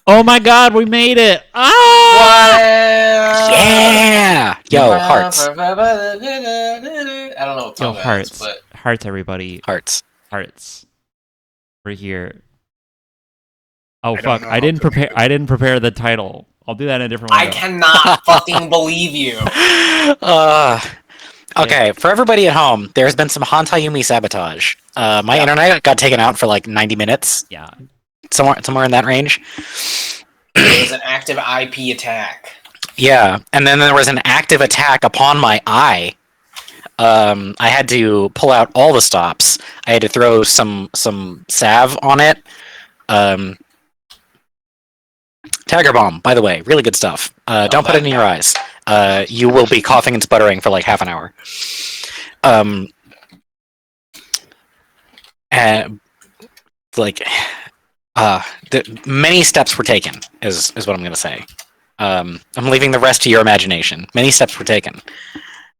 Oh my god, we made it! What? Yeah! Yo, hearts. I don't know what Yo, tongue that is, hearts. but Hearts, everybody. Hearts. Hearts. We're here. Oh, I don't fuck. know I how didn't to prepare. make this. I didn't prepare the title. I'll do that in a different I window. cannot fucking believe you. Okay, for everybody at home, there's been some Hantayumi sabotage. My internet got taken out for like 90 minutes, Yeah. somewhere in that range. It was an active IP attack. Yeah, and then there was an active attack upon my eye. I had to pull out all the stops. I had to throw some salve on it. Tiger Balm, by the way, really good stuff. Don't put it in your eyes. You will be coughing and sputtering for like half an hour. Many steps were taken, is what I'm going to say. I'm leaving the rest to your imagination. Many steps were taken.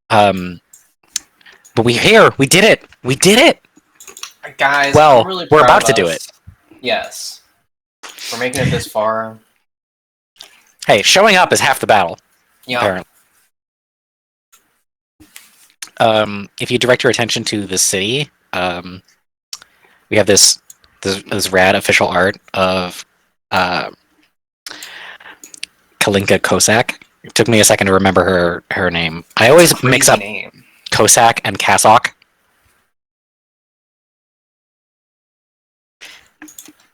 But we're here. We did it. We did it. Guys, Well, I'm really we're proud about of to do us. it. Yes. We're making it this far. Hey, showing up is half the battle. Yeah. Apparently. If you direct your attention to the city, we have this rad official art of Kalinka Kosak. It took me a second to remember her name. I always mix up Name. Kosak and Kasok.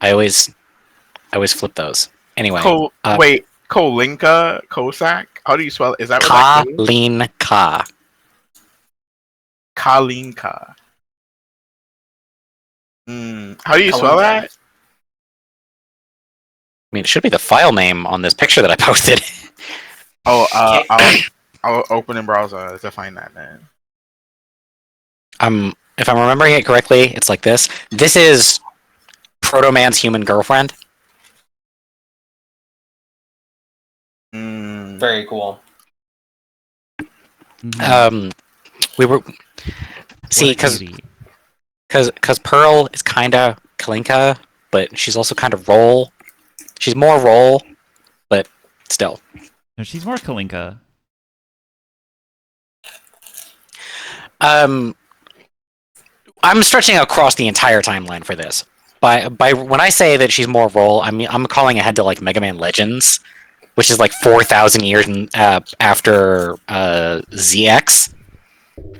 I always flip those. Anyway, Wait, Kolinka Kosak? How do you spell it? Is that what that is? Kalinka. Kalinka. How do you spell that? I mean, it should be the file name on this picture that I posted. Oh, I'll open in browser to find that then. If I'm remembering it correctly, it's like this. This is Proto Man's human girlfriend. Very cool. We were because Pearl is kind of Kalinka, but she's also kind of Roll. She's more Roll, but still. No, she's more Kalinka. I'm stretching across the entire timeline for this. By when I say that she's more Roll, I'm calling ahead to like Mega Man Legends, which is like 4,000 years after ZX.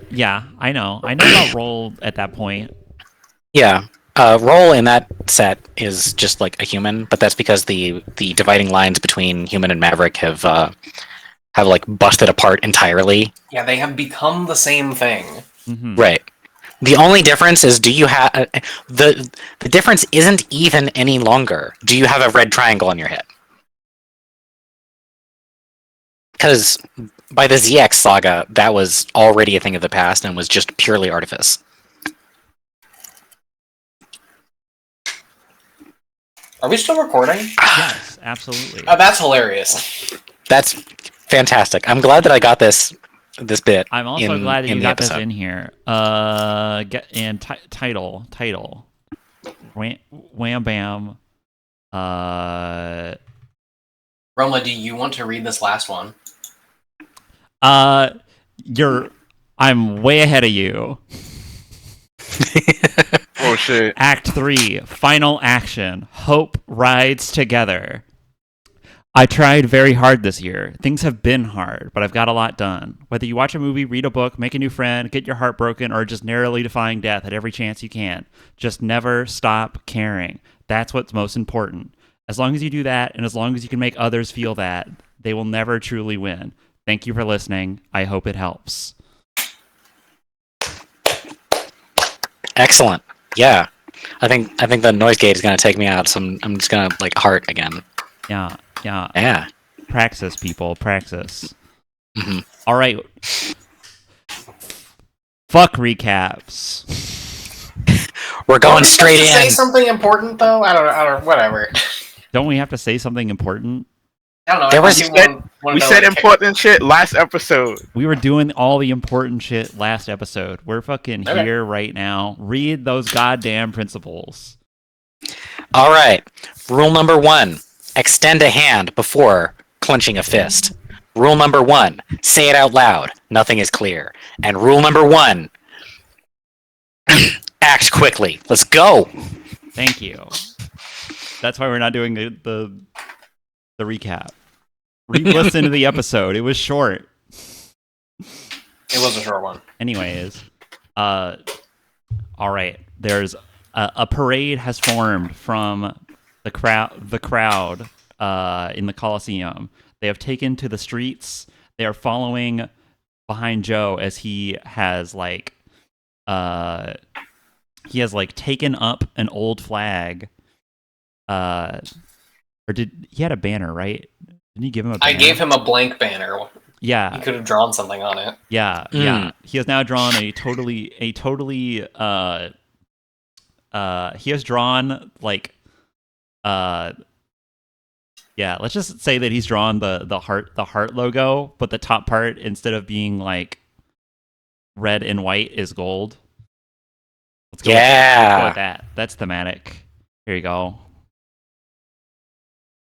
Yeah, I know. I know about Roll at that point. Yeah, Roll in that set is just like a human, but that's because the dividing lines between human and Maverick have like busted apart entirely. Yeah, they have become the same thing. Mm-hmm. Right. The only difference is, do you have the difference isn't even any longer. Do you have a red triangle on your head? Because by the ZX saga, that was already a thing of the past and was just purely artifice. Are we still recording? Yes, absolutely. Oh, that's hilarious. That's fantastic. I'm glad that I got this bit. I'm also glad that you the got this episode. in here. Title. Wham bam. Roma, do you want to read this last one? I'm way ahead of you. Oh shit. Act 3, final action. Hope rides together. I tried very hard this year. Things have been hard, but I've got a lot done. Whether you watch a movie, read a book, make a new friend, get your heart broken, or just narrowly defying death at every chance you can, just never stop caring. That's what's most important. As long as you do that, and as long as you can make others feel that, they will never truly win. Thank you for listening. I hope it helps. Excellent. Yeah. I think the noise gate is gonna take me out, so I'm just gonna like heart again. Yeah. Yeah. Praxis, people. Praxis. Mm-hmm. All right. Fuck recaps. We're going Don't we straight have to Say in. something important though. I don't know. Whatever. Don't we have to say something important? I don't know. There was- We said important shit last episode. We were doing all the important shit last episode. We're fucking Okay. here right now. Read those goddamn principles. All right. Rule number 1. extend a hand before clenching a fist. Rule number 1, say it out loud. Nothing is clear. And rule number 1, act quickly. Let's go. Thank you. That's why we're not doing the recap. Re-listen to the episode. It was short. It was a short one. Anyways, all right. There's a parade has formed from the crowd in the Coliseum. They have taken to the streets. They are following behind Joe as he has taken up an old flag. Or did he had a banner, right? Didn't you give him a banner? I gave him a blank banner. Yeah. He could have drawn something on it. Yeah, yeah. He has now drawn he has drawn yeah, let's just say that he's drawn the heart logo, but the top part, instead of being like red and white, is gold. Let's go with that. That's thematic. Here you go.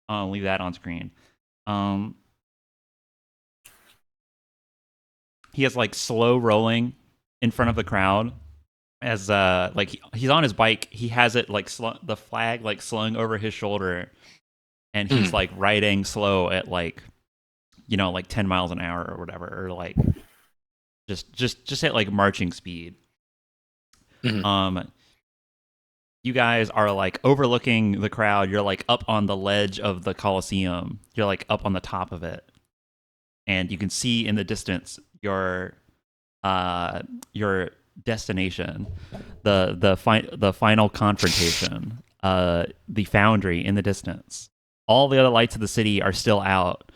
I'll leave that on screen. He has slow rolling in front of the crowd as he's on his bike. He has it the flag slung over his shoulder, and he's riding slow at 10 miles an hour or whatever, or just at marching speed. Mm-hmm. You guys are overlooking the crowd. You're up on the ledge of the Coliseum. You're up on the top of it, and you can see in the distance your destination, the final confrontation, the foundry in the distance. All the other lights of the city are still out,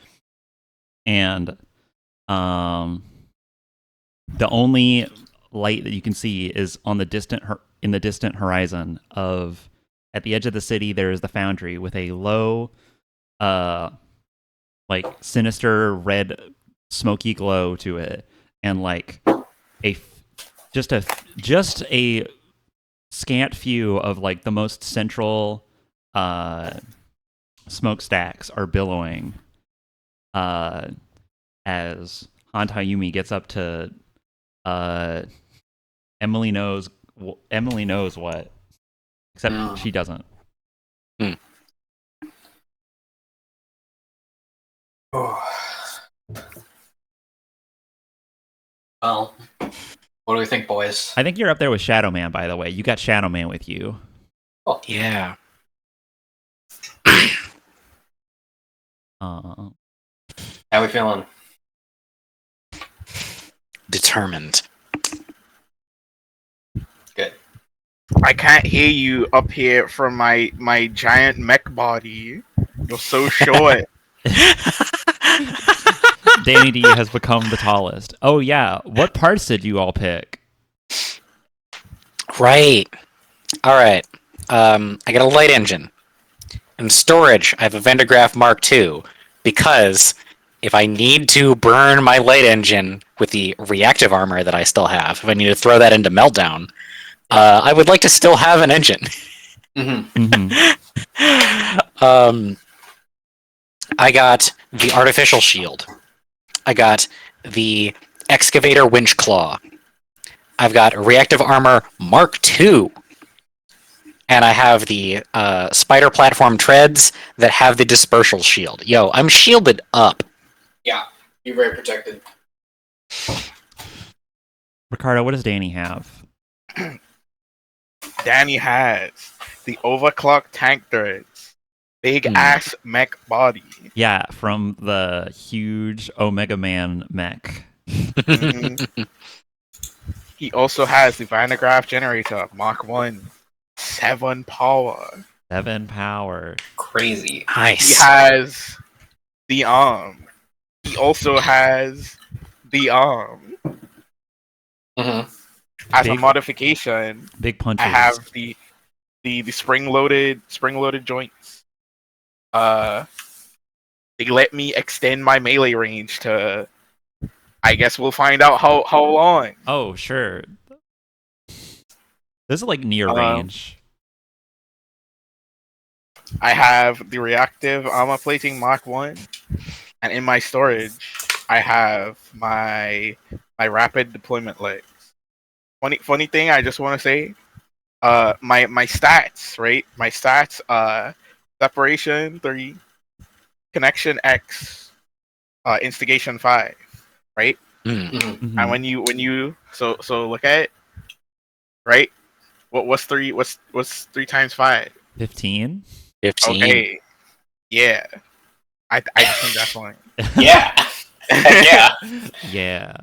and the only light that you can see is on the distant horizon. At the edge of the city, there is the foundry with a low, sinister red, smoky glow to it, and just a scant few of the most central smokestacks are billowing as Han Taiyumi gets up to Emily knows what, except she doesn't. Well, what do we think, boys? I think you're up there with Shadow Man, by the way. You got Shadow Man with you. Oh. Yeah. How we feeling? Determined. Good. I can't hear you up here from my giant mech body. You're so short. Danny D has become the tallest. Oh yeah, what parts did you all pick? Right. All right. I got a light engine. In storage, I have a Vandergraaf Mark II, because if I need to burn my light engine with the reactive armor that I still have, if I need to throw that into Meltdown, I would like to still have an engine. I got the artificial shield. I got the excavator winch claw. I've got reactive armor Mark II. And I have the spider platform treads that have the dispersal shield. Yo, I'm shielded up. Yeah, you're very protected. Ricardo, what does Danny have? Danny has the overclock tank threads, big ass mech body. Yeah, from the huge Omega Man mech. He also has the Vandergraaf generator, Mark 1. 7 power. 7 power. Crazy. Nice. He has the arm. He also has the arm. As a modification, big punches. I have the spring loaded joints. They let me extend my melee range to, I guess we'll find out how long. Oh, sure. This is near range. I have the reactive armor plating Mark 1, and in my storage, I have my rapid deployment legs. Funny thing, I just want to say, my stats, right? My stats, separation 3, connection X, instigation 5, right? Mm. Mhm. And when you so look at it, right? What's 3 times 5? 15. 15. Okay, yeah. I just think that's fine. Yeah. Heck yeah. Yeah.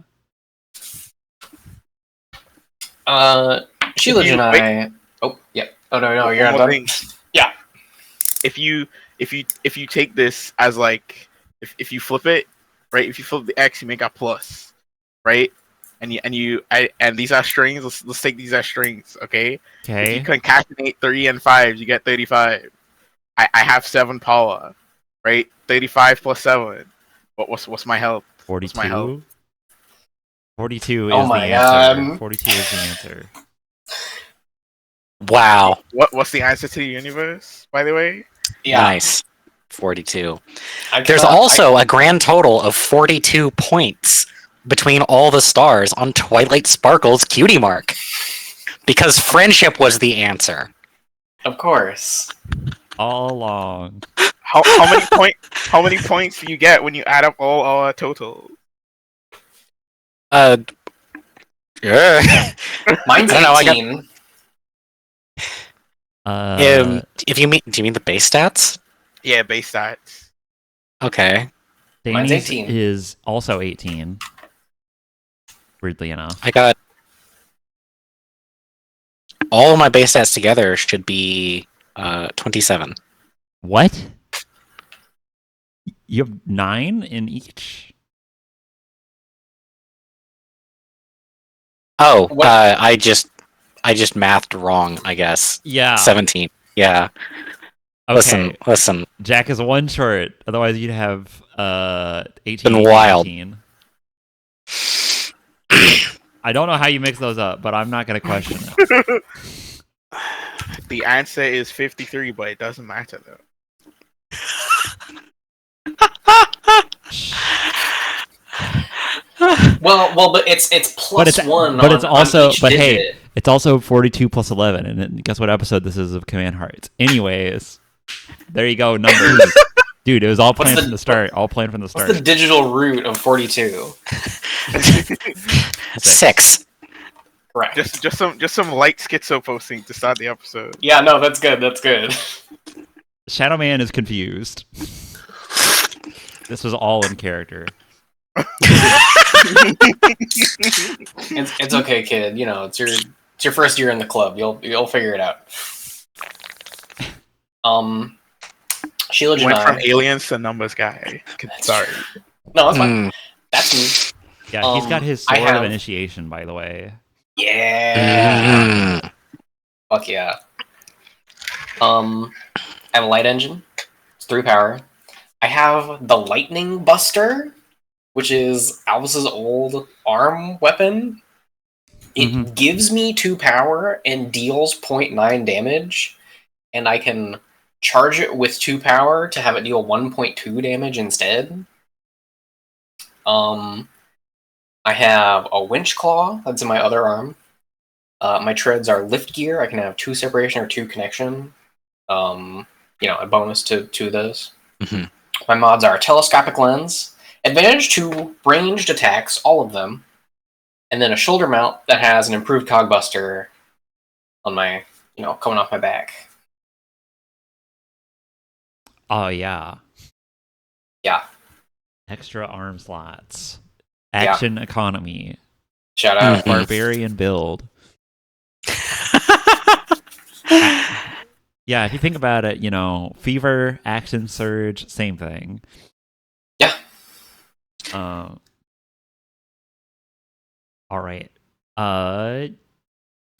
Sheila If you- and I. Oh, yeah. Oh no, you're One not more done. thing. Yeah. If you take this as like if you flip it, right? If you flip the X, you make a plus, right? And these are strings. Let's take these as strings, okay? If you Okay. concatenate 3 and 5, you get 35. I have 7 power, right? 35 plus 7. What's my help? What's my help? 42. 42 Oh is the my answer. God. 42 is the answer. Wow. What's the answer to the universe, by the way? Yeah. Nice. 42. I There's cannot- also a grand total of 42 points between all the stars on Twilight Sparkle's cutie mark. Because friendship was the answer. Of course. All along. How many points do you get when you add up all our total? Yeah. Mine's I don't know, I got- 18. If you mean, do you mean the base stats? Yeah, base stats. Okay. Mine's Danny's 18. is also 18. Weirdly enough. I got all of my base stats together should be 27. What? You have 9 in each? Oh, What? I just mathed wrong, I guess. Yeah. 17. Yeah. Okay. Listen. Jack is one short. Otherwise, you'd have 18. Been wild. 19. I don't know how you mix those up, but I'm not going to question it. The answer is 53, but it doesn't matter though. Well, but it's plus one. But it's on also. each But digit. hey, it's also 42 plus 11, and then guess what episode this is of Command Hearts? Anyways, there you go. Numbers, dude. It was all planned from the start. All planned from the start. What's the digital root of 42? 6. Correct. Just some light schizo posting to start the episode. Yeah, no, that's good. That's good. Shadow Man is confused. This was all in character. It's okay, kid. You know, it's your first year in the club. You'll figure it out. Sheila Went from Janai. aliens to numbers guy. Sorry. No, that's fine. That's me. Yeah, he's got his I sword of have- initiation, by the way. Yeah. Mm. Fuck yeah. I have a light engine. It's 3 power. I have the Lightning Buster, which is Albus's old arm weapon. It gives me 2 power and deals 0.9 damage, and I can charge it with 2 power to have it deal 1.2 damage instead. I have a winch claw that's in my other arm. My treads are lift gear. I can have 2 separation or 2 connection. A bonus to those. Mhm. My mods are telescopic lens, advantage to ranged attacks, all of them, and then a shoulder mount that has an improved cogbuster on my, coming off my back. Oh yeah. Yeah. Extra arm slots. Yeah. Action economy. Shout out. Mhm. Barbarian build. Yeah, if you think about it, Fever, Action Surge, same thing. Yeah. All right.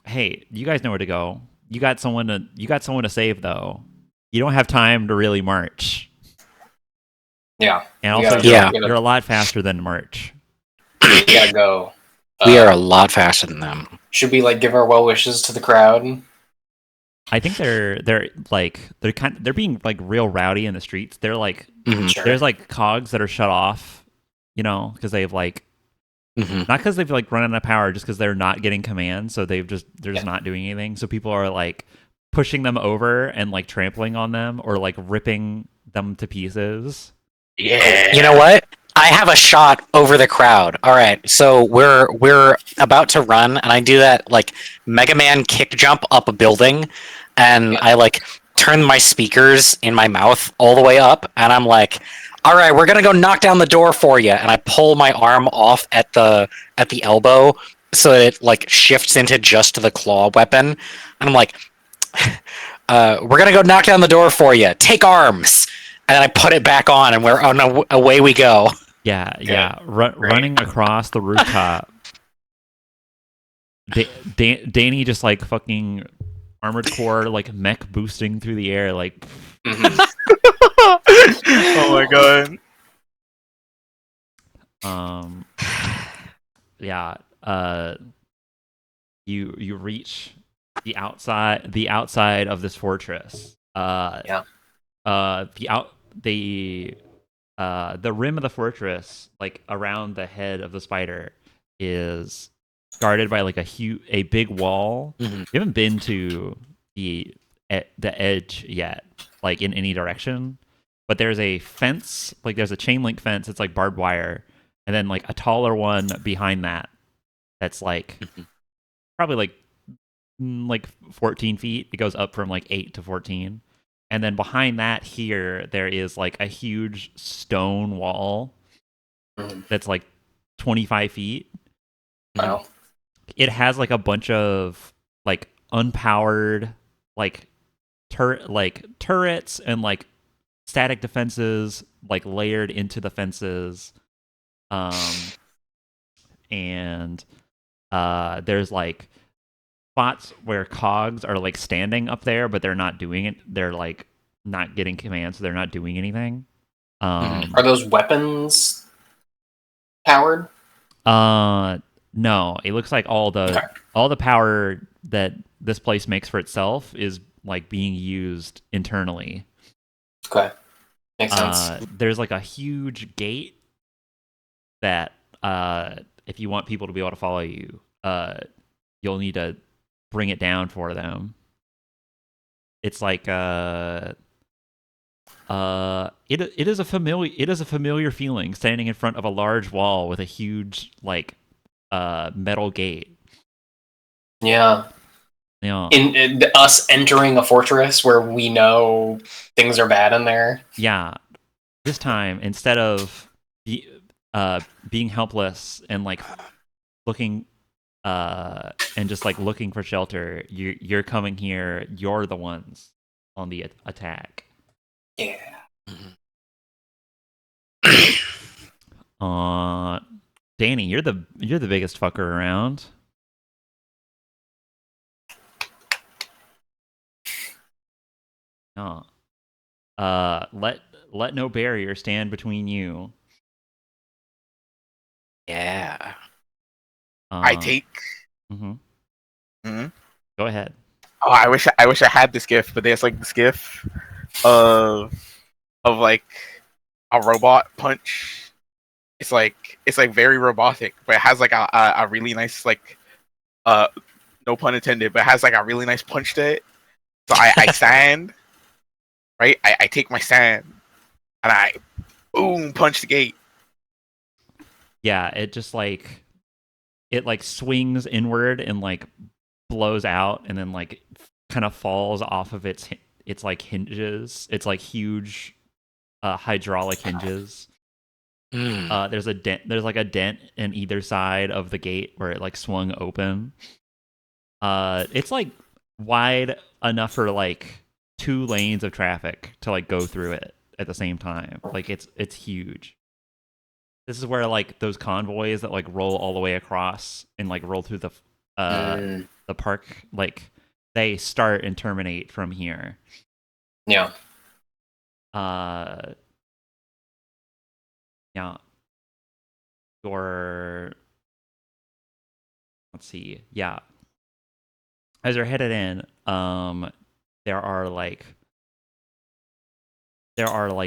Hey, you guys know where to go. You got someone to save though. You don't have time to really march. Yeah. And We also gotta- Yeah. you're a lot faster than March. We gotta go. We are a lot faster than them. Should we give our well wishes to the crowd? I think they're being like real rowdy in the streets. They're like Mhm. Sure. there's like cogs that are shut off, because they've like Mhm. not because they've like run out of power, just because they're not getting commands, so they're just Yeah. not doing anything. So people are like pushing them over and like trampling on them or like ripping them to pieces. Yeah. You know what? I have a shot over the crowd. All right, so we're about to run, and I do that like Mega Man kick jump up a building, and Yeah. I like turn my speakers in my mouth all the way up, and I'm like, "All right, we're gonna go knock down the door for you." And I pull my arm off at the elbow so that it like shifts into just the claw weapon, and I'm like, "We're gonna go knock down the door for you. Take arms." And then I put it back on, and away we go. Yeah, Good. yeah, Great. running across the rooftop. Danny just like fucking armored core like mech boosting through the air like Mhm. Oh my god. um yeah you reach the outside of this fortress. Yeah. The rim of the fortress, like around the head of the spider, is guarded by like a big wall. Mhm. You haven't been to the edge yet, like in any direction, but there's a fence, like there's a chain link fence. It's like barbed wire, and then like a taller one behind that. That's like Mhm. probably like 14 feet. It goes up from like 8 to 14. And then behind that here, there is like a huge stone wall Mhm. that's like 25 feet. Wow. It has like a bunch of like unpowered like turrets and like static defenses like layered into the fences. Um and there's like spots where cogs are like standing up there, but they're not doing it. They're like not getting commands, so they're not doing anything. Are those weapons powered? Uh, no, it looks like Okay. all the power that this place makes for itself is like being used internally. Okay. Makes sense. There's like a huge gate that if you want people to be able to follow you, you'll need to bring it down for them. It's like it is a familiar feeling standing in front of a large wall with a huge like metal gate. Yeah. Yeah. In us entering a fortress where we know things are bad in there. Yeah. This time instead of being helpless and like looking and just like looking for shelter, you're coming here, you're the ones on the attack. Yeah. Uh Danny, you're the biggest fucker around. Oh. Let no barrier stand between you. Yeah. I take. Mhm. Mhm. Go ahead. Oh, I wish I had this gift, but there's like this gift of like a robot punch. It's like very robotic, but it has like a really nice like uh no pun intended, but it has like a really nice punch to it. So I stand, right? I take my stand and I boom punch the gate. Yeah, it like swings inward and like blows out and then like kind of falls off of its like hinges. It's like huge hydraulic hinges. Mm. There's a dent. There's like a dent in either side of the gate where it like swung open. It's like wide enough for like 2 lanes of traffic to like go through it at the same time. Like it's huge. This is where like those convoys that like roll all the way across and like roll through Mm, the park, like they start and terminate from here. yeah. Uh, yeah. Your let's see. Yeah. As you're headed in, there are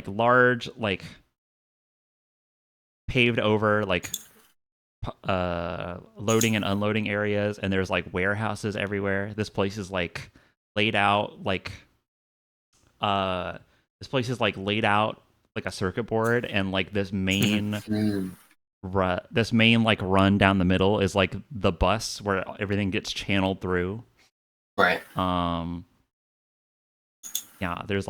large paved over loading and unloading areas, and there's warehouses everywhere. This place is laid out like a circuit board, and this main run down the middle is the bus where everything gets channeled through. Right. Yeah, there's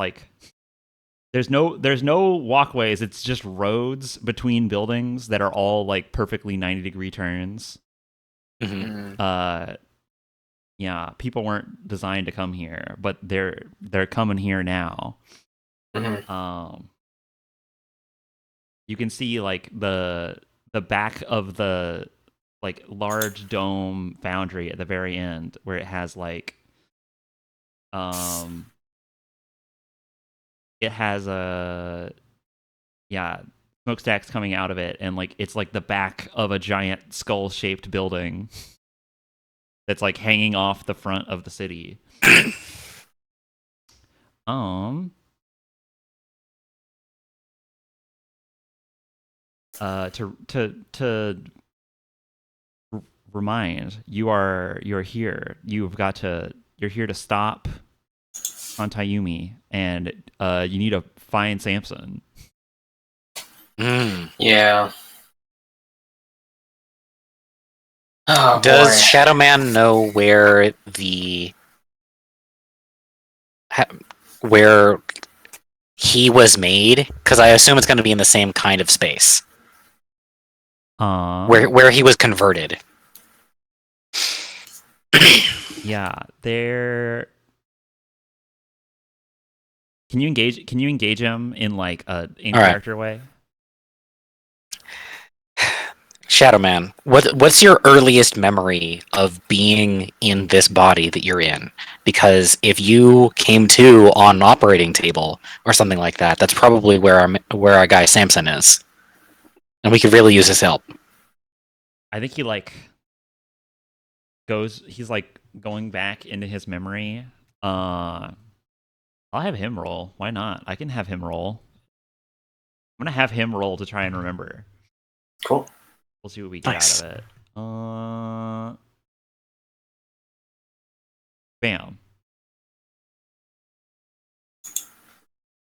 no walkways. It's just roads between buildings that are all perfectly 90-degree turns. Yeah, people weren't designed to come here, but they're coming here now. You can see the back of the large dome foundry at the very end, where it has it has smokestacks coming out of it, and it's the back of a giant skull-shaped building that's hanging off the front of the city. To remind, you're here. You're here to stop Antayumi, and you need to find Samson. Yeah. Oh, Does boy. Shadow Man know where where he was made? Because I assume it's going to be in the same kind of space where he was converted. Yeah, there. Can you engage him in a in-character way? Shadow Man, what's your earliest memory of being in this body that you're in? Because if you came to on an operating table or something like that, that's probably where our guy Samson is, and we could really use his help. I think he he's going back into his memory. I'll have him roll. Why not? I can have him roll. I'm gonna have him roll to try and remember. Cool. We'll see what we get Nice. out of it. Bam.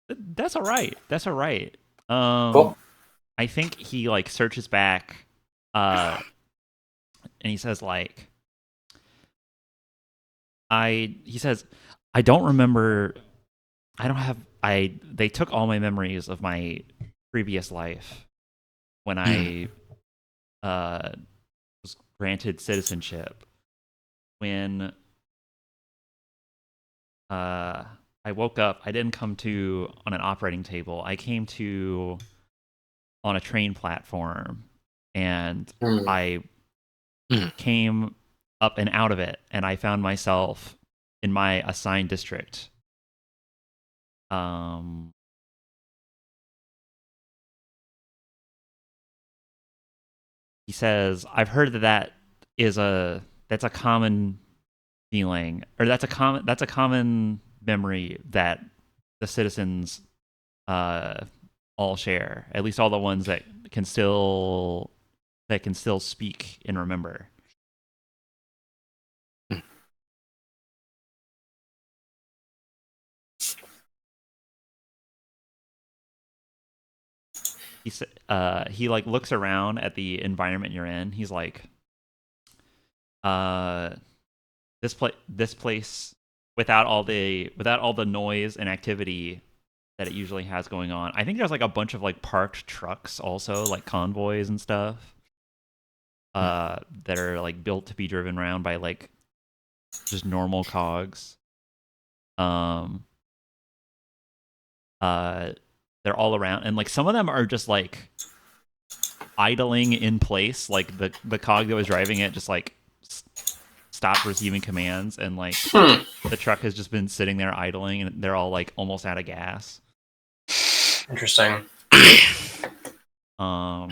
That's all right. Cool. I think he searches back, and he says he says, I don't remember. They took all my memories of my previous life when I was granted citizenship. When I woke up, I didn't come to on an operating table. I came to on a train platform, and I came up and out of it, and I found myself in my assigned district. He says, I've heard that's a common feeling, or that's a common memory that the citizens all share, at least all the ones that can still speak and remember. He looks around at the environment you're in. He's this place without all the noise and activity that it usually has going on. I think there's a bunch of parked trucks also, convoys and stuff, that are built to be driven around by just normal cogs. They're all around, and some of them are just idling in place. The cog that was driving it just stopped receiving commands, and the truck has just been sitting there idling, and they're all almost out of gas. Interesting. Well,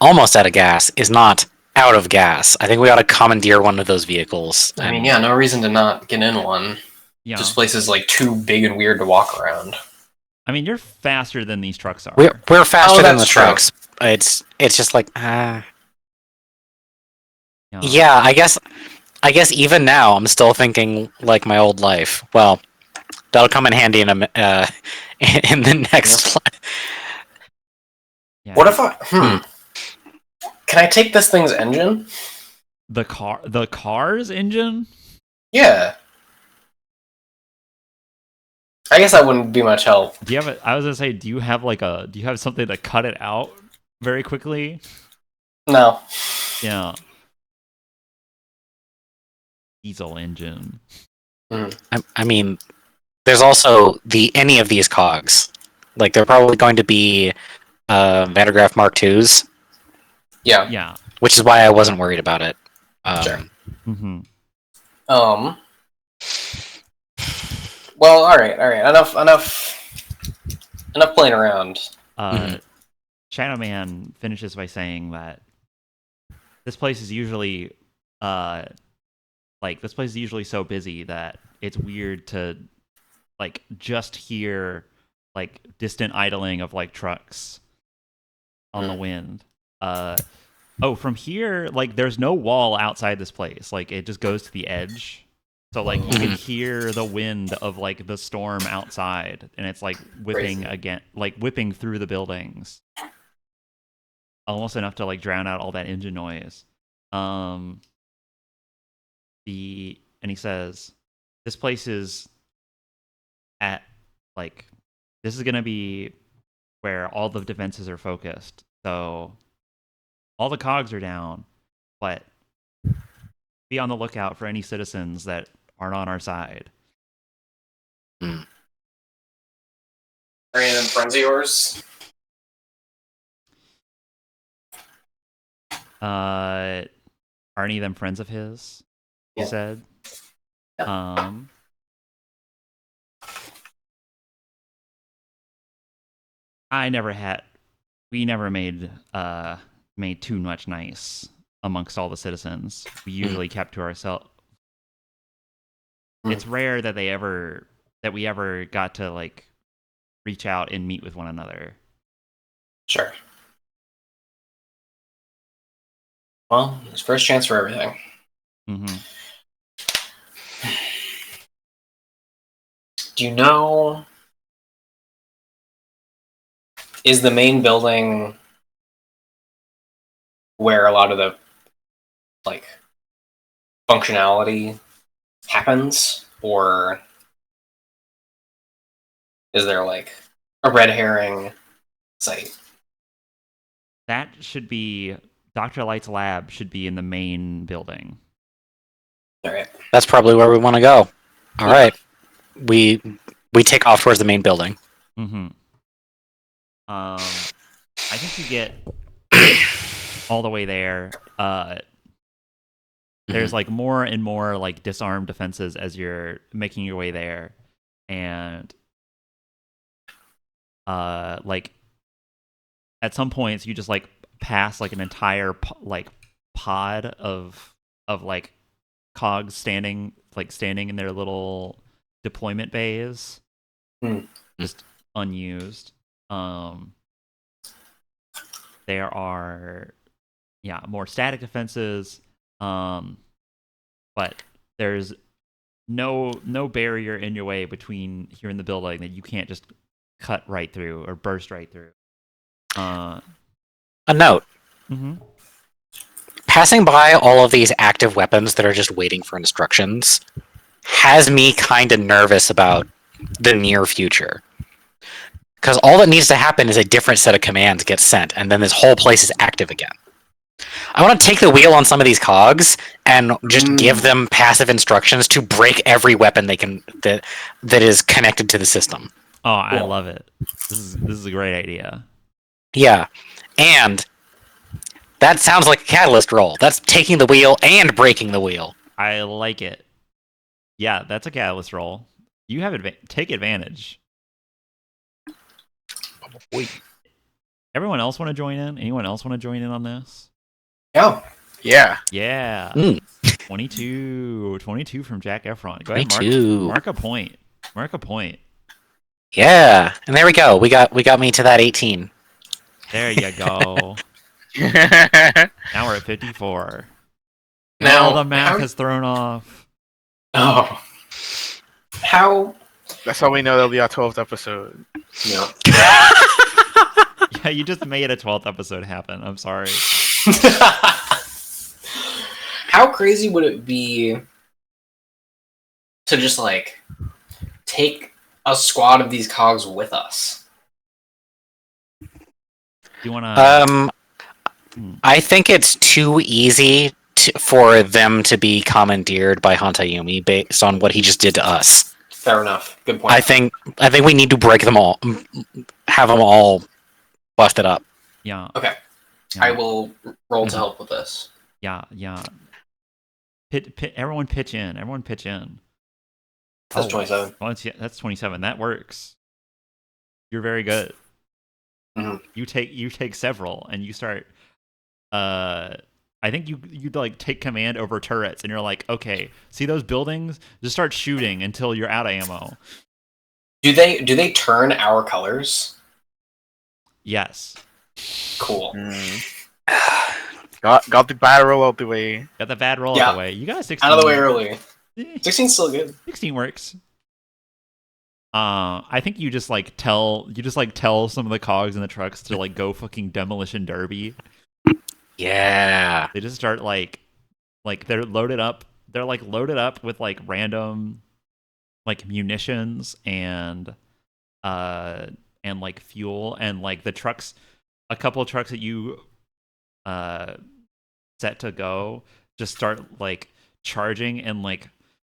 almost out of gas is not out of gas. I think we ought to commandeer one of those vehicles. I mean, yeah, no reason to not get in one. Yeah. This place is like too big and weird to walk around. I mean, you're faster than these trucks are. We're faster than the that's true. trucks. It's just like Yeah. yeah. I guess even now I'm still thinking like my old life. Well, that'll come in handy in in the next. Yeah. What if I? Can I take this thing's engine? The car's engine? Yeah. I guess that wouldn't be much help. Do you have I was gonna say, do you have something to cut it out very quickly? No. Yeah. Diesel engine. I mean, there's also any of these cogs. Like they're probably going to be Vandergraaf Mark IIs. Yeah. Yeah. Which is why I wasn't worried about it. Sure. Mm-hmm. Well, all right. Enough playing around. Shadow Man finishes by saying that this place is usually so busy that it's weird to like just hear like distant idling of like trucks on the wind. From here, like there's no wall outside this place. Like it just goes to the edge. So like you can hear the wind of like the storm outside, and it's like whipping whipping through the buildings, almost enough to like drown out all that engine noise. And he says, "This place is this is gonna be where all the defenses are focused. So all the cogs are down, but be on the lookout for any citizens that aren't on our side." Are any of them friends of yours? Are any of them friends of his? He said. Yeah. We never made too much nice amongst all the citizens. We usually kept to ourselves. It's rare that we ever got to like reach out and meet with one another. Sure. Well, it's first chance for everything. Mm-hmm. Do you know? Is the main building where a lot of the like functionality happens, or is there like a red herring site? That should be Dr. Light's lab. Should be in the main building. All right. That's probably where we want to go. All right, we take off towards the main building. Mm-hmm. I think you get all the way there. There's like more and more like disarmed defenses as you're making your way there, and like at some points you just like pass like an entire pod of like cogs standing in their little deployment bays, just unused. There are more static defenses, but there's no barrier in your way between here and the building that you can't just cut right through or burst right through. A note. Mm-hmm. Passing by all of these active weapons that are just waiting for instructions has me kind of nervous about the near future. Because all that needs to happen is a different set of commands gets sent, and then this whole place is active again. I want to take the wheel on some of these cogs and just give them passive instructions to break every weapon they can that is connected to the system. Oh, I love it. This is a great idea. Yeah, and that sounds like a catalyst roll. That's taking the wheel and breaking the wheel. I like it. Yeah, that's a catalyst roll. You have take advantage. Everyone else want to join in? Anyone else want to join in on this? Yeah. Yeah. Yeah. Mm. 22 from Jack Efron. Go ahead, 22. mark a point. Mark a point. Yeah, and there we go. We got me to that 18. There you go. Now we're at 54. Now, All the math how- has thrown off. Oh. How? That's how we know that'll be our 12th episode. No. Yeah, you just made a 12th episode happen. I'm sorry. How crazy would it be to just like take a squad of these cogs with us? You want to? I think it's too easy for them to be commandeered by Hantayumi based on what he just did to us. Fair enough. Good point. I think we need to break them all, have them all busted up. Yeah. Okay. Yeah. I will roll to help with this. Yeah. Everyone pitch in. Everyone pitch in. That's 27. Well, that's 27. That works. You're very good. Mhm. You take several, and you start. I think you like take command over turrets, and you're like, okay, see those buildings? Just start shooting until you're out of ammo. Do they turn our colors? Yes. Cool. Got the barrel out the way. Got the bad roll Yeah. out of the way. You got a 16. Out of the way early. Eh, 16's still good. 16 works. I think you just tell some of the cogs in the trucks to like go fucking demolition derby. Yeah. They just start like they're loaded up. They're like loaded up with like random like munitions and like fuel, and like the trucks, a couple of trucks that you set to go just start like charging, and like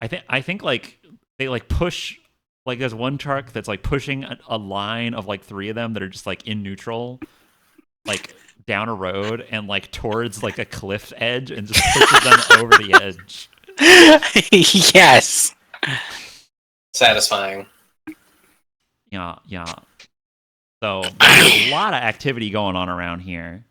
I think like they like push, like there's one truck that's like pushing a line of like 3 of them that are just like in neutral, like down a road and like towards like a cliff edge, and just pushes them over the edge. Yes. Satisfying. Yeah. So there's a lot of activity going on around here.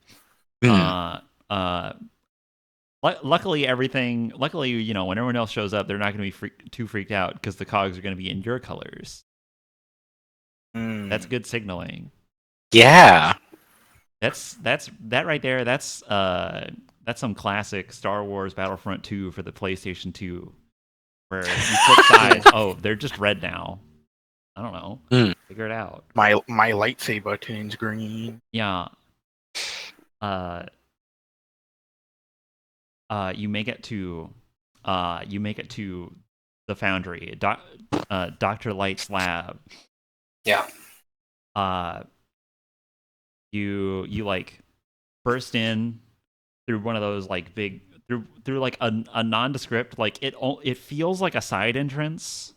Luckily, you know, when everyone else shows up, they're not going to be too freaked out because the cogs are going to be in your colors. That's good signaling. Yeah. That's that right there. That's some classic Star Wars Battlefront 2 for the PlayStation 2, where you flip sides. Oh, they're just red now. I don't know. Figure it out. My lightsaber turns green. Yeah. You make it to the foundry, Dr. Light's lab. Yeah. You like burst in through one of those like big through like a nondescript, like it feels like a side entrance.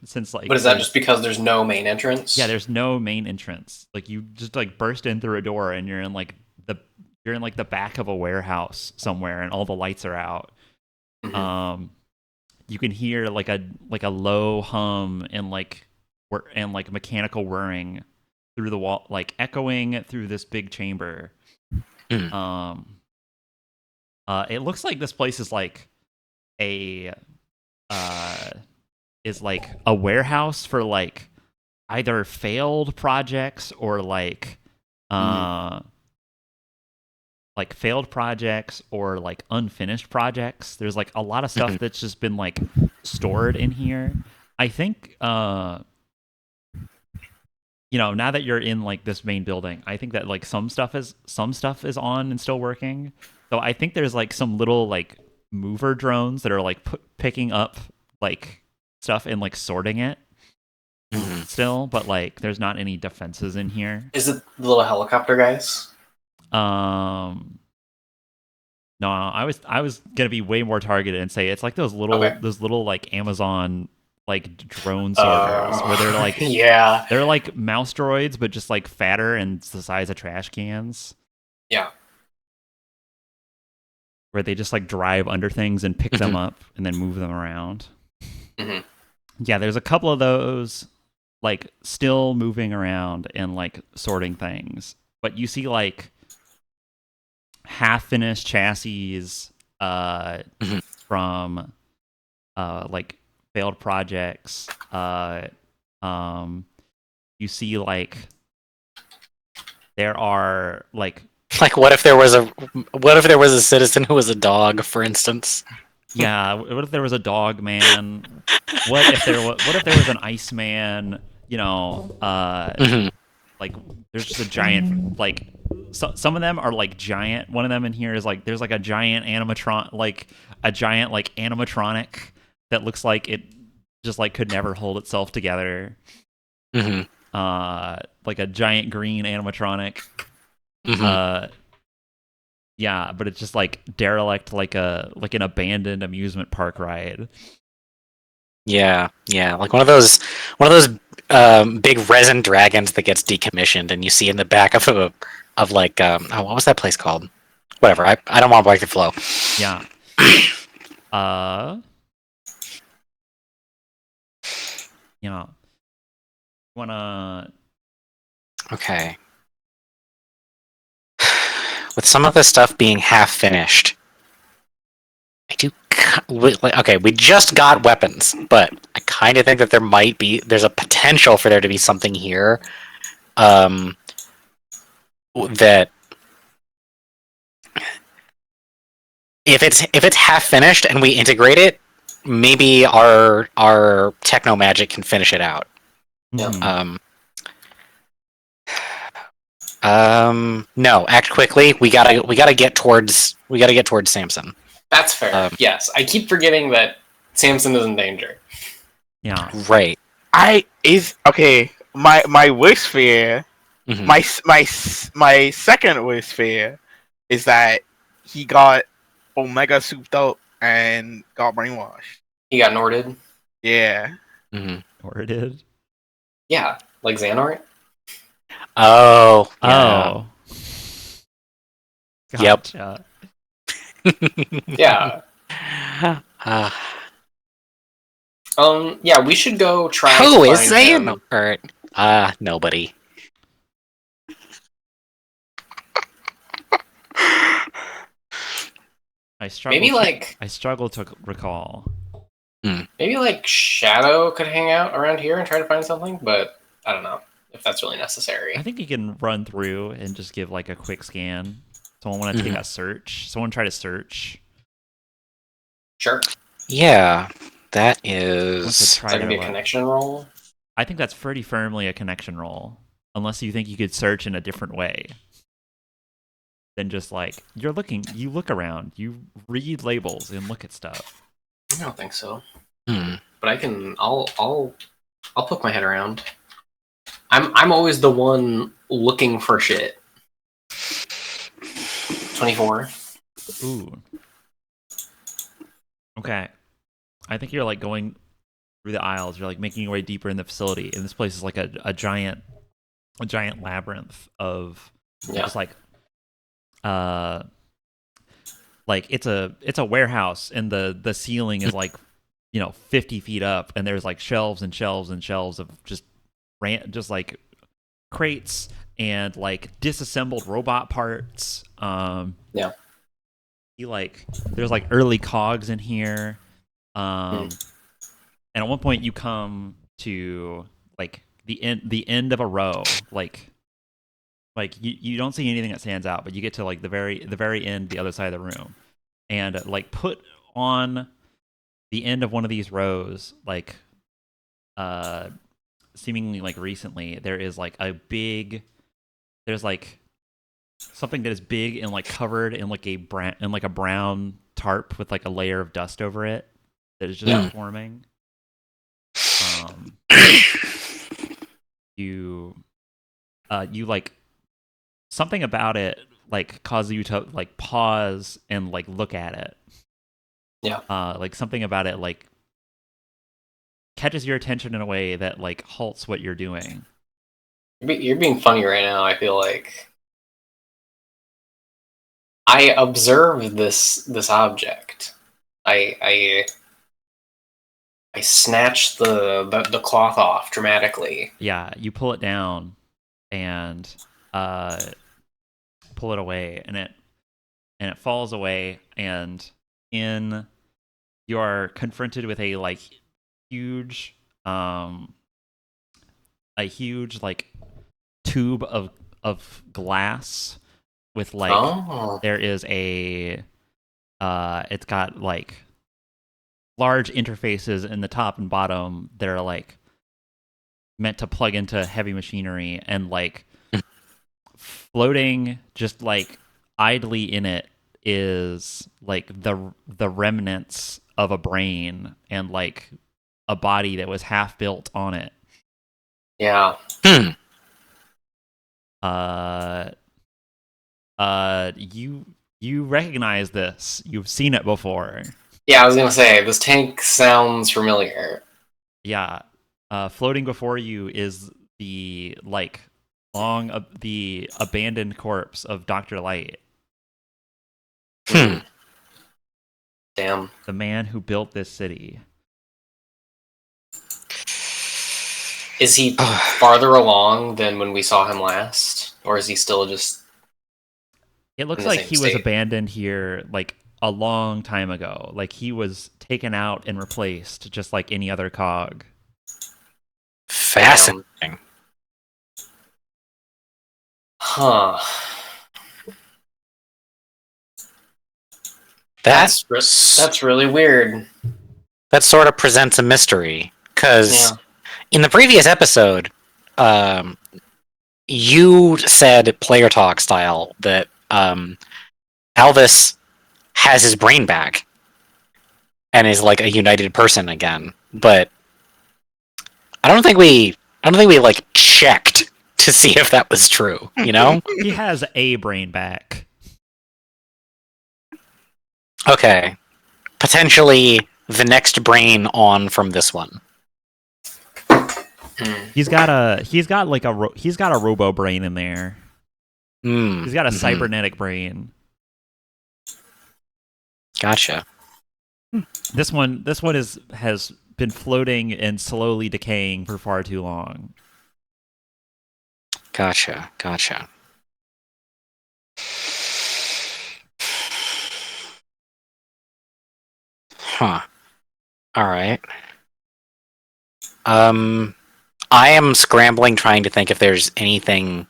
Since like, But is that just because there's no main entrance? Yeah, there's no main entrance. Like you just like burst in through a door, and you're in the back of a warehouse somewhere, and all the lights are out. Mm-hmm. You can hear like a low hum and like mechanical whirring through the wall, like echoing through this big chamber. It looks like this place is like a warehouse for like either failed projects or like failed projects or like unfinished projects. There's like a lot of stuff that's just been like stored in here. I think you know, now that you're in like this main building, I think that like some stuff is on and still working. So I think there's like some little like mover drones that are like picking up like stuff and like sorting it still, but like there's not any defenses in here. Is it the little helicopter guys? No, I was gonna be way more targeted and say it's like those little like Amazon like drone sorters where they're like yeah, they're like mouse droids but just like fatter and the size of trash cans. Yeah. Where they just like drive under things and pick them up and then move them around. Yeah, there's a couple of those like still moving around and like sorting things. But you see like half-finished chassis Mhm. from like failed projects. You see like there are like Like, what if there was a citizen who was a dog, for instance? yeah, what if there was a dog man? What if there was an Iceman? Mhm. Like there's just a giant like some of them are like giant. One of them in here is like there's like a giant animatronic that looks like it just like could never hold itself together. Mhm. Like a giant green animatronic. Mhm. Uh, yeah, but it's just like derelict, like an abandoned amusement park ride. Yeah, yeah, like one of those big resin dragons that gets decommissioned, and you see in the back of like what was that place called? Whatever. I don't want to break the flow. Yeah. Uh, yeah. Wanna? Okay. With some of the stuff being half finished, I do. Okay, we just got weapons, but I kind of think that there's a potential for there to be something here, um, that if it's half finished and we integrate it, maybe our techno magic can finish it out. Yeah. Mhm. No, act quickly. We gotta get towards Samson. That's fair. Um, Yes, I keep forgetting that Samson is in danger. Yeah. right. Okay. My wish fear, Mhm. my second wish fear, is that he got Omega souped up and got brainwashed. He got Norded. Yeah. Mhm. Or it did. Yeah, like Xanort. Oh, yeah. Oh. Yep. Gotcha. Yeah. Uh, Yeah, we should go try to who is find him. Xehanort? Nobody. I struggle. Maybe like I struggle to recall. maybe like Shadow could hang out around here and try to find something, but I don't know if that's really necessary. I think you can run through and just give like a quick scan. Someone want to take a search. Someone try to search. Sure. Yeah, that Want to is. try That could their be a luck. connection roll. I think that's pretty firmly a connection roll, unless you think you could search in a different way than just like you're looking. You look around. You read labels and look at stuff. I don't think so. Hmm. But I can I'll poke my head around. I'm always the one looking for shit. 24. Ooh. Okay. I think you're like going through the aisles. You're like making your way deeper in the facility, and this place is like a giant labyrinth of Yeah. just uh like it's a warehouse, and the ceiling is like 50 feet up, and there's like shelves and shelves and shelves of just like crates and like disassembled robot parts. Yeah. There's like early cogs in here. And at one point you come to like the end of a row, like you don't see anything that stands out, but you get to like the very end, the other side of the room, and like put on the end of one of these rows, like uh seemingly like recently, there's like something that is big and like covered in like a brown tarp with like a layer of dust over it that is just forming. Um, you like something about it like causes you to like pause and like look at it. Yeah. Like something about it like catches your attention in a way that like halts what you're doing. You're being funny right now, I feel like. I observe this object. I snatch the cloth off dramatically. Yeah, you pull it down and pull it away, and and it falls away, and in you are confronted with a like huge like tube of glass with like Oh. there is a it's got like large interfaces in the top and bottom that are like meant to plug into heavy machinery, and like floating just like idly in it is like the remnants of a brain and like a body that was half built on it. Yeah. Uh you recognize this. You've seen it before. Yeah, I was gonna say, this tank sounds familiar. Yeah. Floating before you is the like the abandoned corpse of Dr. Light, Hmm. Damn. the man who built this city. Is he farther along than when we saw him last? Or is he still just... It looks in the like same he was state? abandoned here like a long time ago. Like he was taken out and replaced just like any other cog. Fascinating. Huh. That's That's really weird. that sort of presents a mystery because Yeah. in the previous episode, you said player talk style that Alvis has his brain back and is like a united person again, but I don't think we like checked to see if that was true. You know? He has a brain back. Okay, potentially the next brain on from this one. He's got a robo brain in there. Mm, He's got a mhm. cybernetic brain. Gotcha. This one has been floating and slowly decaying for far too long. Gotcha. Huh. All right. I am scrambling trying to think if there's anything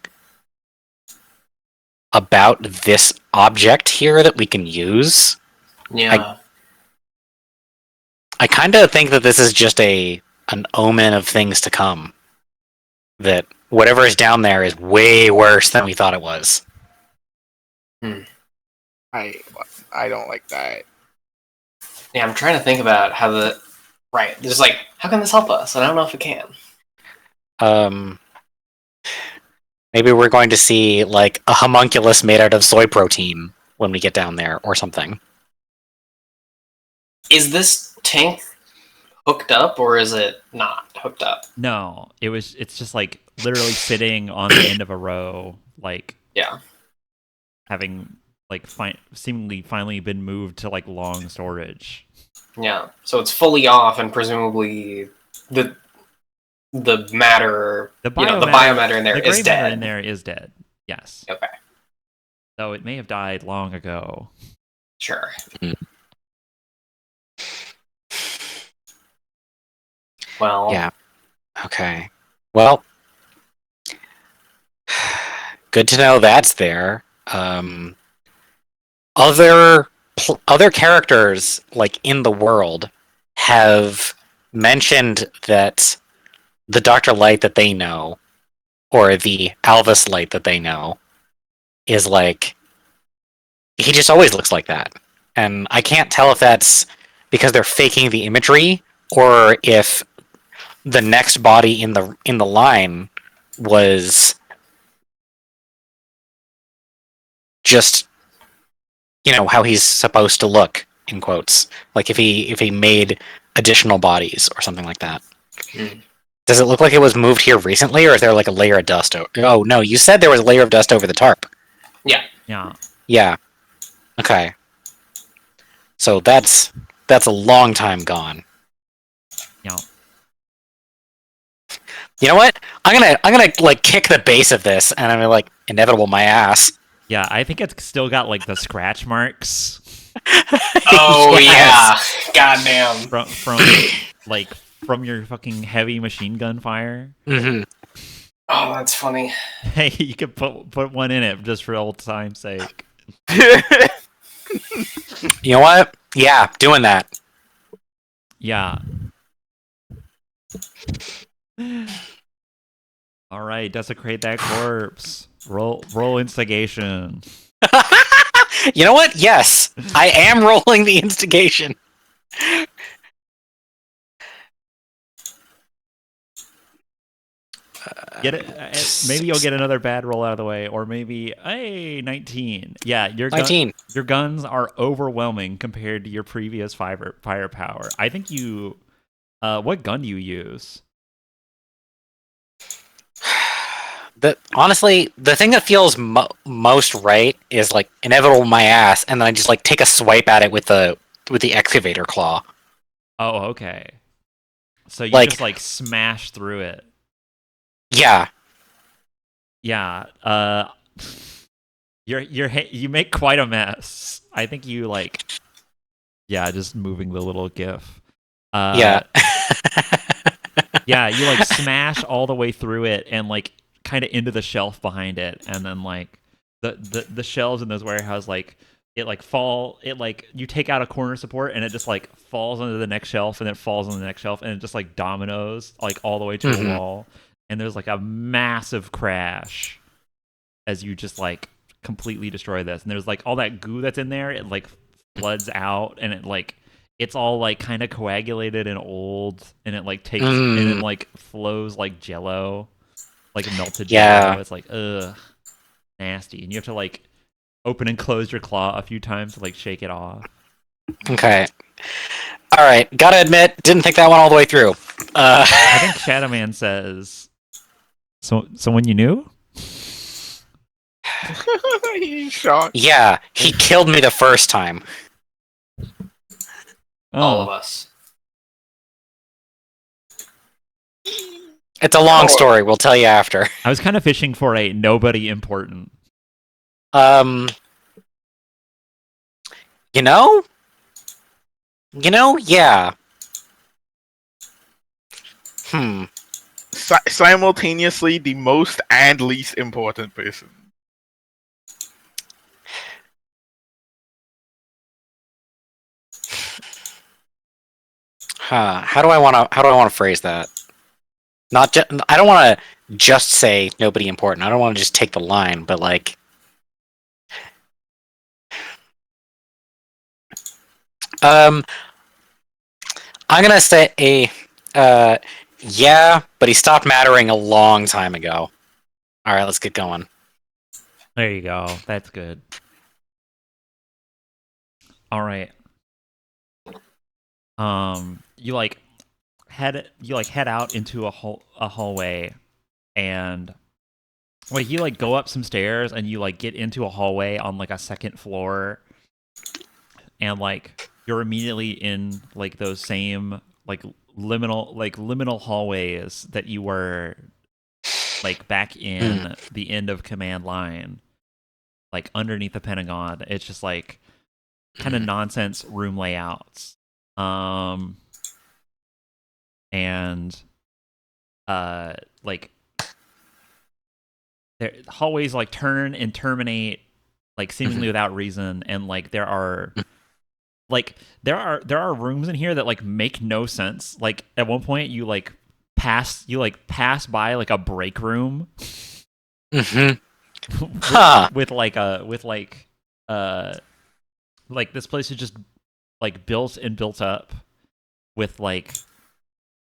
about this object here that we can use. Yeah. I kind of think that this is just an omen of things to come. That whatever is down there is way worse than we thought it was. I don't like that. Yeah, I'm trying to think about how the... Right, there's like, how can this help us? And I don't know if it can. Maybe we're going to see like a homunculus made out of soy protein when we get down there, or something. Is this tank hooked up, or is it not hooked up? No, it's just like literally sitting on the end of a row, like Yeah. having like seemingly finally been moved to like long storage. Yeah. So it's fully off, and presumably the matter, the biomatter in there the gray is matter dead. in there is dead. Yes. Okay. So it may have died long ago. Sure. Well, Yeah. Okay. Well, good to know that's there. Other characters like in the world have mentioned that the Dr. Light that they know, or the Alvis Light that they know, is like he just always looks like that. And I can't tell if that's because they're faking the imagery or if the next body in the line was just, you know, how he's supposed to look, in quotes, like if he made additional bodies or something like that. Does it look like it was moved here recently, or is there like a layer of dust oh no, you said there was a layer of dust over the tarp. Yeah. Okay, so that's a long time gone. Yeah. You know what? I'm gonna like kick the base of this, and I'm gonna like inevitable my ass. Yeah, I think it's still got like the scratch marks Oh Yes. yeah, goddamn. from like from your fucking heavy machine gun fire. Hmm. Oh, that's funny. Hey, you could put one in it just for old time's sake. You know what? Yeah, doing that. Yeah. All right, desecrate that corpse. Roll instigation. You know what? Yes, I am rolling the instigation. Get it? Maybe you'll get another bad roll out of the way, or maybe 19. Yeah, 19. Your guns are overwhelming compared to your previous firepower. I think you. What gun do you use? Honestly, the thing that feels most right is like inevitable my ass, and then I just like take a swipe at it with the excavator claw. Oh, okay. So you Like- just like smash through it. Yeah. Yeah. You make quite a mess. I think you like. Yeah, just moving the little GIF. Yeah. Yeah, you like smash all the way through it and like kind of into the shelf behind it, and then like the shelves in those warehouses like it like you take out a corner support and it just like falls onto the next shelf and it falls on the next shelf and it just like dominoes like all the way to the wall, and there's like a massive crash as you just like completely destroy this, and there's like all that goo that's in there, it like floods out and it like it's all like kind of coagulated and old, and it like takes and it like flows like jello, like melted jello. It's like nasty, and you have to like open and close your claw a few times to like shake it off. Okay. All right. Gotta admit, didn't think that one all the way through. I think Shadow Man says, "So someone you knew." He's shocked. Yeah, he killed me the first time. All of Oh, us. It's a long story. We'll tell you after. I was kind of fishing for a nobody important. Um. You know. Yeah. Simultaneously, the most and least important person. How do I want to phrase that? Not just. I don't want to just say nobody important. I don't want to just take the line, but like. I'm gonna say yeah, but he stopped mattering a long time ago. All right, let's get going. There you go. That's good. All right. You like head out into a hallway, and wait, you like go up some stairs and you like get into a hallway on like a second floor, and like you're immediately in like those same like liminal hallways that you were like back in the end of Command Line, like underneath the Pentagon. It's just like kind of nonsense room layouts. And like hallways like turn and terminate like seemingly without reason, and like there are rooms in here that like make no sense. Like at one point you pass by like a break room with this place is just like built up with like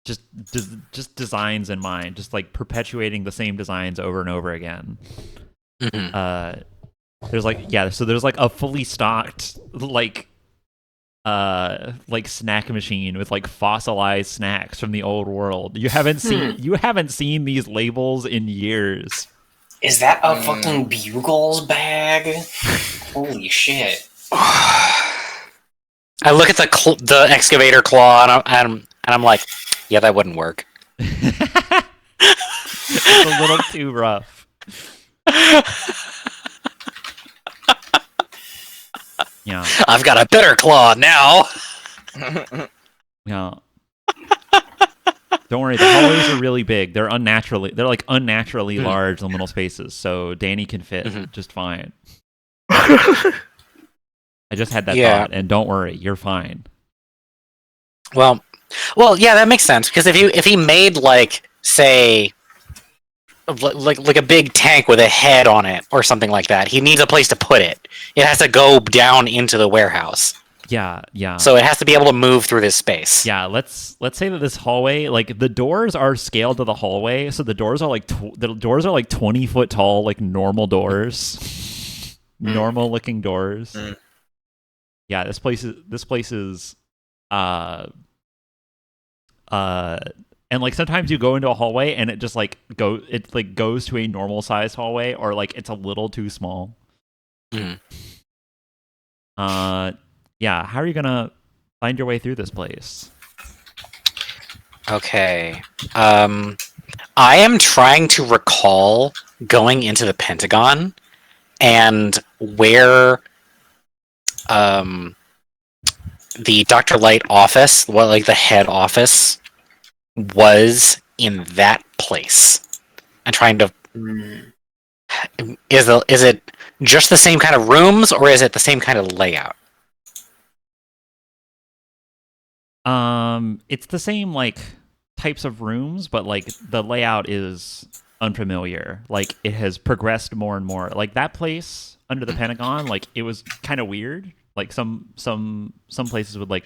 just designs in mind, just like perpetuating the same designs over and over again. There's like a fully stocked like snack machine with like fossilized snacks from the old world. You haven't seen these labels in years. Is that a fucking Bugles bag? Holy shit. I look at the excavator claw and I'm like, yeah, that wouldn't work. It's a little too rough. Yeah, I've got a better claw now. yeah. Don't worry, the hallways are really big. They're like unnaturally Hmm. large liminal spaces, so Danny can fit Mhm. just fine. I just had that Yeah. thought, and don't worry, you're fine. Well, yeah, that makes sense because if he made like say like a big tank with a head on it or something like that, he needs a place to put it. It has to go down into the warehouse, Yeah, yeah. so it has to be able to move through this space. Yeah, let's say that this hallway, like the doors are scaled to the hallway, so the doors are like 20-foot tall, like normal doors, normal looking doors. Mm. Yeah, this place is, uh, uh, and like sometimes you go into a hallway and it just like goes to a normal sized hallway, or like it's a little too small. Mhm. Yeah. How are you gonna find your way through this place? Okay. I am trying to recall going into the Pentagon and where the Dr. Light office, well, like the head office, was in that place. I'm trying to. Is it just the same kind of rooms, or is it the same kind of layout? It's the same like types of rooms, but like the layout is unfamiliar. Like it has progressed more and more. Like that place under the Pentagon, like it was kind of weird. Like some places would like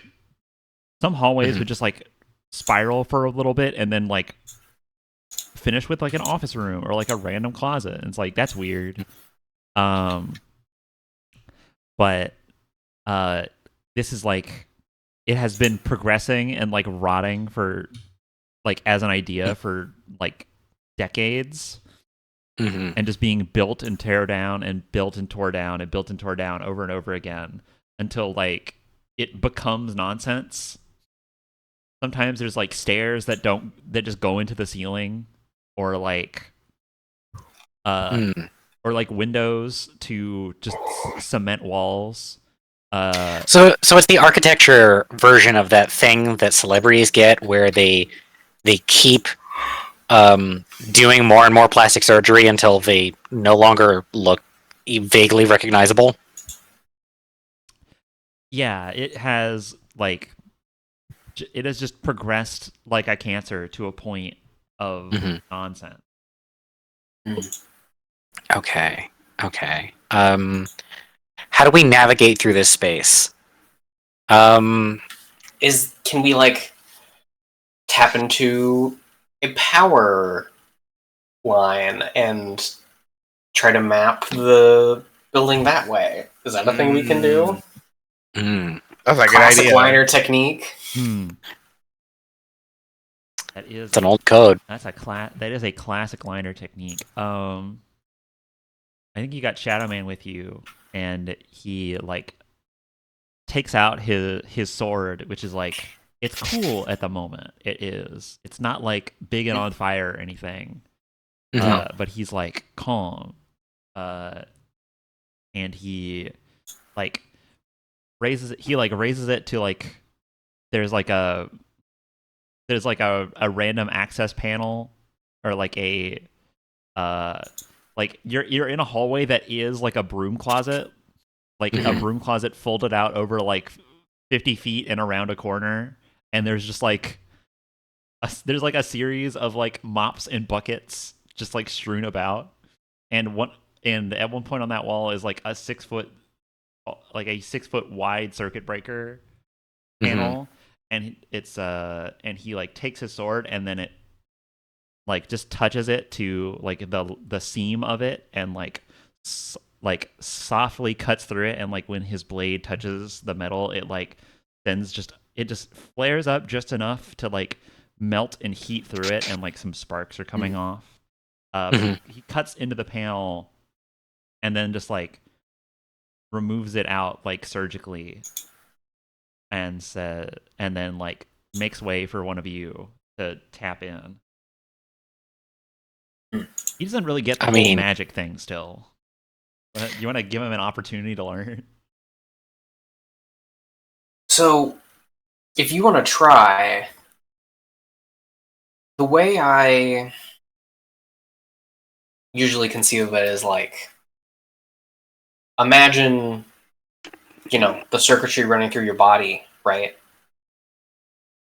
some hallways would just like spiral for a little bit and then like finish with like an office room or like a random closet. And it's like that's weird. Um, but this is like it has been progressing and like rotting for like as an idea for like decades, Mm-hmm. and just being built and tear down and built and tore down and built and tore down over and over again until like it becomes nonsense. Sometimes there's like stairs that just go into the ceiling, or like Mm. or like windows to just cement walls. So it's the architecture version of that thing that celebrities get, where they keep doing more and more plastic surgery until they no longer look vaguely recognizable. Yeah, it has like it has just progressed like a cancer to a point of Mhm. nonsense. Okay. Okay. How do we navigate through this space? Can we like tap into a power line and try to map the building that way? Is that a thing we can do? Mm. That's a good Classic idea. liner technique. That is It's an old code. that is a classic liner technique. I think you got Shadow Man with you, and he like takes out his sword, which is like it's cool at the moment. It is. It's not like big and on fire or anything. But he's like calm, and he like raises it. He like raises it to like there's like a random access panel, or like a like you're in a hallway that is like a broom closet, like a broom closet folded out over like 50 feet and around a corner, and there's just like there's like a series of like mops and buckets just like strewn about, and at one point on that wall is like a 6 foot wide circuit breaker panel, and and he like takes his sword and then it like just touches it to like the seam of it, and like like softly cuts through it, and like when his blade touches the metal, it like it just flares up just enough to like melt and heat through it, and like some sparks are coming off. But he cuts into the panel and then just like removes it out like surgically, and then like makes way for one of you to tap in. He doesn't really get the whole magic thing still. You want to give him an opportunity to learn? So, if you want to try, the way I usually conceive of it is like, imagine, the circuitry running through your body, right?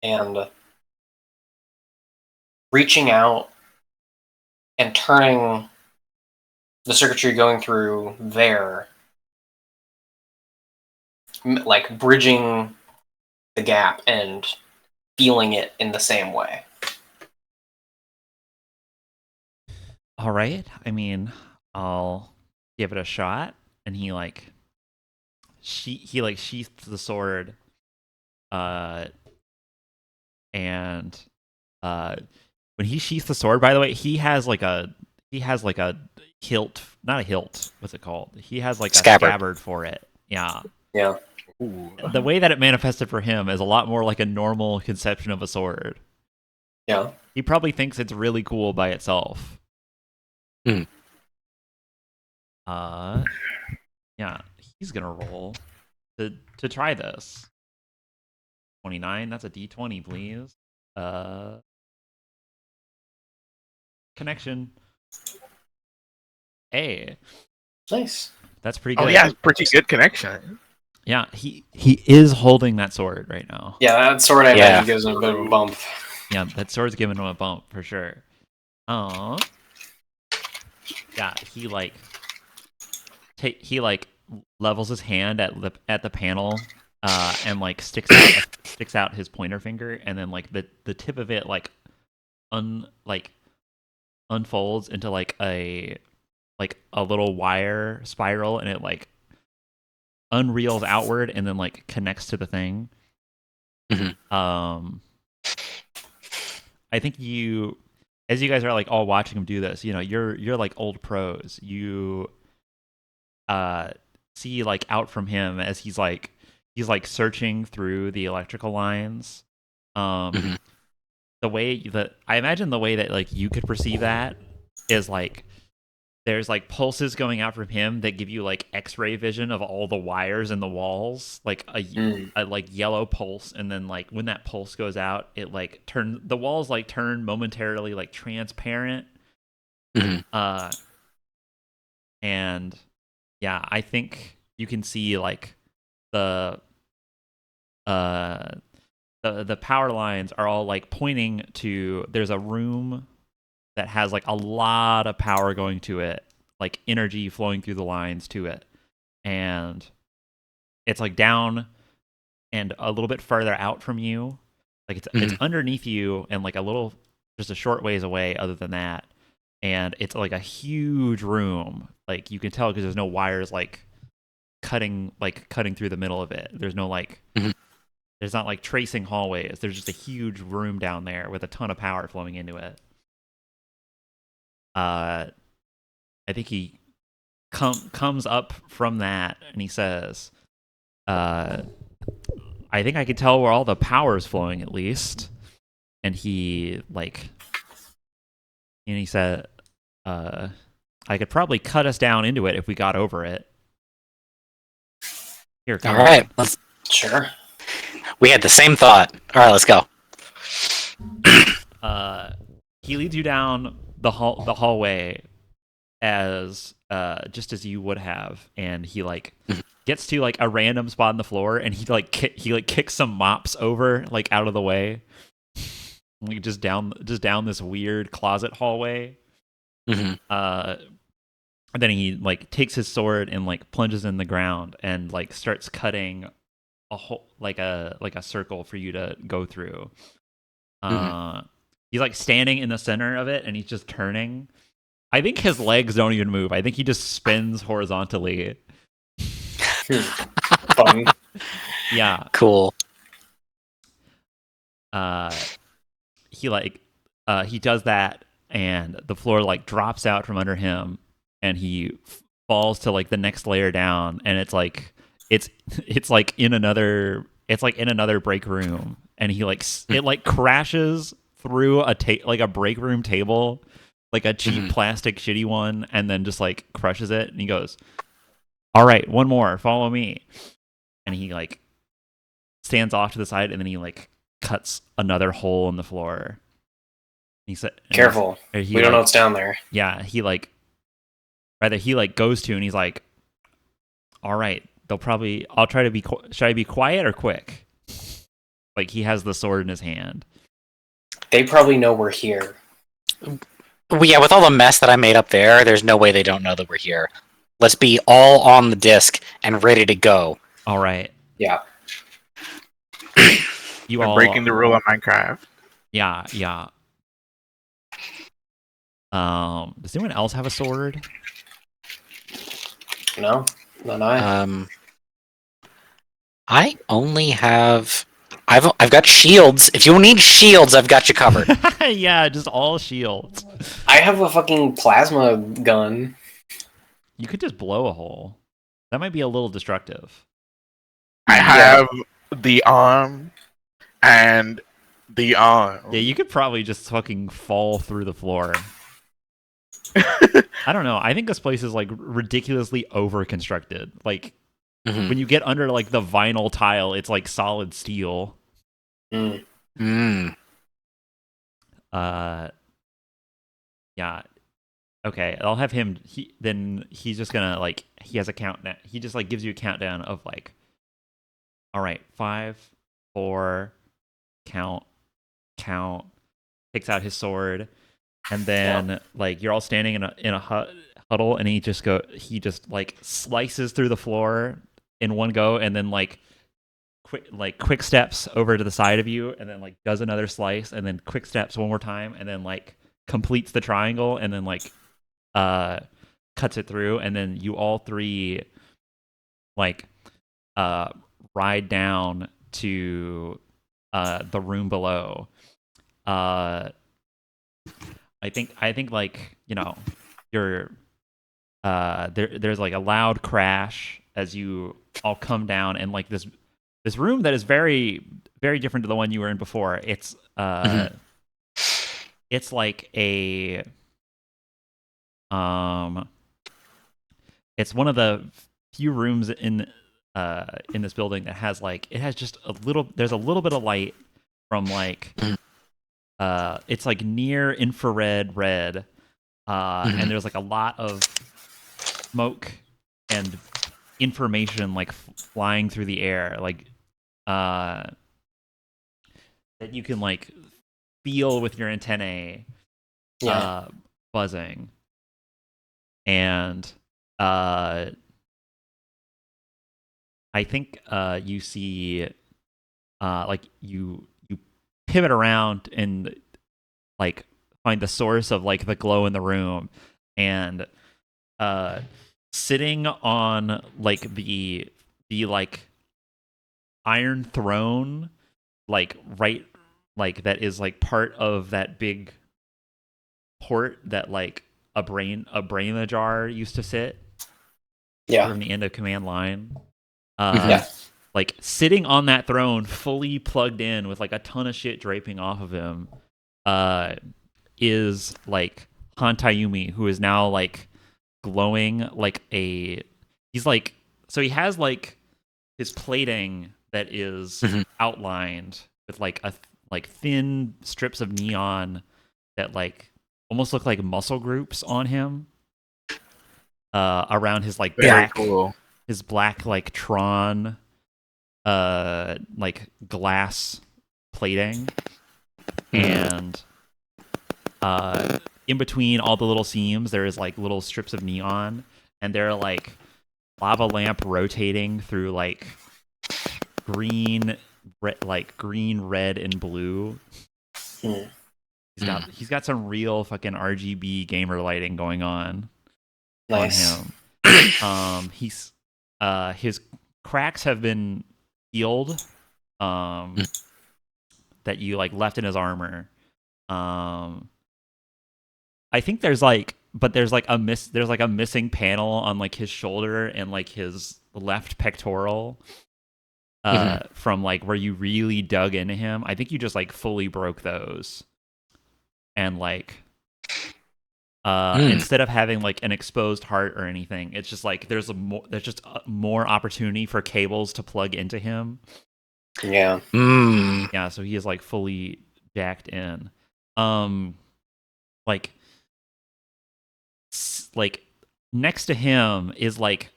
And reaching out and turning the circuitry going through there, like bridging the gap and feeling it in the same way. All right. I mean, I'll give it a shot. And he sheaths the sword, and when he sheaths the sword, by the way, he has like a hilt, not a hilt. What's it called? He has like a scabbard for it. Yeah. Yeah. Ooh. The way that it manifested for him is a lot more like a normal conception of a sword. Yeah. He probably thinks it's really cool by itself. Mm. Yeah, he's gonna roll to try this. 29. That's a D20, please. Connection. Hey, Nice. that's pretty good. Oh yeah, pretty good connection. Yeah, he is holding that sword right now. Yeah, that sword I Yeah. imagine gives him a bit of a bump. Yeah, that sword's giving him a bump for sure. Yeah, he levels his hand at the panel, and like sticks out his pointer finger, and then like the tip of it unfolds into like a little wire spiral, and it like unreels outward and then like connects to the thing. Mhm. I think as you guys are like all watching him do this, you're like old pros. You see like out from him as he's like searching through the electrical lines. Mhm. The way that I imagine the way that like you could perceive that is like there's like pulses going out from him that give you like X-ray vision of all the wires in the walls, like a like yellow pulse, and then like when that pulse goes out, it like the walls like turn momentarily like transparent. Mhm. And yeah, I think you can see like the power lines are all like pointing to there's a room that has like a lot of power going to it, like energy flowing through the lines to it. And it's like down and a little bit further out from you. Like it's underneath you and like just a short ways away other than that. And it's like a huge room. Like you can tell because there's no wires like cutting through the middle of it. There's no like there's not like tracing hallways. There's just a huge room down there with a ton of power flowing into it. I think he comes up from that and he says, I think I can tell where all the power is flowing at least. And he said, I could probably cut us down into it if we got over it. Here, All right, let's. Sure. We had the same thought. All right, let's go. He leads you down the hallway as just as you would have, and he like gets to like a random spot on the floor, and he kicks some mops over like out of the way, like just down this weird closet hallway. And then he like takes his sword and like plunges in the ground and like starts cutting a whole like a circle for you to go through. He's like standing in the center of it and he's just turning. I think his legs don't even move. I think he just spins horizontally. Fun. Yeah. Cool. He does that and the floor like drops out from under him and he falls to like the next layer down, and it's like in another break room, and he like it like crashes through a break room table, like a cheap plastic shitty one, and then just like crushes it, and he goes, "All right, one more, follow me." And he like stands off to the side, and then he like cuts another hole in the floor. He said, Careful. We don't know what's down there. Yeah, he like goes to, and he's like, all right, they'll probably, I'll try to be, should I be quiet or quick? Like, he has the sword in his hand. They probably know we're here. Well, yeah, with all the mess that I made up there, there's no way they don't know that we're here. Let's be all on the disc and ready to go. All right. Yeah. You I'm all breaking the rule of Minecraft. Yeah. Does anyone else have a sword? No, not I. I only have. I've got shields. If you need shields, I've got you covered. Yeah, just all shields. I have a fucking plasma gun. You could just blow a hole. That might be a little destructive. I have the arm and the arm. Yeah, you could probably just fucking fall through the floor. I don't know. I think this place is like ridiculously over constructed. Like when you get under like the vinyl tile, it's like solid steel. Yeah. Okay, I'll have him. He's just gonna like, he has a countdown. He just like gives you a countdown of like, all right, 5, 4, count, takes out his sword, and then like you're all standing in a huddle, and he just like slices through the floor in one go, and then like quick steps over to the side of you, and then like does another slice, and then quick steps one more time, and then like completes the triangle, and then like cuts it through, and then you all three like ride down to the room below. I think like, you know, you're there's like a loud crash as you all come down, and like this room that is very, very different to the one you were in before. It's it's like a it's one of the few rooms in this building that has like, it has just there's a little bit of light from like it's like near infrared red, and there's like a lot of smoke and information like flying through the air, like that you can like feel with your antennae buzzing. And I think you see like you pivot around and like find the source of like the glow in the room, and sitting on like the like iron throne, like right, like that is like part of that big port that like a brain jar used to sit from the end of command line. Like sitting on that throne, fully plugged in with like a ton of shit draping off of him, is like Hantayumi, who is now like glowing like he's like, so he has like his plating that is outlined with like thin strips of neon that like almost look like muscle groups on him, around his like his black like Tron like glass plating, and in between all the little seams there is like little strips of neon, and they're like lava lamp rotating through like green, red and blue. He's got some real fucking RGB gamer lighting going on. Nice. On him. He's his cracks have been healed, that you like left in his armor. I think there's a missing panel on like his shoulder and like his left pectoral, from like where you really dug into him. I think you just like fully broke those, and like instead of having like an exposed heart or anything, it's just like there's just more opportunity for cables to plug into him. Yeah. Yeah, so he is like fully jacked in. Like like next to him is like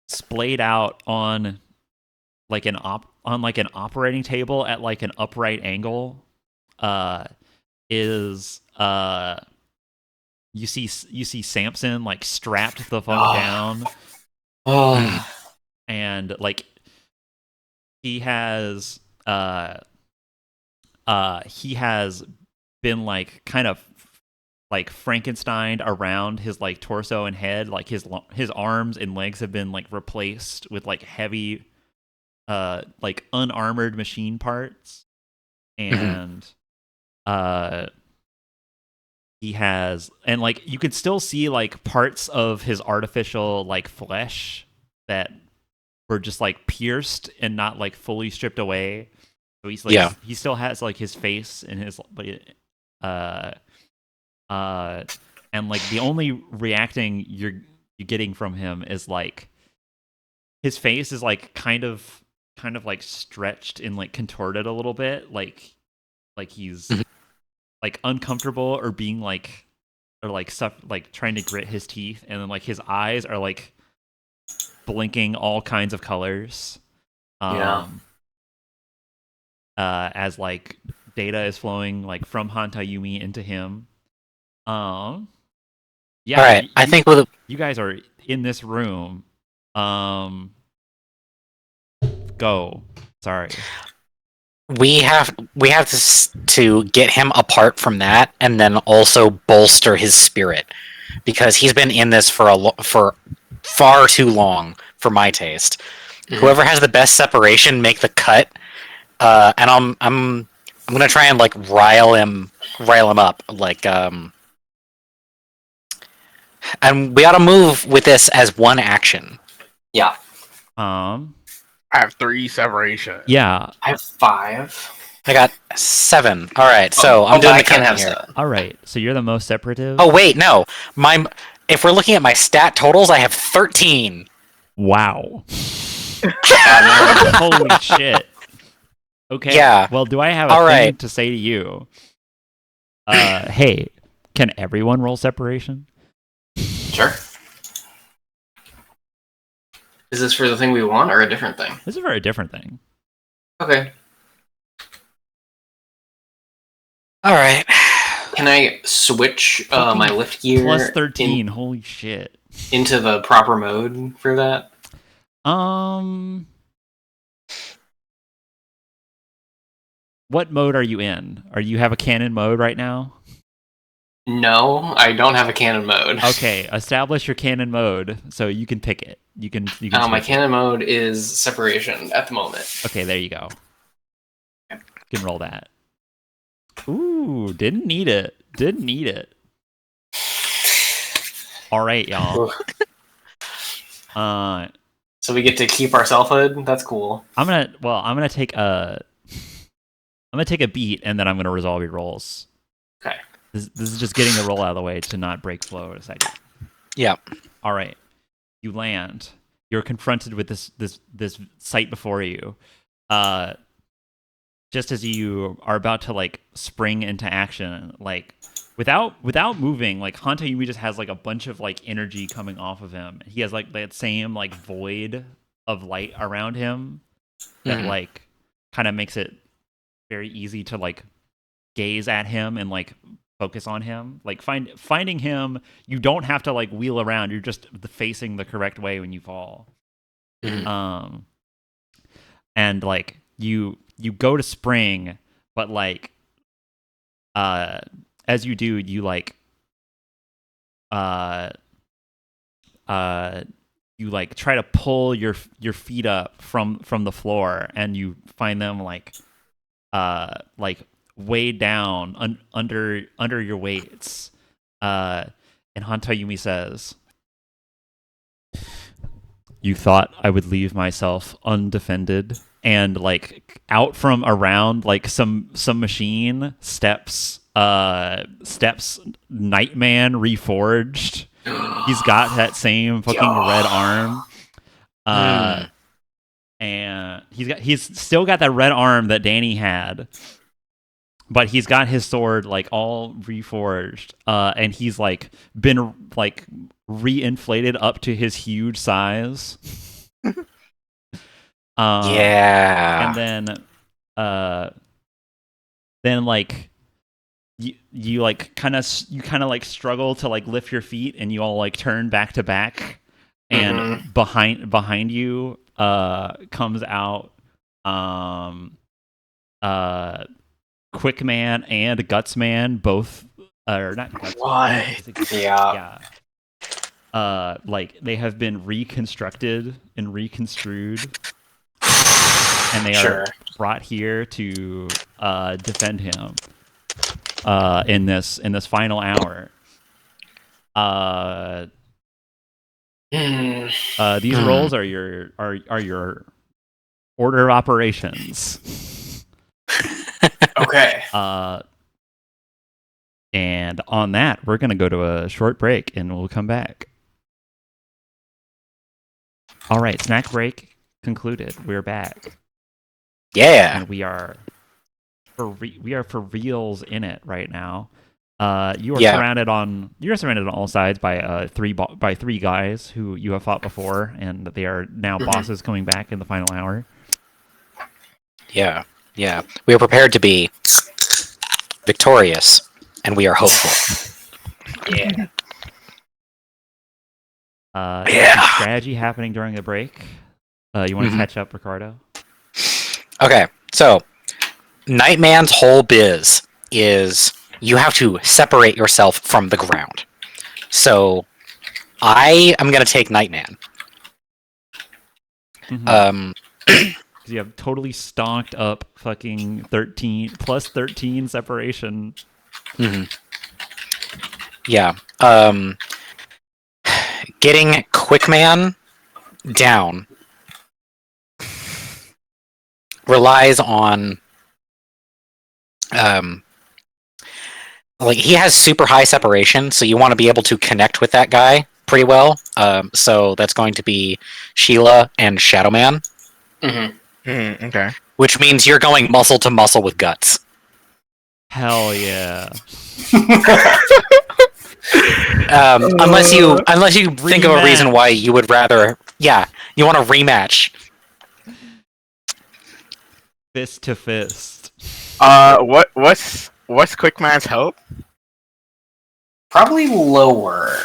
splayed out on like an operating table at like an upright angle. Is you see Samson like strapped the fuck down, Oh. and like he has he has been like kind of like Frankenstein around his like torso and head. Like his arms and legs have been like replaced with like heavy like unarmored machine parts. And he has, and like you could still see like parts of his artificial like flesh that were just like pierced and not like fully stripped away. So he's like he still has like his face and his uh and like the only reacting you're getting from him is like his face is like kind of like stretched and like contorted a little bit, like he's like uncomfortable or being like or like like trying to grit his teeth, and then like his eyes are like blinking all kinds of colors. Yeah. As like data is flowing like from Hantayumi into him. Yeah. All right, I think you guys are in this room. Go. Sorry. we have to get him apart from that, and then also bolster his spirit, because he's been in this for far too long for my taste. Whoever has the best separation, make the cut. And I'm gonna try and like rile him up, like and we ought to move with this as one action. Yeah. I have 3 separation. Yeah. I have 5. I got 7. All right, so I'm doing I the can count have here. 7. All right. So you're the most separative. Oh wait, no. If we're looking at my stat totals, I have 13. Wow. Holy shit. Okay. Yeah. Well, do I have a thing to say to you? Hey, can everyone roll separation? Sure. Is this for the thing we want or a different thing? This is a very different thing. Okay. All right. Can I switch my lift gear Plus 13. Holy shit. Into the proper mode for that? What mode are you in? You have a cannon mode right now? No, I don't have a cannon mode. Okay, establish your cannon mode so you can pick it. You can my cannon mode is separation at the moment. Okay, there you go. You can roll that. Ooh, didn't need it. All right, y'all. So we get to keep our selfhood. That's cool. I'm gonna take a beat, and then I'm gonna resolve your rolls. Okay. This is just getting the roll out of the way to not break flow in a second. Yeah. All right. You land. You're confronted with this sight before you. Just as you are about to like spring into action, like without moving, like Hanta Yumi just has like a bunch of like energy coming off of him. He has like that same like void of light around him that like kind of makes it very easy to like gaze at him and like focus on him. Like finding him, you don't have to like wheel around. You're just facing the correct way when you fall. And like you go to spring, but like as you do, you like you like try to pull your feet up from the floor, and you find them like weighed down under your weights. And Hantayumi says, "You thought I would leave myself undefended?" And like out from around like some machine steps Nightman reforged. He's got that same fucking red arm. and he's still got that red arm that Danny had, but he's got his sword like all reforged, and he's like been like reinflated up to his huge size. Yeah. And then like you like kind of like struggle to like lift your feet, and you all like turn back to back, and behind you comes out Quick-Man and Guts-Man, both or not Guts. What? Yeah. Like they have been reconstructed and reconstrued, and they are brought here to defend him in this final hour. These roles are your order of operations. Okay. And on that, we're gonna go to a short break, and we'll come back. All right, snack break concluded. We're back. Yeah. And we are for reals in it right now. You are surrounded on all sides by three guys who you have fought before, and they are now bosses coming back in the final hour. Yeah. Yeah. We are prepared to be victorious, and we are hopeful. Yeah. Strategy happening during the break. You want to catch up, Ricardo? Okay, so Nightman's whole biz is you have to separate yourself from the ground. So I am going to take Nightman. You have totally stonked up fucking 13 separation. Yeah. Getting Quick-Man down relies on like he has super high separation, so you want to be able to connect with that guy pretty well. So that's going to be Sheila and Shadow Man. Okay. Which means you're going muscle to muscle with Guts. Hell yeah. Unless you think of a reason why you would rather, you want a rematch. Fist to fist. What's Quick-Man's help? Probably lower.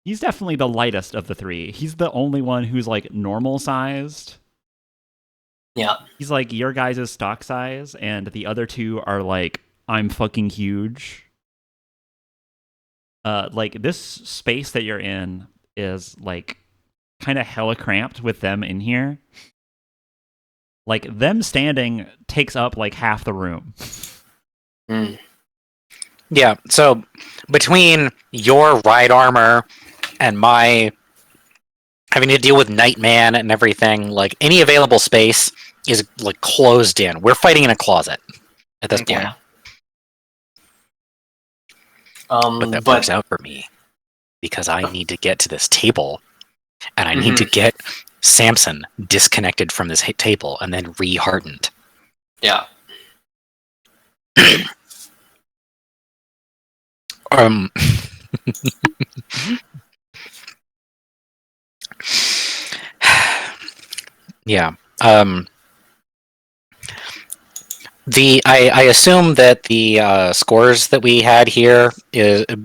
He's definitely the lightest of the three. He's the only one who's like normal sized. Yeah. He's like your guys' stock size, and the other two are like, I'm fucking huge. Like this space that you're in is like kind of hella cramped with them in here. Like them standing takes up like half the room. Yeah, so between your ride armor and my having to deal with Nightman and everything, like any available space is like closed in. We're fighting in a closet at this point. Yeah. But that works out for me because I need to get to this table, and I need to get Samson disconnected from this table and then re-hardened. Yeah. Yeah. I assume that the scores that we had here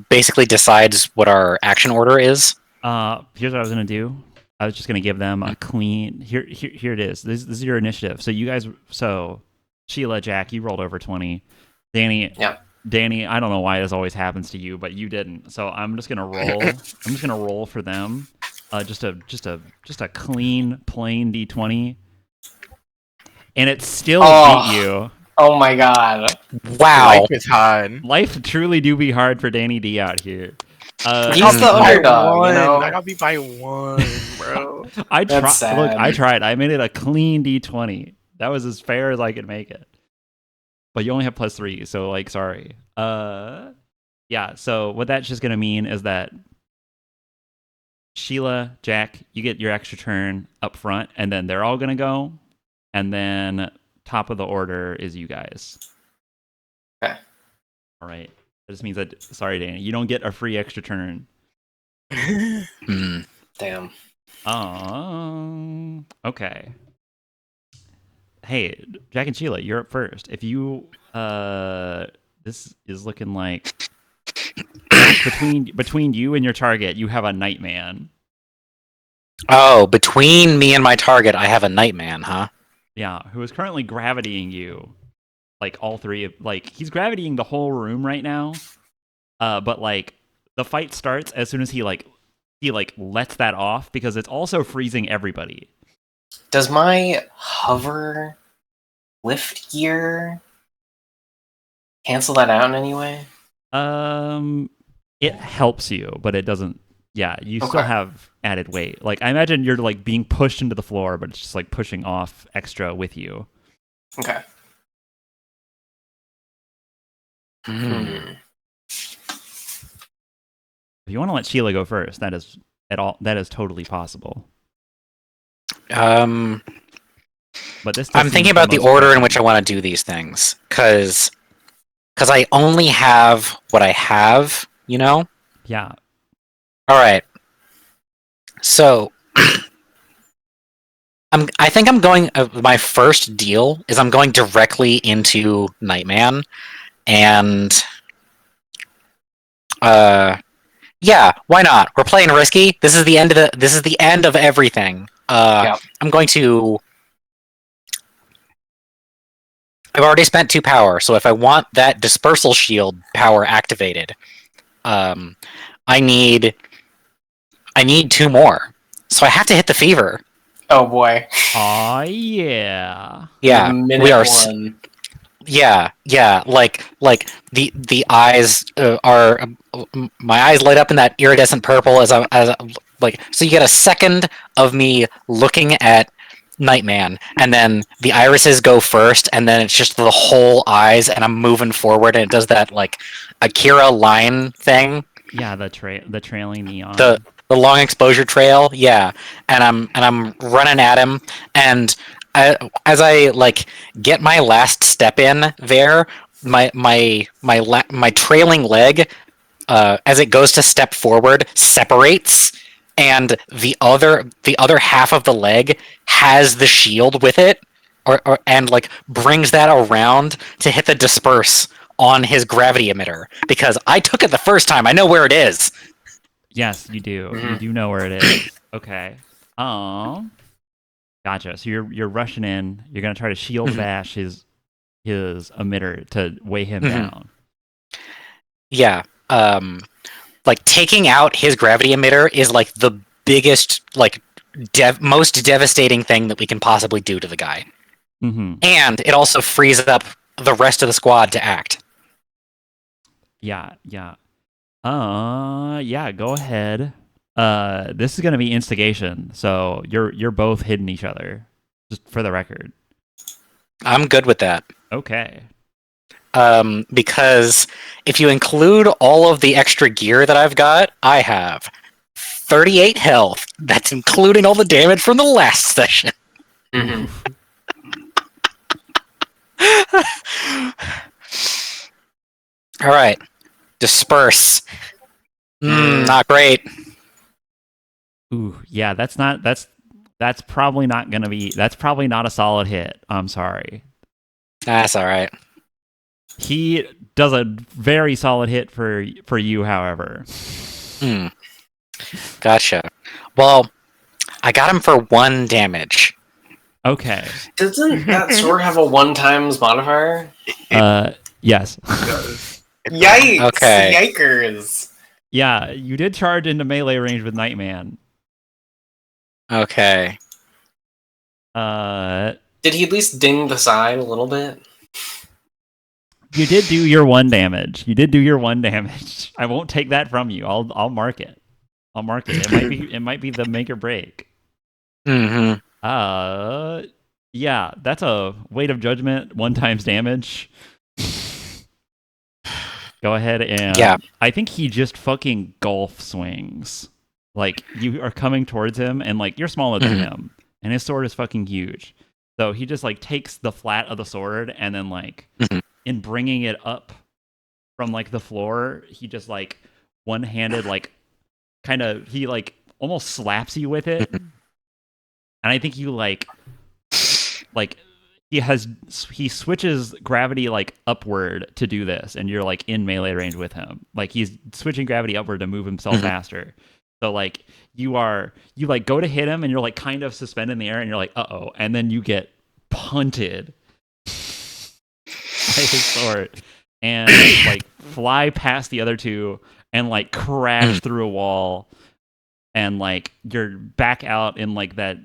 basically decides what our action order is. Here's what I was gonna do. I was just gonna give them a clean. Here it is. This is your initiative. So you guys. So Sheila, Jack, you rolled over 20. Danny. Yeah. Danny, I don't know why this always happens to you, but you didn't. So I'm just gonna roll. I'm just gonna roll for them. Just a clean, plain D20, and it still beat you. Oh my god! Wow, Life is hard. Life truly do be hard for Danny D out here. He's the underdog, you know. I got beat by 1, bro. I tried. That's sad. Look, I tried. I made it a clean D20. That was as fair as I could make it. But you only have +3, so like, sorry. Yeah. So what that's just gonna mean is that Sheila, Jack, you get your extra turn up front, and then they're all gonna go, and then top of the order is you guys. Okay. All right. That just means that. Sorry, Danny, you don't get a free extra turn. Damn. Okay. Hey, Jack and Sheila, you're up first. If you this is looking like Jack, between you and your target, you have a Nightman. Oh, between me and my target, I have a Nightman, huh? Yeah, who is currently gravitying you. Like all three of he's gravitying the whole room right now. But like the fight starts as soon as he lets that off because it's also freezing everybody. Does my hover lift gear cancel that out in any way? It helps you, but it doesn't. Yeah, you still Okay. have added weight. Like I imagine you're like being pushed into the floor, but it's just like pushing off extra with you. Okay. If you want to let Sheila go first, that is totally possible. Um, But this I'm thinking about the order in which I want to do these things, because I only have what I have, you know? Yeah. All right. So, I think I'm going. My first deal is I'm going directly into Nightman, and yeah, why not? We're playing risky. This is the end of everything. Yeah. I'm going to. I've already spent 2 power, so if I want that dispersal shield power activated, I need 2 more. So I have to hit the fever. Oh boy. Aw, yeah. Yeah, Minute we are. one. Yeah, like the eyes are my eyes light up in that iridescent purple as like, so you get a second of me looking at Nightman, and then the irises go first, and then it's just the whole eyes, and I'm moving forward, and it does that like Akira line thing. Yeah, the trailing neon. The long exposure trail, yeah, and I'm running at him, and as I like get my last step in there, my trailing leg, as it goes to step forward, separates, and the other half of the leg has the shield with it, and like brings that around to hit the disperse on his gravity emitter, because I took it the first time. I know where it is. Yes, you do. Mhm. You do know where it is. Okay. Gotcha. So you're rushing in. You're gonna try to shield bash his emitter to weigh him down. Yeah. Like taking out his gravity emitter is like the biggest, like most devastating thing that we can possibly do to the guy. Mm-hmm. And it also frees up the rest of the squad to act. Yeah. Yeah. Go ahead. This is gonna be instigation. So you're both hitting each other. Just for the record. I'm good with that. Okay. Because if you include all of the extra gear that I've got, I have 38 health. That's including all the damage from the last session. Mhm. All right, disperse. Not great. Ooh, yeah. That's probably not gonna be. That's probably not a solid hit. I'm sorry. That's all right. He does a very solid hit for you, however. Gotcha. Well, I got him for 1 damage. Okay. Doesn't that sword have a 1 times modifier? Yes. Yikes! Okay. Yikers! Yeah, you did charge into melee range with Nightman. Okay. Did he at least ding the side a little bit? You did do your 1 damage. I won't take that from you. I'll mark it. It might be the make or break. Mm-hmm. Yeah, that's a weight of judgment, 1 times damage. Go ahead and Yeah. I think he just fucking golf swings. Like you are coming towards him, and like you're smaller than Mhm. him, and his sword is fucking huge. So he just like takes the flat of the sword, and then like Mhm. in bringing it up from like the floor, he just like one-handed like kind of he like almost slaps you with it, and I think you like he switches gravity like upward to do this, and you're like in melee range with him. Like he's switching gravity upward to move himself Mhm. faster. So like you like go to hit him, and you're like kind of suspended in the air, and you're like uh-oh, and then you get punted by his sword and like fly past the other two and like crash through a wall, and like you're back out in like that,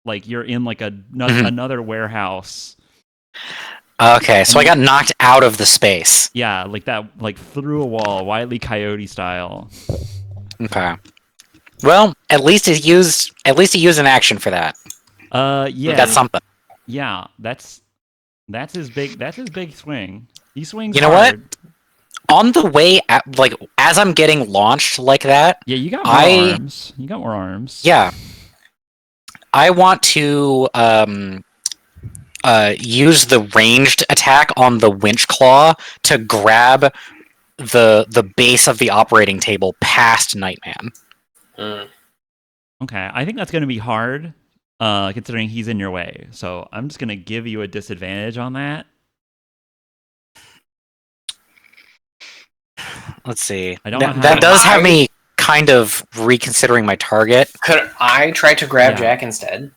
like you're in like another warehouse. Okay, so I got knocked out of the space. Yeah, like that, like through a wall, Wile E. Coyote style. Okay. Well, at least he used an action for that. Yeah, That's something. yeah, that's his big swing. He swings. You know what? hard. On the way at, like as I'm getting launched like that, Yeah, you got more arms. You got more arms. yeah, I want to use the ranged attack on the winch claw to grab the base of the operating table past Nightman. Okay, I think that's going to be hard, considering he's in your way. So I'm just going to give you a disadvantage on that. Let's see. I don't know how That to- does have me kind of reconsidering my target. Could I try to grab Yeah. Jack instead?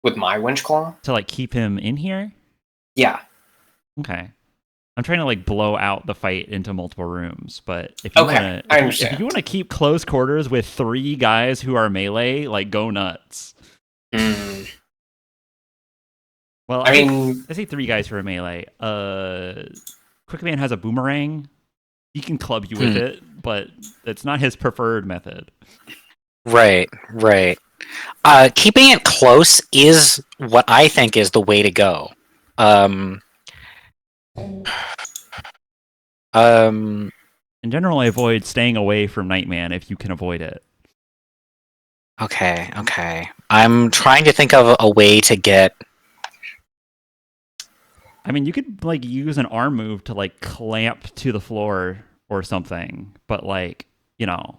With my winch claw? To like keep him in here. Yeah. Okay. I'm trying to like blow out the fight into multiple rooms, but if you Okay, want I to, understand. if you want to keep close quarters with 3 guys who are melee, like go nuts. Mm. Well, I mean, I say 3 guys who are melee. Quickman has a boomerang. He can club you with it, but it's not his preferred method. Right. Keeping it close is what I think is the way to go. In general, I avoid staying away from Nightman if you can avoid it. Okay. I'm trying to think of a way to get. I mean, you could like use an arm move to like clamp to the floor or something, but like, you know,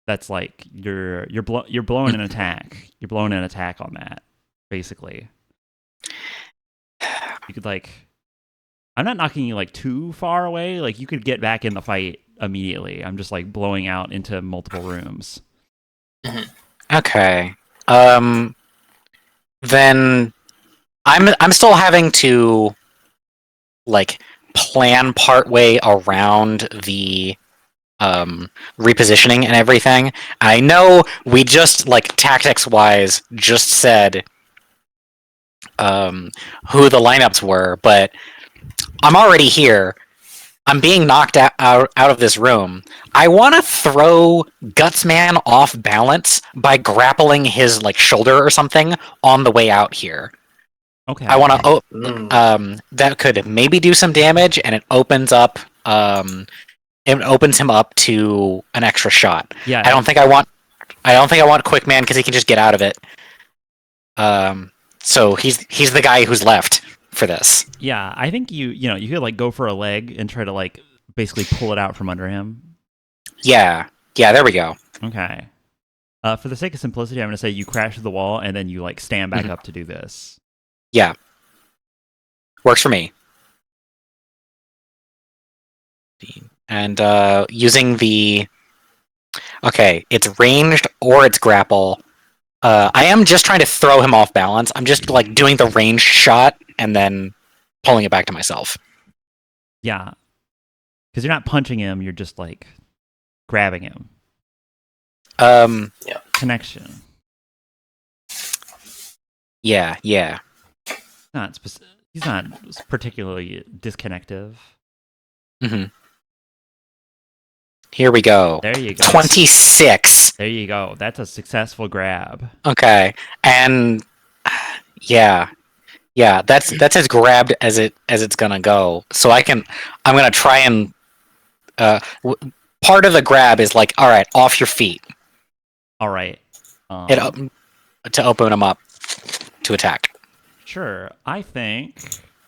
that's like you're blowing an attack. You're blowing an attack on that, basically. You could like, I'm not knocking you like too far away. Like you could get back in the fight immediately. I'm just like blowing out into multiple rooms. Okay. Then I'm still having to like plan part way around the repositioning and everything. I know we just like tactics wise just said who the lineups were, but I'm already here. I'm being knocked out of this room. I want to throw Gutsman off balance by grappling his like shoulder or something on the way out here. Okay. I want to. That could maybe do some damage, and it opens up. It opens him up to an extra shot. Yeah. I don't think I want Quick Man because he can just get out of it. So he's the guy who's left for this. Yeah, I think you could like go for a leg and try to like basically pull it out from under him. Yeah. There we go. Okay. For the sake of simplicity, I'm going to say you crash to the wall and then you like stand back up to do this. Yeah. Works for me. And using the... Okay, it's ranged or it's grapple. I am just trying to throw him off balance. I'm just like doing the ranged shot and then pulling it back to myself. Yeah. Because you're not punching him, you're just like grabbing him. Connection. Yeah. He's not particularly disconnective. Here we go. There you go. 26. There you go. That's a successful grab. Okay. And yeah, that's as grabbed as it's gonna go. So I'm gonna try and part of the grab is like, all right, off your feet. All right. To open him up to attack. Sure. I think.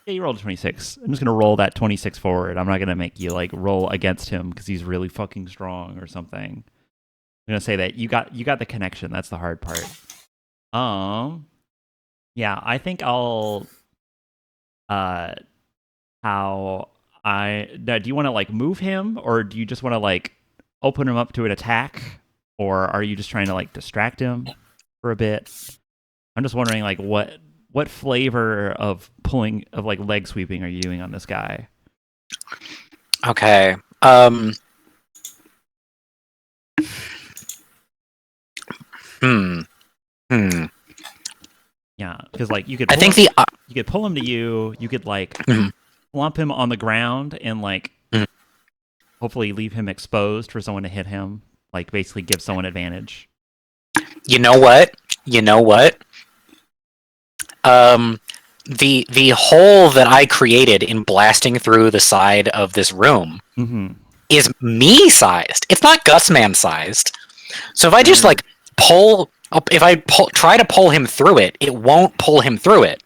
Yeah, you rolled a 26. I'm just gonna roll that 26 forward. I'm not gonna make you like roll against him because he's really fucking strong or something. I'm gonna say that you got the connection. That's the hard part. Yeah, I think I'll. How I now, do you want to like move him, or do you just want to like open him up to an attack, or are you just trying to like distract him for a bit? I'm just wondering like what flavor of pulling of like leg sweeping are you doing on this guy? Okay. Hmm. Yeah, because like you could I pull think him, the you could pull him to you. You could like Mhm. lump him on the ground and like Mhm. hopefully leave him exposed for someone to hit him. Like basically give someone advantage. You know what? You know what? The hole that I created in blasting through the side of this room Mm-hmm. is me sized. It's not Gusman sized. So if I just like pull up, if I try to pull him through it, it won't pull him through it.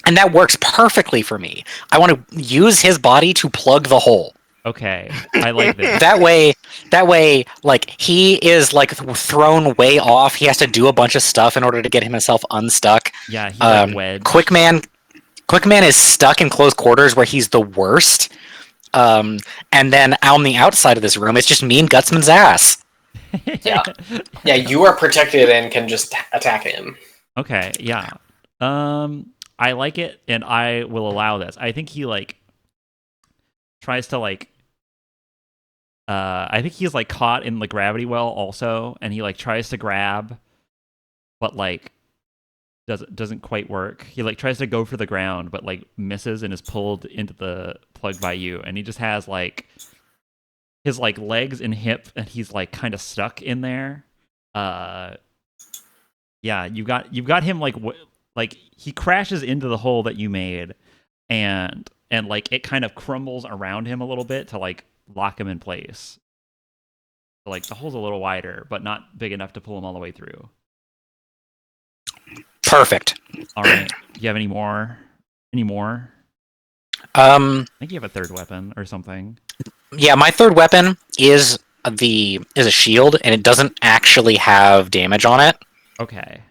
And that works perfectly for me. I want to use his body to plug the hole. Okay, I like this. That way, like he is like thrown way off. He has to do a bunch of stuff in order to get himself unstuck. Yeah, he's like wedged. Quickman is stuck in close quarters where he's the worst. And then on the outside of this room, it's just me and Gutsman's ass. Yeah. Yeah, you are protected and can just attack him. Okay, yeah. I like it, and I will allow this. I think he like tries to like. I think he's like caught in the gravity well also, and he like tries to grab, but like doesn't quite work. He like tries to go for the ground, but like misses and is pulled into the plug by you, and he just has like his like legs and hip, and he's like kind of stuck in there. Yeah, you've got him like like he crashes into the hole that you made, and like it kind of crumbles around him a little bit to like lock him in place. So, like the hole's a little wider, but not big enough to pull him all the way through. Perfect. All right. Do you have any more? Any more? I think you have a third weapon or something. Yeah, my third weapon is a shield, and it doesn't actually have damage on it. Okay.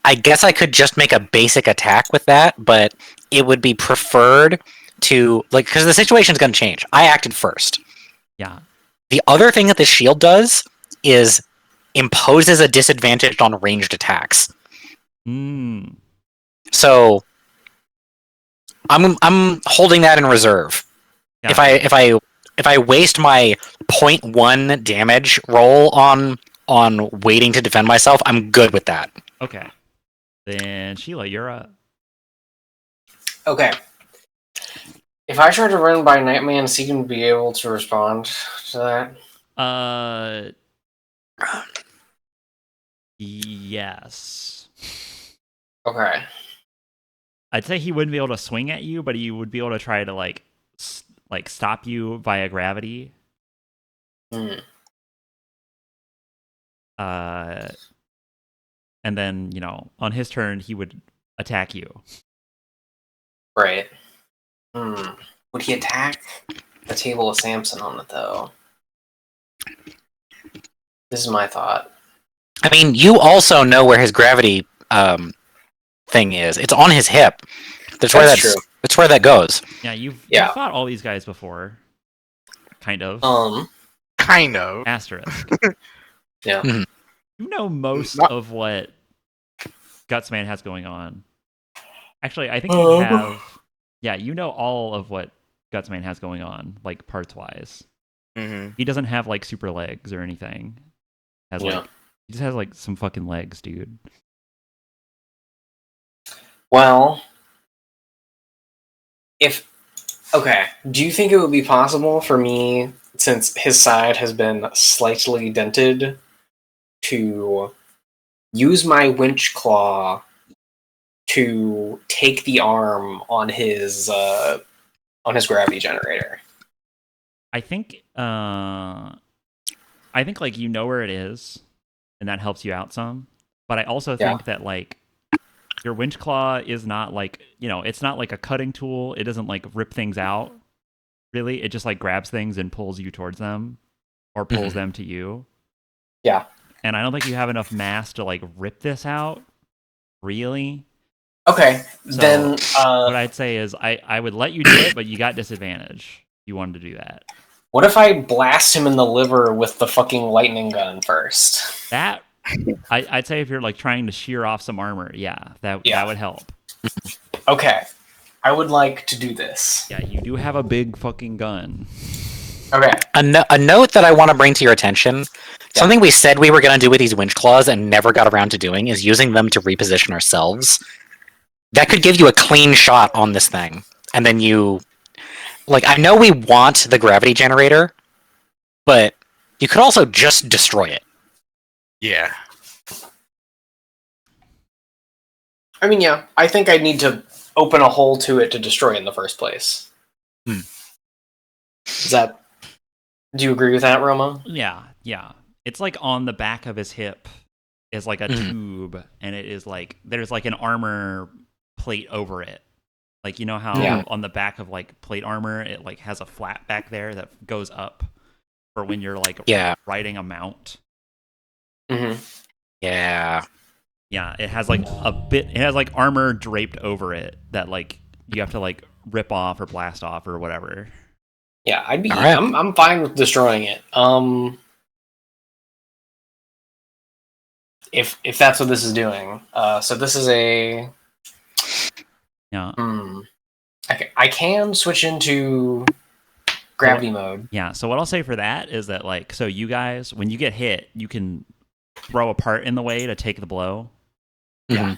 I guess I could just make a basic attack with that, but it would be preferred to like because the situation's going to change. I acted first. Yeah. The other thing that this shield does is imposes a disadvantage on ranged attacks. So I'm holding that in reserve. Gotcha. If I waste my 0.1 damage roll on waiting to defend myself, I'm good with that. Okay. Then Sheila, you're up. Okay. If I try to run by Nightman, is he going to be able to respond to that? Yes. Okay. I'd say he wouldn't be able to swing at you, but he would be able to try to like stop you via gravity. And then, you know, on his turn he would attack you. Right. Would he attack the table of Samson on it though? This is my thought. I mean, you also know where his gravity thing is. It's on his hip. That's where that goes. Yeah, you've fought all these guys before. Kind of. Kind of. Asterisk. Yeah. Mhm. You know most of what Gutsman has going on. Actually, I think you have. Yeah, you know all of what Gutsman has going on, like parts wise. Mm-hmm. He doesn't have like super legs or anything. He just has like some fucking legs, dude. Well, do you think it would be possible for me, since his side has been slightly dented, to use my winch claw to take the arm on his gravity generator? I think like you know where it is, and that helps you out some. But I also Yeah. think that like your winch claw is not like it's not like a cutting tool. It doesn't like rip things out. Really, it just like grabs things and pulls you towards them, or pulls them to you. Yeah. And I don't think you have enough mass to like rip this out. Really. Okay. So Then what I'd say is I would let you do it, but you got disadvantage. You wanted to do that. what if I blast him in the liver with the fucking lightning gun first? That I'd say if you're like trying to shear off some armor, that would help. Okay. I would like to do this. Yeah, you do have a big fucking gun. Okay. A note that I want to bring to your attention, something we said we were going to do with these winch claws and never got around to doing, is using them to reposition ourselves. That could give you a clean shot on this thing. And then you... Like, I know we want the gravity generator, but you could also just destroy it. Yeah. I mean, yeah. I think I need to open a hole to it to destroy it in the first place. Is that... Do you agree with that, Roma? Yeah. It's like on the back of his hip is like a tube, and it is like there's like an armor plate over it. Like you know how on the back of like plate armor it like has a flap back there that goes up for when you're like riding a mount. Mm-hmm. Yeah. Yeah, it has like it has like armor draped over it that like you have to like rip off or blast off or whatever. Yeah, I'd be. All right. I'm fine with destroying it. If that's what this is doing. So this is a. Yeah. I can switch into gravity mode. Yeah. So what I'll say for that is that like so you guys when you get hit you can throw a part in the way to take the blow. Yeah.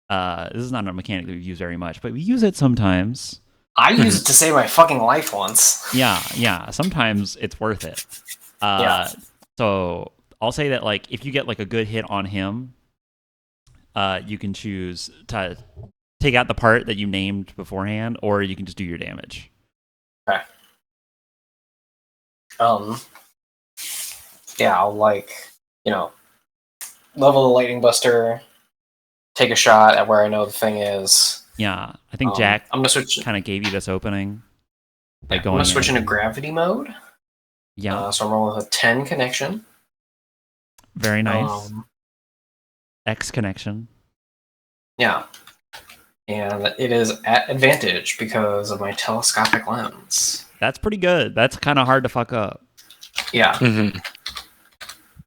This is not a mechanic that we use very much, but we use it sometimes. I used it to save my fucking life once. Yeah. Sometimes it's worth it. So I'll say that like if you get like a good hit on him, you can choose to take out the part that you named beforehand, or you can just do your damage. Okay. Yeah, I'll level the lightning buster, take a shot at where I know the thing is. Yeah, I think Jack I'm gonna switch. Kind of gave you this opening. I'm gonna switch into gravity mode. Yeah. So I'm rolling with a 10 connection. Very nice. X connection. Yeah. And it is at advantage because of my telescopic lens. That's pretty good. That's kind of hard to fuck up. Yeah.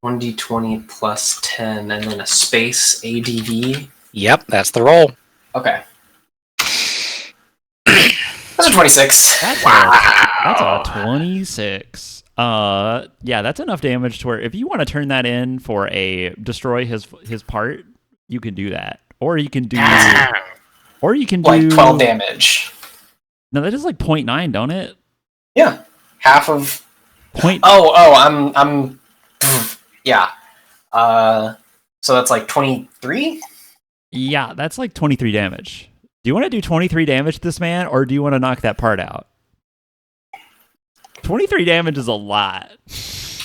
1d20 plus 10, and then a space ADV. Yep, that's the roll. Okay. That's a 26. That's a 26. Yeah, that's enough damage to where if you want to turn that in for a destroy his part, you can do that. Or you can do like 12 damage. No, that is like 0.9, don't it? Yeah. Half of point. I'm yeah. So that's like 23? Yeah, that's like 23 damage. Do you want to do 23 damage to this man, or do you want to knock that part out? 23 damage is a lot.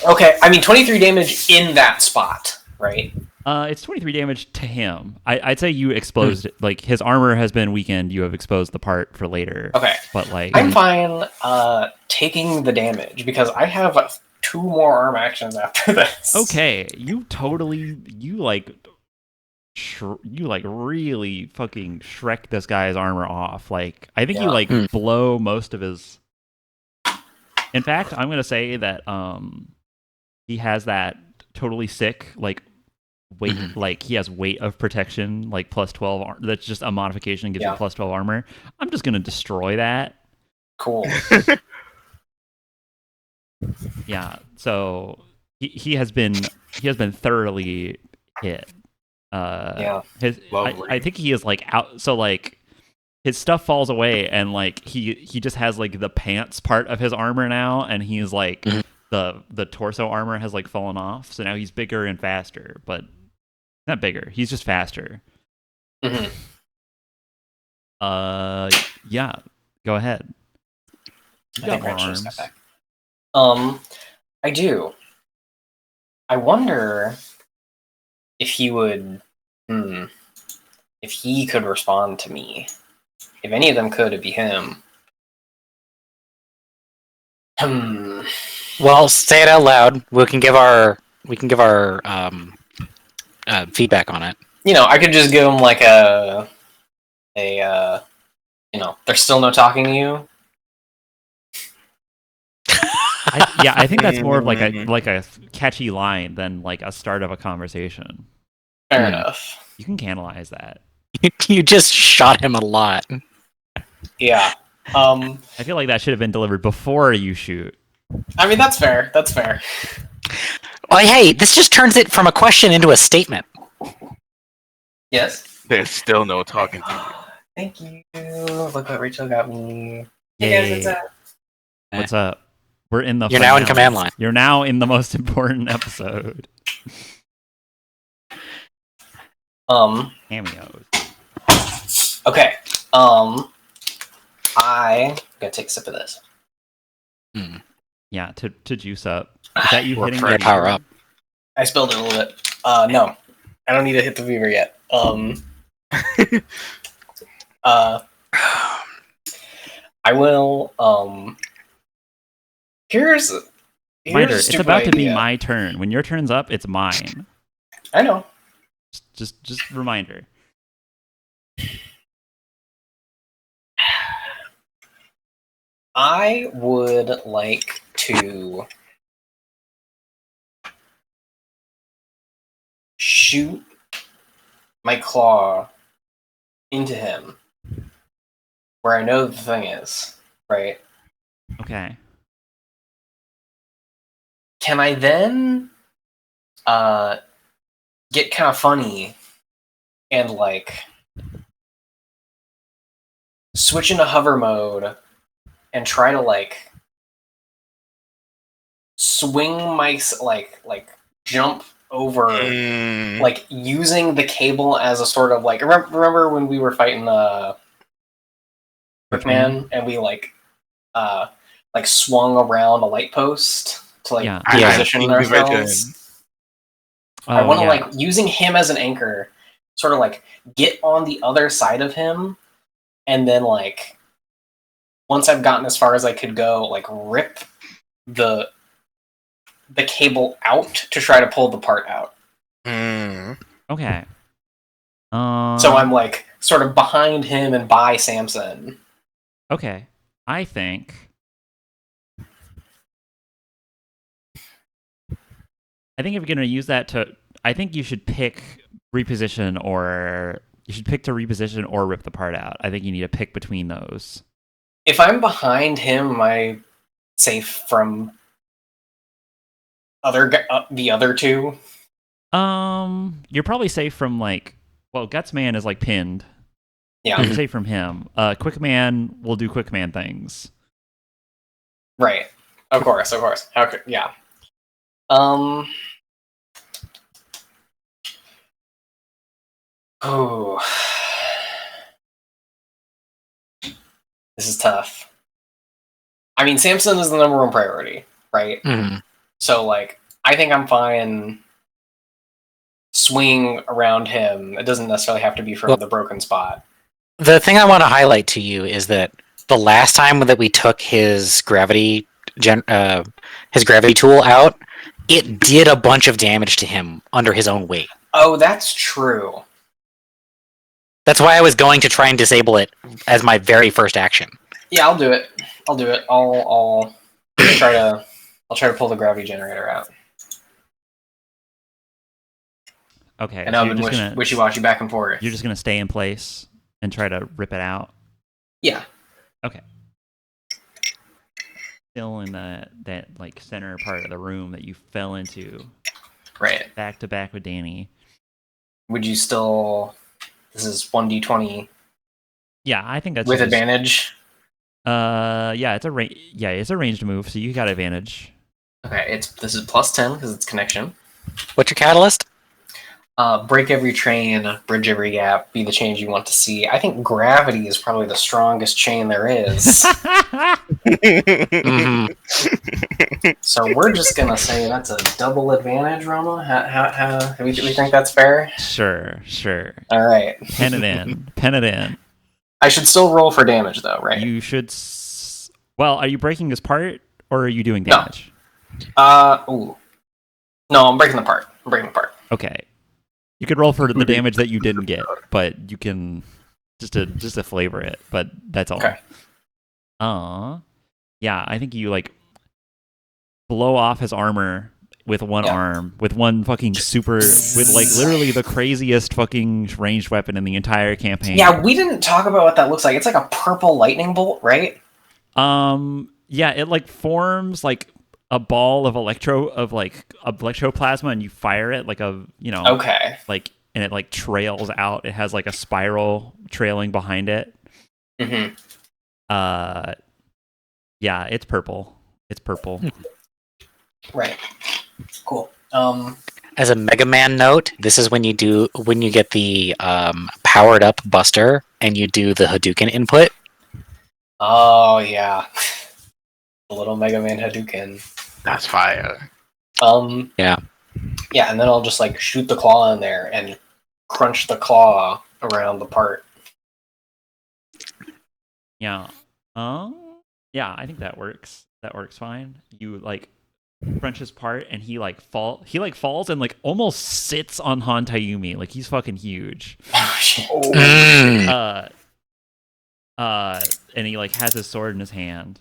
Okay, I mean 23 damage in that spot, right? It's 23 damage to him. I'd say you exposed it. Like his armor has been weakened. You have exposed the part for later. Okay, but like I'm fine taking the damage because I have 2 more arm actions after this. Okay, you really fucking Shrek this guy's armor off. Like I think you blow most of his. In fact, I'm gonna say that he has that totally sick like weight, like he has weight of protection, like plus 12. That's just a modification, gives you plus 12 armor. I'm just gonna destroy that. Cool. Yeah. So he has been thoroughly hit. I think he is like out. So like his stuff falls away, and like he just has like the pants part of his armor now, and he's like the torso armor has like fallen off. So now he's bigger and faster, but not bigger. He's just faster. Mm-hmm. Yeah. Go ahead. I think Rachel just got back. I do. I wonder if he would, if he could respond to me. If any of them could, it'd be him. Well, say it out loud. We can give our feedback on it. I could just give him like a there's still no talking to you. I think that's more of like a catchy line than like a start of a conversation. Fair enough. You can canalize that. You just shot him a lot. Yeah. I feel like that should have been delivered before you shoot. I mean, that's fair. That's fair. Well, hey, this just turns it from a question into a statement. Yes. There's still no talking to you. Thank you. Look what Rachel got me. Yay. Hey guys, what's up? What's up? We're in the. You're now in finale. command line. You're now in the most important episode. Cameos. Okay. I gotta take a sip of this. Yeah, to juice up. Is that you hitting Yeah, power up. I spilled it a little bit. No, I don't need to hit the beaver yet. I will. Here's Reminder, a it's stupid about to be idea. my turn. When your turn's up, it's mine. I know. Just reminder. I would like to shoot my claw into him where I know the thing is, right? Okay. Can I then get kind of funny and like switch into hover mode and try to like swing my like jump over like using the cable as a sort of like remember when we were fighting Quickman and we like swung around a light post to like Yeah. position ourselves. I want to like using him as an anchor, sort of like get on the other side of him, and then like once I've gotten as far as I could go, like rip the cable out to try to pull the part out. Okay. So I'm like sort of behind him and by Samson. Okay. I think if you're gonna use that I think you should pick reposition or rip the part out. I think you need to pick between those. If I'm behind him, am I safe from the other two? You're probably safe from like, well, Gutsman is like pinned. Yeah, You're safe from him. Quickman will do Quickman things. right. Of course. How could yeah. Oh, this is tough. I mean, Samson is the number one priority, right? So, like, I think I'm fine swing around him. It doesn't necessarily have to be from the broken spot. The thing I want to highlight to you is that the last time that we took his gravity tool out, it did a bunch of damage to him under his own weight. Oh, that's true. That's why I was going to try and disable it as my very first action. Yeah, I'll do it. I'll try to pull the gravity generator out. Okay. And I've been wishy-washy back and forth. You're just gonna stay in place and try to rip it out. Yeah. Okay. Still in that like center part of the room that you fell into. Right. Back to back with Danny. Would you still? This is 1d20. Yeah, I think that's with advantage. Yeah, it's a ranged move, so you got advantage. Okay, this is plus 10 because it's connection. What's your catalyst? Break every train, bridge every gap, be the change you want to see. I think gravity is probably the strongest chain there is. So we're just gonna say that's a double advantage, Roma. How we think that's fair? Sure. All right. Pen it in. I should still roll for damage, though, right? You should. Well, are you breaking his part, or are you doing damage? Ooh. No, I'm breaking the part. Okay. You could roll for the damage that you didn't get, but you can just to flavor it. But that's all. Okay. Yeah, I think you like blow off his armor with one arm, with one fucking with like literally the craziest fucking ranged weapon in the entire campaign. Yeah, we didn't talk about what that looks like. It's like a purple lightning bolt, right? Yeah, it like forms like a ball of electroplasma, and you fire it like Okay. like, and it like trails out. It has like a spiral trailing behind it. Mm-hmm. Yeah, it's purple. Right. Cool. As a Mega Man note, this is when you get the powered up Buster and you do the Hadouken input. Oh yeah. The little Mega Man Hadouken. That's fire. Yeah. Yeah, and then I'll just like shoot the claw in there and crunch the claw around the part. Yeah. Yeah, I think that works. That works fine. You like crunch his part, and he falls and like almost sits on Han Tayumi. Like he's fucking huge. Oh shit. And he like has his sword in his hand.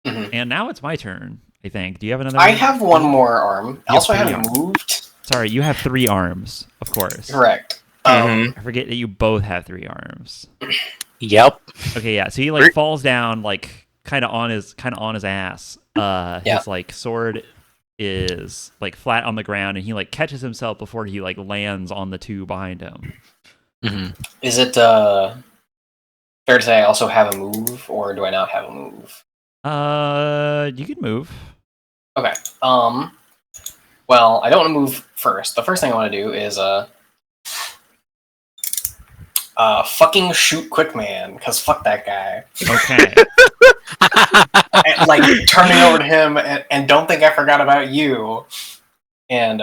Mhm. And now it's my turn, I think. Do you have another? I have one more arm. You Also, I have haven't three moved. Sorry, you have 3 arms, of course. Correct. I forget that you both have 3 arms. Yep. Okay, yeah. So he like falls down like kind of on his ass. His like sword is like flat on the ground, and he like catches himself before he like lands on the 2 behind him. Mm-hmm. Is it fair to say I also have a move, or do I not have a move? You can move. Okay. Well, I don't want to move first. The first thing I want to do is fucking shoot Quickman, because fuck that guy. Okay. And, like turning over to him and don't think I forgot about you. And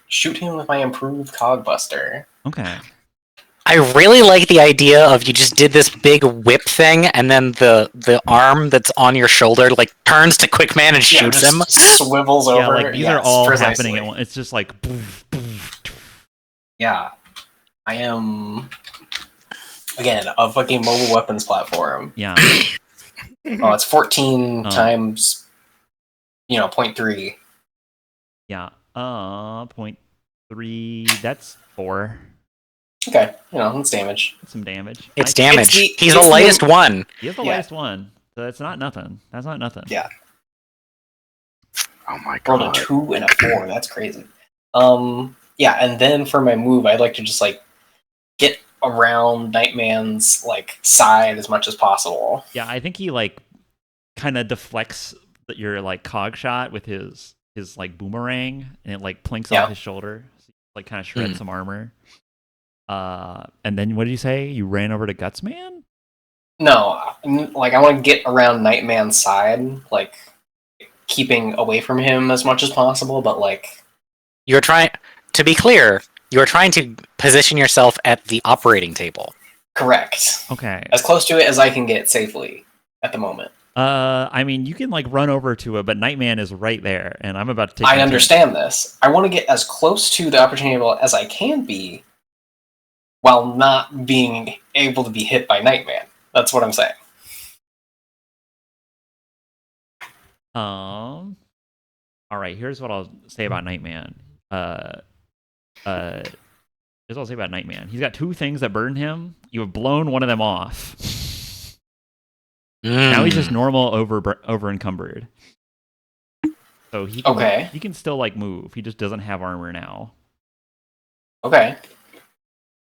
shoot him with my improved Cogbuster. Okay. I really like the idea of you just did this big whip thing, and then the arm that's on your shoulder like turns to Quickman and shoots him. Swivels over. Yeah, like these are all happening at once. It's just like poof, poof. Yeah. I am again a fucking mobile weapons platform. Yeah. Oh, it's 14 times 0.3. Yeah. 0.3. That's 4. Okay, that's damage. Some damage. It's damage. He's it's the lightest one. He is the lightest one. So that's not nothing. That's not nothing. Yeah. Oh my god. Rolled a 2 and a 4. That's crazy. Yeah, and then for my move, I'd like to just like get around Nightman's like side as much as possible. Yeah, I think he like kind of deflects your like cog shot with his like boomerang, and it like plinks off his shoulder. So he, like kind of shreds some armor. And then what did you say? You ran over to Gutsman? No, like I want to get around Nightman's side, like keeping away from him as much as possible, but like You're trying to be clear. You're trying to position yourself at the operating table. correct. Okay. As close to it as I can get safely at the moment. I mean, you can like run over to it, but Nightman is right there, and I'm about to take. I understand this. I want to get as close to the operating table as I can be, while not being able to be hit by Nightman. That's what I'm saying. All right. Here's what I'll say about Nightman. Here's what I'll say about Nightman. He's got 2 things that burn him. You have blown one of them off. Now he's just normal over encumbered. So he can, he can still like move. He just doesn't have armor now. Okay.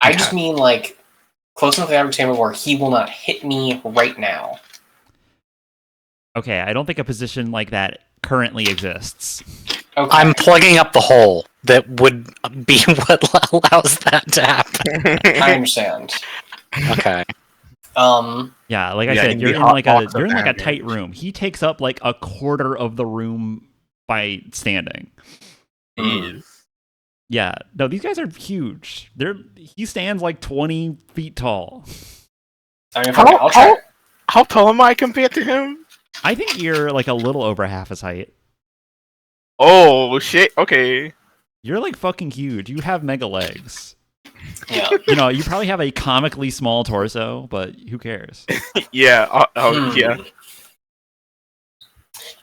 I just mean like close enough to the average table where he will not hit me right now. Okay, I don't think a position like that currently exists. Okay. I'm plugging up the hole that would be what allows that to happen. I understand. Okay. Yeah, like I Yeah, said, in you're the in like a box of you're in like a tight damage. room. He takes up like a quarter of the room by standing. Mm. Jeez. Yeah, no, these guys are huge. He stands like 20 feet tall. I mean, fuck it, How I'll how try. how tall am I compared to him? I think you're like a little over half his height. Oh shit. Okay. You're like fucking huge. You have mega legs. Yeah. You know, you probably have a comically small torso, but who cares? Yeah. Yeah. Hmm.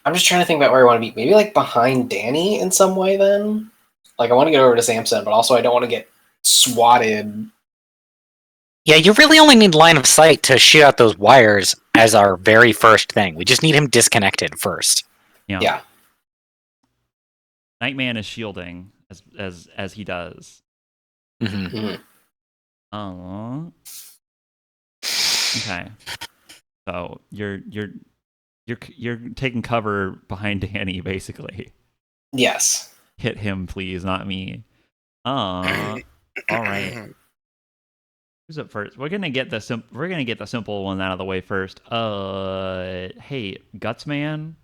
I'm just trying to think about where I want to be. Maybe like behind Danny in some way. Then, like I want to get over to Samson, but also I don't want to get swatted. Yeah, you really only need line of sight to shoot out those wires as our very first thing. We just need him disconnected first. You know, Yeah. Nightman is shielding as he does. Hmm. Mhm. Oh. Okay. So you're taking cover behind Danny, basically. Yes. Hit him, please, not me. All right. Who's up first? We're gonna get the simple one out of the way first. Hey, Gutsman.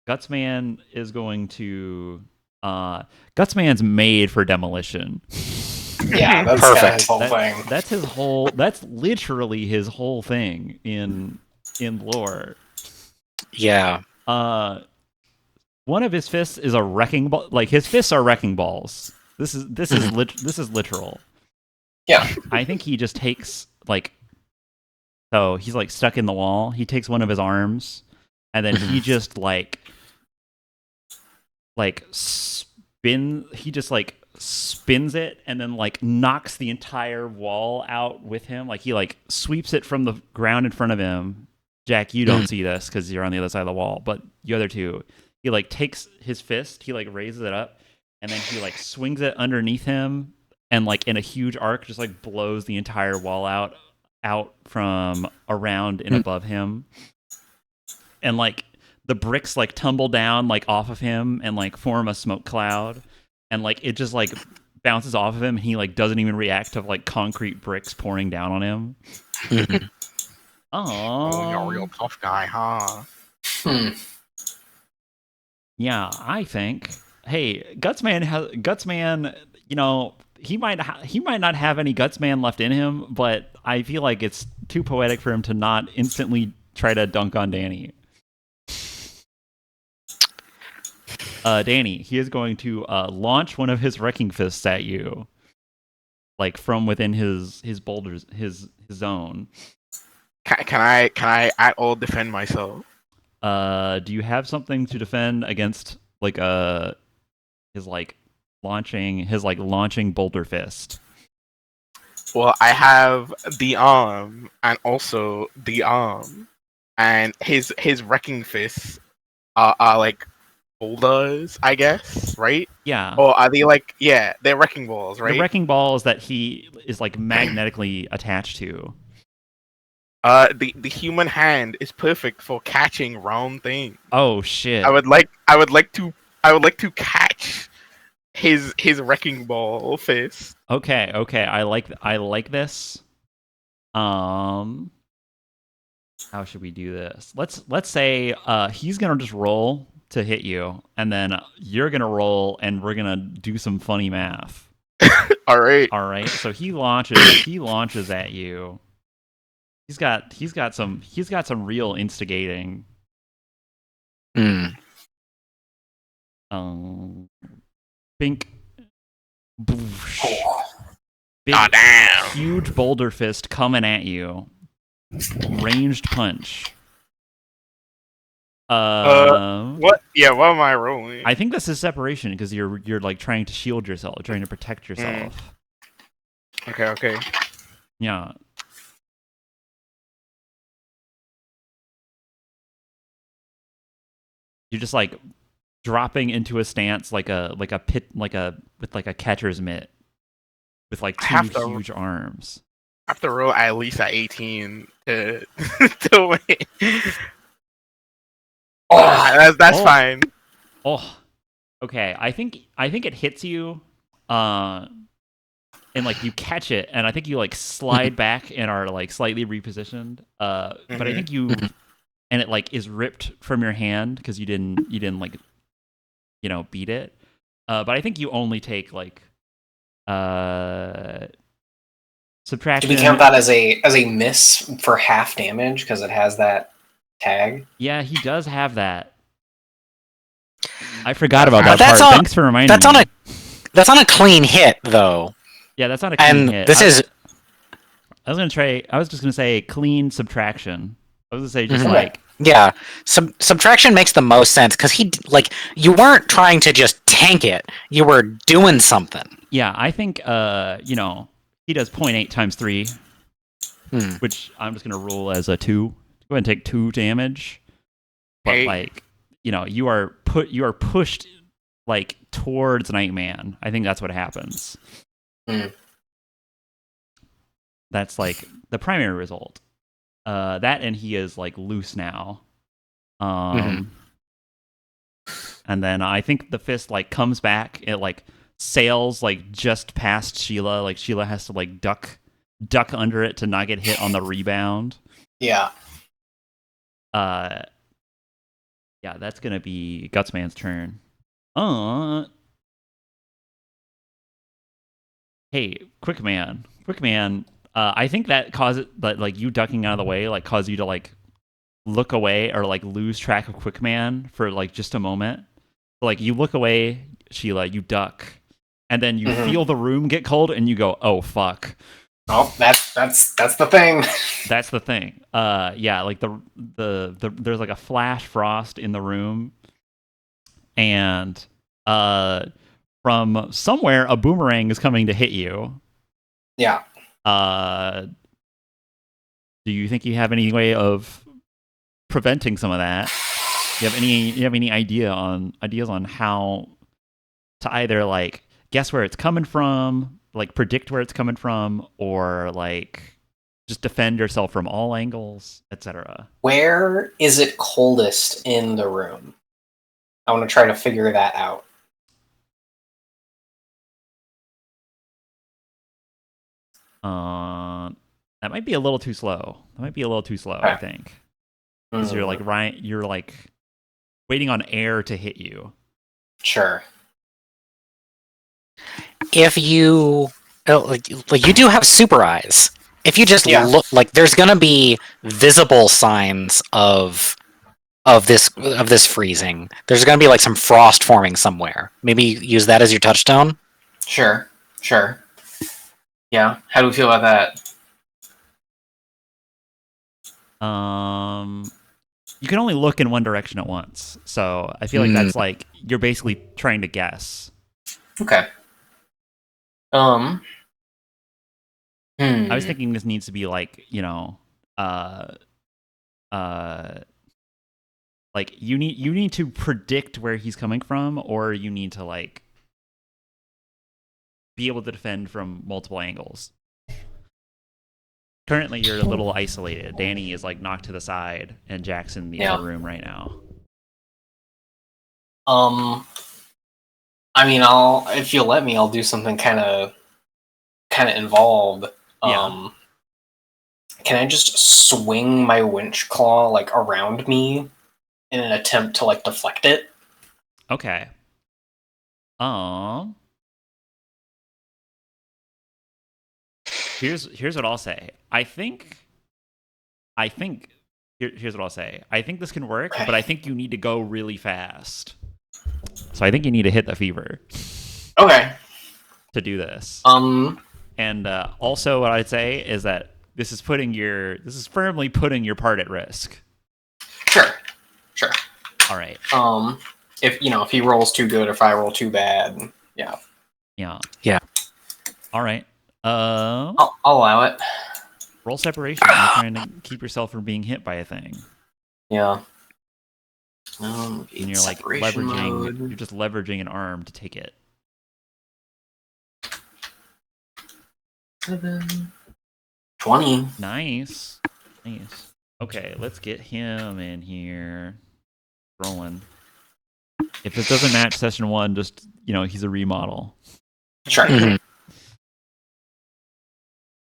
Gutsman is going to. Gutsman's made for demolition. Yeah, that's Perfect. kind of his whole thing. That's his whole. That's literally his whole thing in lore. Yeah. One of his fists is a wrecking ball. Like his fists are wrecking balls. This is literal. Yeah. I think he just takes like. So he's like stuck in the wall. He takes one of his arms, and then he just spin. He just like spins it, and then like knocks the entire wall out with him. Like he like sweeps it from the ground in front of him. Jack, you don't see this because you're on the other side of the wall, but the other two, he like takes his fist, he like raises it up, and then he like swings it underneath him, and like in a huge arc, just like blows the entire wall out from around and above him, and like the bricks like tumble down like off of him and like form a smoke cloud, and like it just like bounces off of him, and he like doesn't even react to like concrete bricks pouring down on him. Oh, you're a real tough guy, huh? Hmm. Yeah, I think. Hey, Gutsman. You know, he might not have any Gutsman left in him, but I feel like it's too poetic for him to not instantly try to dunk on Danny. Danny, he is going to launch one of his wrecking fists at you, like from within his boulders, his zone. Can I at all defend myself? Do you have something to defend against like his launching boulder fist? Well, I have the arm and also the arm, and his wrecking fists are like boulders, I guess, right? Yeah. Or are they like they're wrecking balls, The right? wrecking balls that he is like magnetically attached to. The human hand is perfect for catching round things. Oh shit. I would like to catch his wrecking ball fist. Okay. I like this. How should we do this? Let's say he's gonna just roll to hit you, and then you're gonna roll, and we're gonna do some funny math. All right. All right. So he launches at you. He's got some real instigating. Mm. Bink. Boosh. Big, Ah, damn. huge boulder fist coming at you. Ranged punch. What? Yeah. What am I rolling? I think this is separation because you're like trying to shield yourself, trying to protect yourself. Okay. Yeah. You're just like dropping into a stance like a pit with like a catcher's mitt with like I two have to- huge arms. I have to roll at least at 18 to to win. That's Oh. fine. Oh. Okay, I think it hits you. and like you catch it, and I think you like slide back and are like slightly repositioned. But I think you and it like is ripped from your hand because you didn't like beat it. But I think you only take like subtraction. Do we count that as a miss for half damage because it has that tag? Yeah, he does have that. I forgot about that But that's part. on- Thanks for reminding That's me. that's on a clean hit though. Yeah, that's not a clean And hit. this is I was just gonna say clean subtraction. I was gonna say just Mhm. like yeah. Subtraction makes the most sense because you weren't trying to just tank it. You were doing something. yeah. I think he does 0.8 times 3, which I'm just gonna rule as a 2. Go ahead and take 2 damage. But Hey. like you are pushed like towards Nightman. I think that's what happens. That's like the primary result. That and he is like loose now. And then I think the fist like comes back. It like sails like just past Sheila. Like Sheila has to like duck under it to not get hit on the rebound. Yeah. Yeah, that's gonna be Gutsman's turn. Hey, Quickman. I think that causes that like you ducking out of the way like cause you to like look away or like lose track of Quickman for like just a moment. Like you look away, Sheila, you duck, and then you feel the room get cold, and you go, "Oh fuck!" Oh, that's the thing. That's the thing. Yeah, like the there's like a flash frost in the room, and from somewhere a boomerang is coming to hit you. Yeah. Do you think you have any way of preventing some of that? You have any ideas on how to either like guess where it's coming from, like predict where it's coming from, or like just defend yourself from all angles, etc. Where is it coldest in the room? I want to try to figure that out. That might be a little too slow. I think. Because you're like waiting on air to hit you. Sure. If you like you do have super eyes. If you just Yeah. look, like there's gonna be visible signs of this freezing. There's gonna be like some frost forming somewhere. Maybe use that as your touchstone. Sure. Yeah. How do we feel about that? You can only look in one direction at once, so I feel like that's like you're basically trying to guess. Okay. I was thinking this needs to be like like you need to predict where he's coming from, or you need to like be able to defend from multiple angles. Currently, you're a little isolated. Danny is like knocked to the side, and Jack's in the other room right now. I mean, if you'll let me, I'll do something kind of involved. Yeah. Can I just swing my winch claw like around me in an attempt to like deflect it? Okay. Here's what I'll say. Here's what I'll say. I think this can work, but I think you need to go really fast. So I think you need to hit the fever. Okay. To do this. And also what I'd say is that this is firmly putting your part at risk. Sure. All right. If he rolls too good, if I roll too bad, yeah. All right. I'll allow it. Roll separation. You're trying to keep yourself from being hit by a thing. Yeah. And you're like leveraging. You're just leveraging an arm to take it. 20. Nice. Okay, let's get him in here. Rolling. If it doesn't match session 1, just he's a remodel. Sure.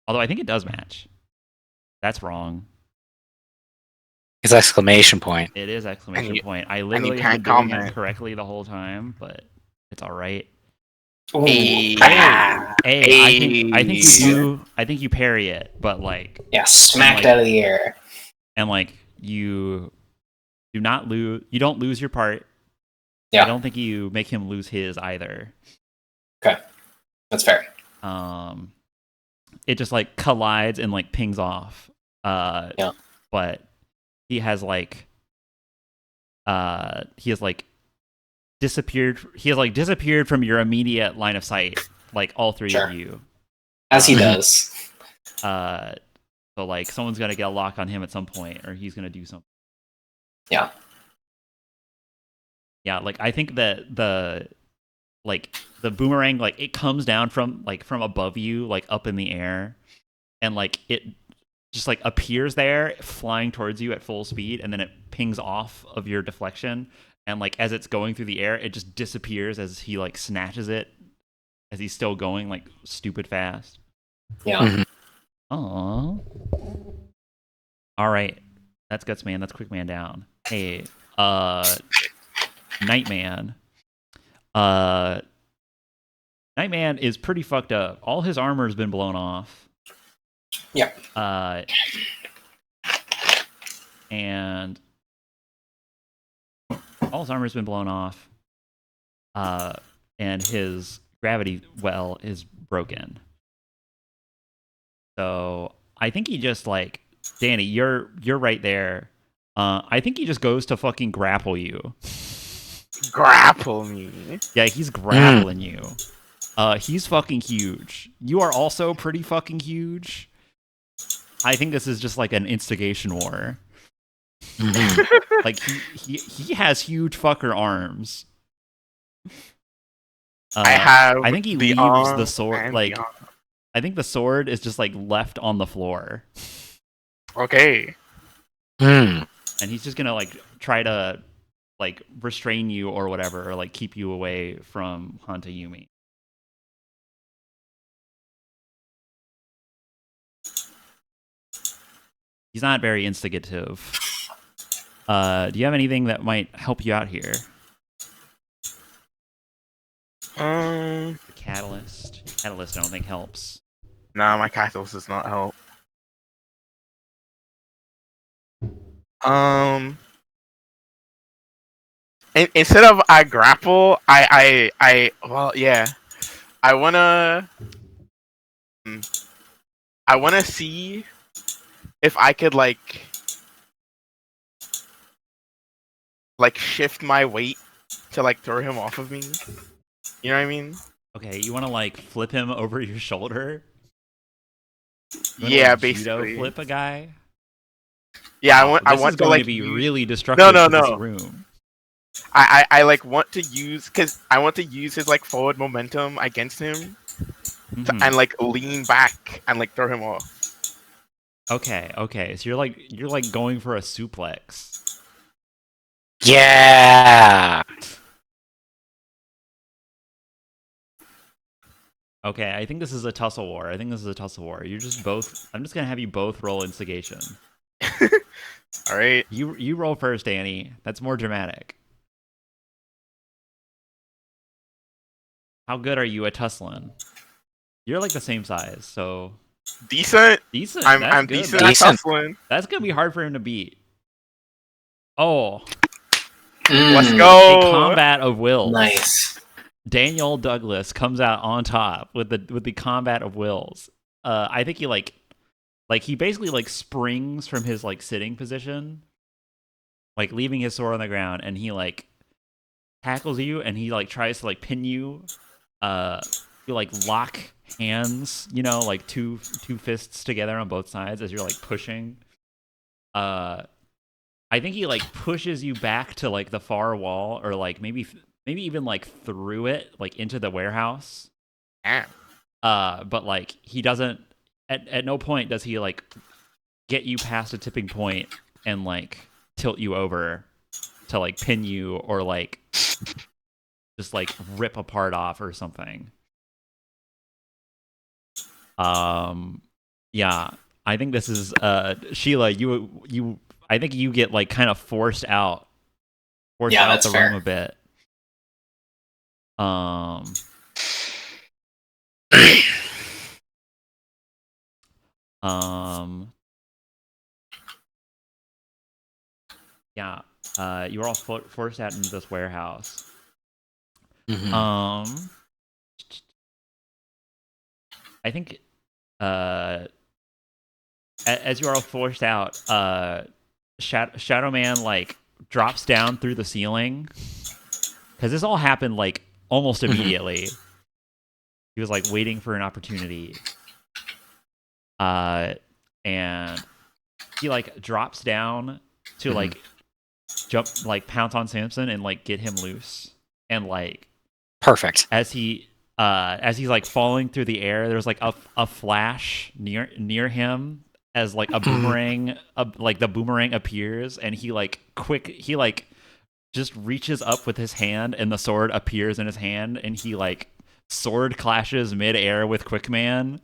Although I think it does match. That's wrong. It's exclamation point. It is exclamation you- point. I you literally have been can't doing it comment. correctly the whole time, but it's all right. Ooh. Hey. Ah. I think you Hey. do. I think you parry it, but like, Yeah, smacked like- out of the air. and like you do not lose. You don't lose your part. Yeah. I don't think you make him lose his either. That's fair. It just like collides and like pings off. Yeah. But he has like disappeared. He has like disappeared from your immediate line of sight, like all three Sure. of you. As he does. So like someone's gonna get a lock on him at some point, or he's gonna do something. Yeah. Yeah, like I think that the boomerang, like it comes down from above you, like up in the air, and like it just like appears there flying towards you at full speed, and then it pings off of your deflection, and like as it's going through the air, it just disappears as he like snatches it as he's still going like stupid fast. Yeah. Mhm. Aww. All right, that's Guts Man. That's Quick Man down. Hey, Nightman. Nightman is pretty fucked up. All his armor's been blown off. Yep. And all his armor's been blown off. And his gravity well is broken. So I think he just like Danny, you're right there. I think he just goes to fucking grapple you. Grapple me. Yeah, he's grappling you. He's fucking huge. You are also pretty fucking huge. I think this is just like an instigation war. Like he has huge fucker arms. I have. I think he the leaves arm the sword. and Like the arm. I think the sword is just like left on the floor, Okay. Mm. and he's just gonna like try to like restrain you or whatever, or like keep you away from Hanta Yumi. He's not very instigative. Do you have anything that might help you out here? Catalyst. Catalyst, I don't think helps. Nah, my catalyst does not help. Instead of I grapple, well, yeah, I wanna see if I could like shift my weight to like throw him off of me. You know what I mean? Okay, you want to like flip him over your shoulder? You wanna, Yeah, like, basically. judo flip a guy. Yeah, Wow, I this want is to going like to be use- really destructive No, to this no. room. I like want to use because I want to use his like forward momentum against him Mhm. and like lean back and like throw him off. Okay. So you're like going for a suplex. Yeah. Okay, I think this is a tussle war. You're just both. I'm just gonna have you both roll instigation. All right. You roll first, Danny. That's more dramatic. How good are you at tussling? You're like the same size, so Decent. decent. I'm That's good. decent at Decent. tussling. That's gonna be hard for him to beat. Oh, Let's Mm, go. a combat of wills. Nice. Daniel Douglas comes out on top with the combat of wills. I think he like he basically like springs from his like sitting position, like leaving his sword on the ground, and he like tackles you, and he like tries to like pin you. You like lock hands, you know, like two fists together on both sides as you're like pushing. I think he like pushes you back to like the far wall, or like maybe even like through it, like into the warehouse. Damn. But like he doesn't. At no point does he like get you past a tipping point and like tilt you over to like pin you, or like just like rip a part off or something. Yeah, I think this is Sheila. You. I think you get like kind of forced out Yeah, that's the room fair. a bit. Um. Um. Yeah. You were all forced out into this warehouse. Mhm. I think as you are all forced out, Shadow Man like drops down through the ceiling because this all happened like almost immediately. He was like waiting for an opportunity, and he like drops down to like jump, like pounce on Samson and like get him loose, and like Perfect. as he's like falling through the air, there's like a flash near him as like a boomerang, like the boomerang appears, and he like just reaches up with his hand, and the sword appears in his hand, and he like sword clashes mid-air with Quickman.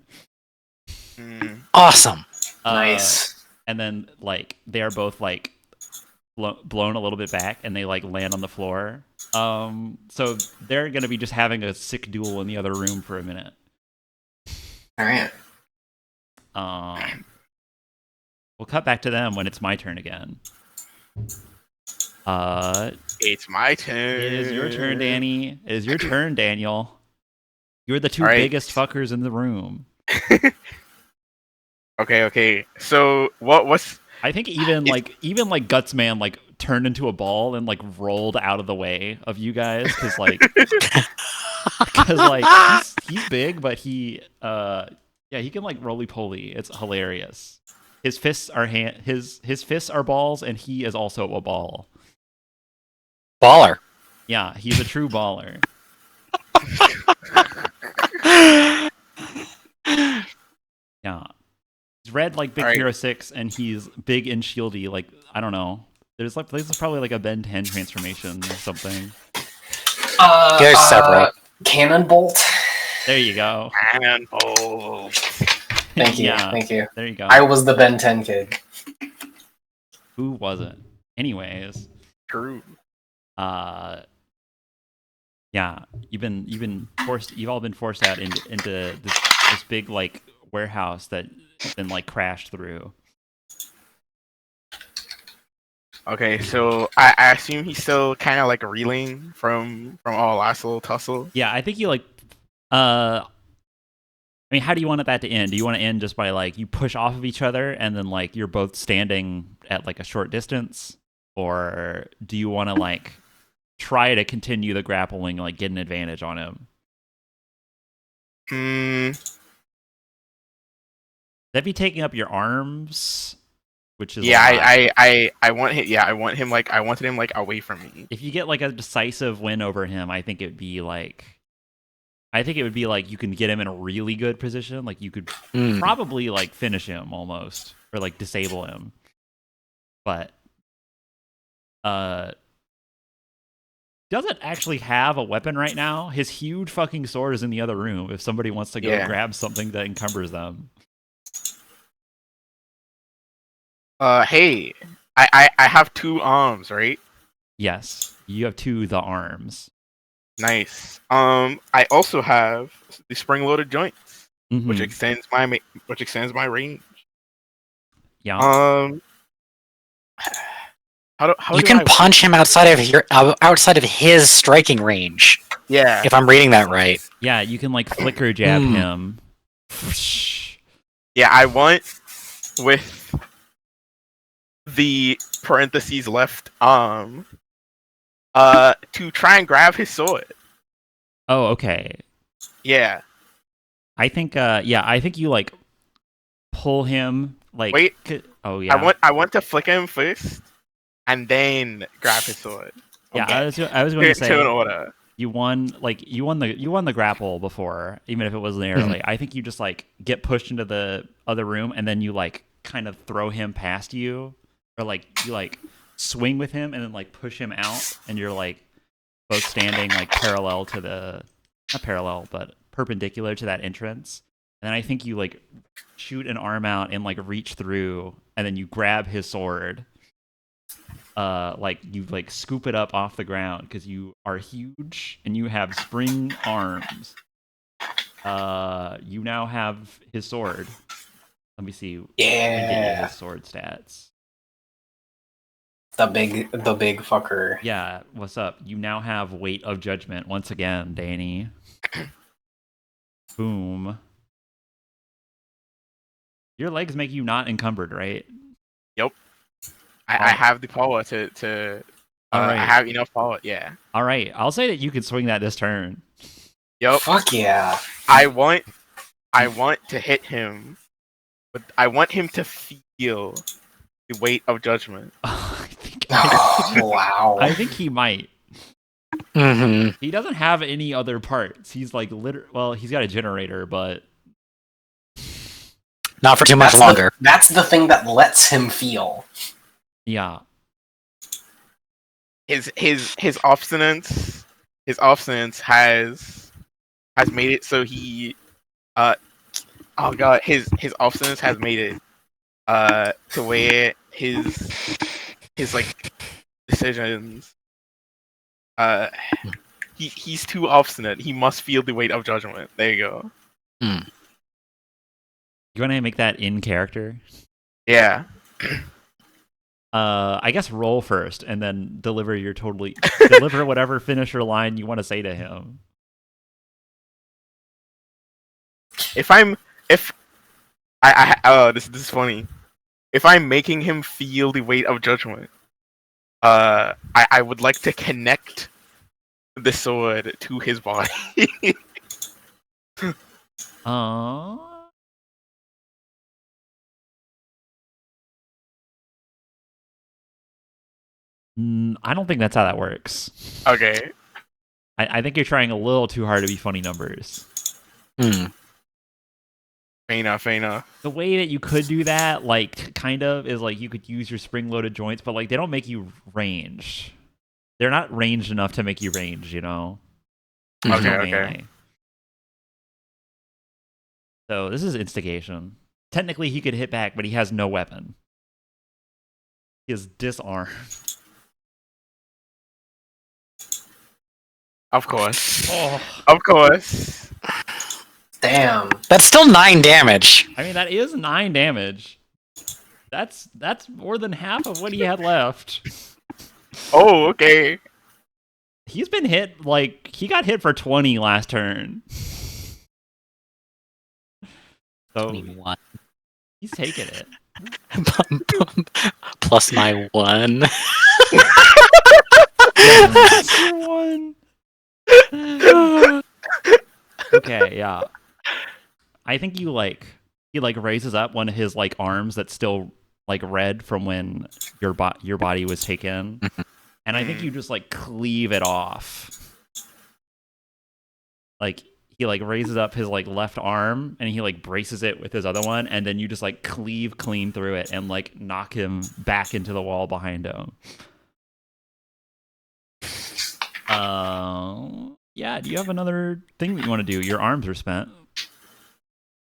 Awesome. Nice. And then like they are both like blown a little bit back, and they like land on the floor. So they're gonna be just having a sick duel in the other room for a minute. All right. We'll cut back to them when it's my turn again. It's my turn. It is your turn, Danny. It is your turn, Daniel. You're the two All right. biggest fuckers in the room. Okay. So what's I think even like Gutsman like turned into a ball and like rolled out of the way of you guys because like he's big, but he he can like roly poly. It's hilarious. His fists are his fists are balls, and he is also a ball. Baller. Yeah, he's a true baller. Yeah. He's red like Big Hero 6, and he's big and shieldy. Like, I don't know. This is probably like a Ben 10 transformation or something. There's several. Cannon bolt. There you go. Cannon bolt. Thank you. Yeah, Thank you. There you go. I was the Ben 10 kid. Who wasn't? Anyways. True. Yeah, you've all been forced out into this big like warehouse that been like crashed through. Okay, so I assume he's still kind of like reeling from all last little tussle. Yeah, I think you like I mean, how do you want that to end? Do you want to end just by like you push off of each other and then like you're both standing at like a short distance, or do you want to like try to continue the grappling, like get an advantage on him? That'd be taking up your arms, which is I want him. Yeah, I wanted him like away from me. If you get like a decisive win over him, I think it would be like you can get him in a really good position. Like you could probably like finish him almost, or like disable him. But doesn't actually have a weapon right now. His huge fucking sword is in the other room if somebody wants to go grab something that encumbers them. Hey, I have 2 arms, right? Yes, you have the arms. Nice. I also have the spring-loaded joints, which extends my range. Yeah. How you can punch him outside of his striking range. Yeah. If I'm reading that right. Yeah, you can like flicker jab him. Yeah, I want with the parentheses left to try and grab his sword. Oh, okay. Yeah. I think you like pull him like wait. Oh yeah. I want to flick him first and then grab his sword. Yeah, okay. I was going to say in order. You won the grapple before, even if it was narrowly. I think you just like get pushed into the other room, and then you like kind of throw him past you, or like you like swing with him and then like push him out, and you're like both standing like parallel to not parallel, but perpendicular to that entrance. And then I think you like shoot an arm out and like reach through, and then you grab his sword. Like you like scoop it up off the ground because you are huge and you have spring arms. You now have his sword. Let me see. Let me get you Yeah, his sword stats. the big fucker. Yeah, what's up? You now have weight of judgment once again, Danny. Boom. Your legs make you not encumbered, right? Yep. I have the power to. All right. I have enough power. Yeah. All right. I'll say that you can swing that this turn. Yep. Fuck yeah. I want to hit him, but I want him to feel the weight of judgment. Wow. I think he might. Mm-hmm. He doesn't have any other parts. He's like well, he's got a generator, but Not for too much longer. That's the thing that lets him feel. yeah. His obstinance has made it so he oh god, his obstinance has made it to where his like decisions he's too obstinate. He must feel the weight of judgment. There you go. You want to make that in character? Yeah. I guess roll first and then deliver whatever finisher line you want to say to him. If this is funny. If I'm making him feel the weight of judgment, I would like to connect the sword to his body. I don't think that's how that works. Okay. I think you're trying a little too hard to be funny numbers. Mm. Fair enough. The way that you could do that, like, kind of, is like you could use your spring-loaded joints, but like they don't make you ranged. They're not ranged enough to make you ranged, you know? There's no Okay. melee. So this is instigation. Technically, he could hit back, but he has no weapon. He is disarmed. Of course. Oh. Of course. Damn. That's still 9 damage. I mean, that is 9 damage. That's more than half of what he had left. Oh, okay. He's been hit, like, he got hit for 20 last turn. So 21. he's taking it. Plus my 1. Your one. Okay, yeah. I think he raises up one of his like arms that's still like red from when your body was taken, and I think you just like cleave it off. Like he like raises up his like left arm and he like braces it with his other one, and then you just like cleave clean through it and like knock him back into the wall behind him. Yeah, do you have another thing that you want to do? Your arms are spent.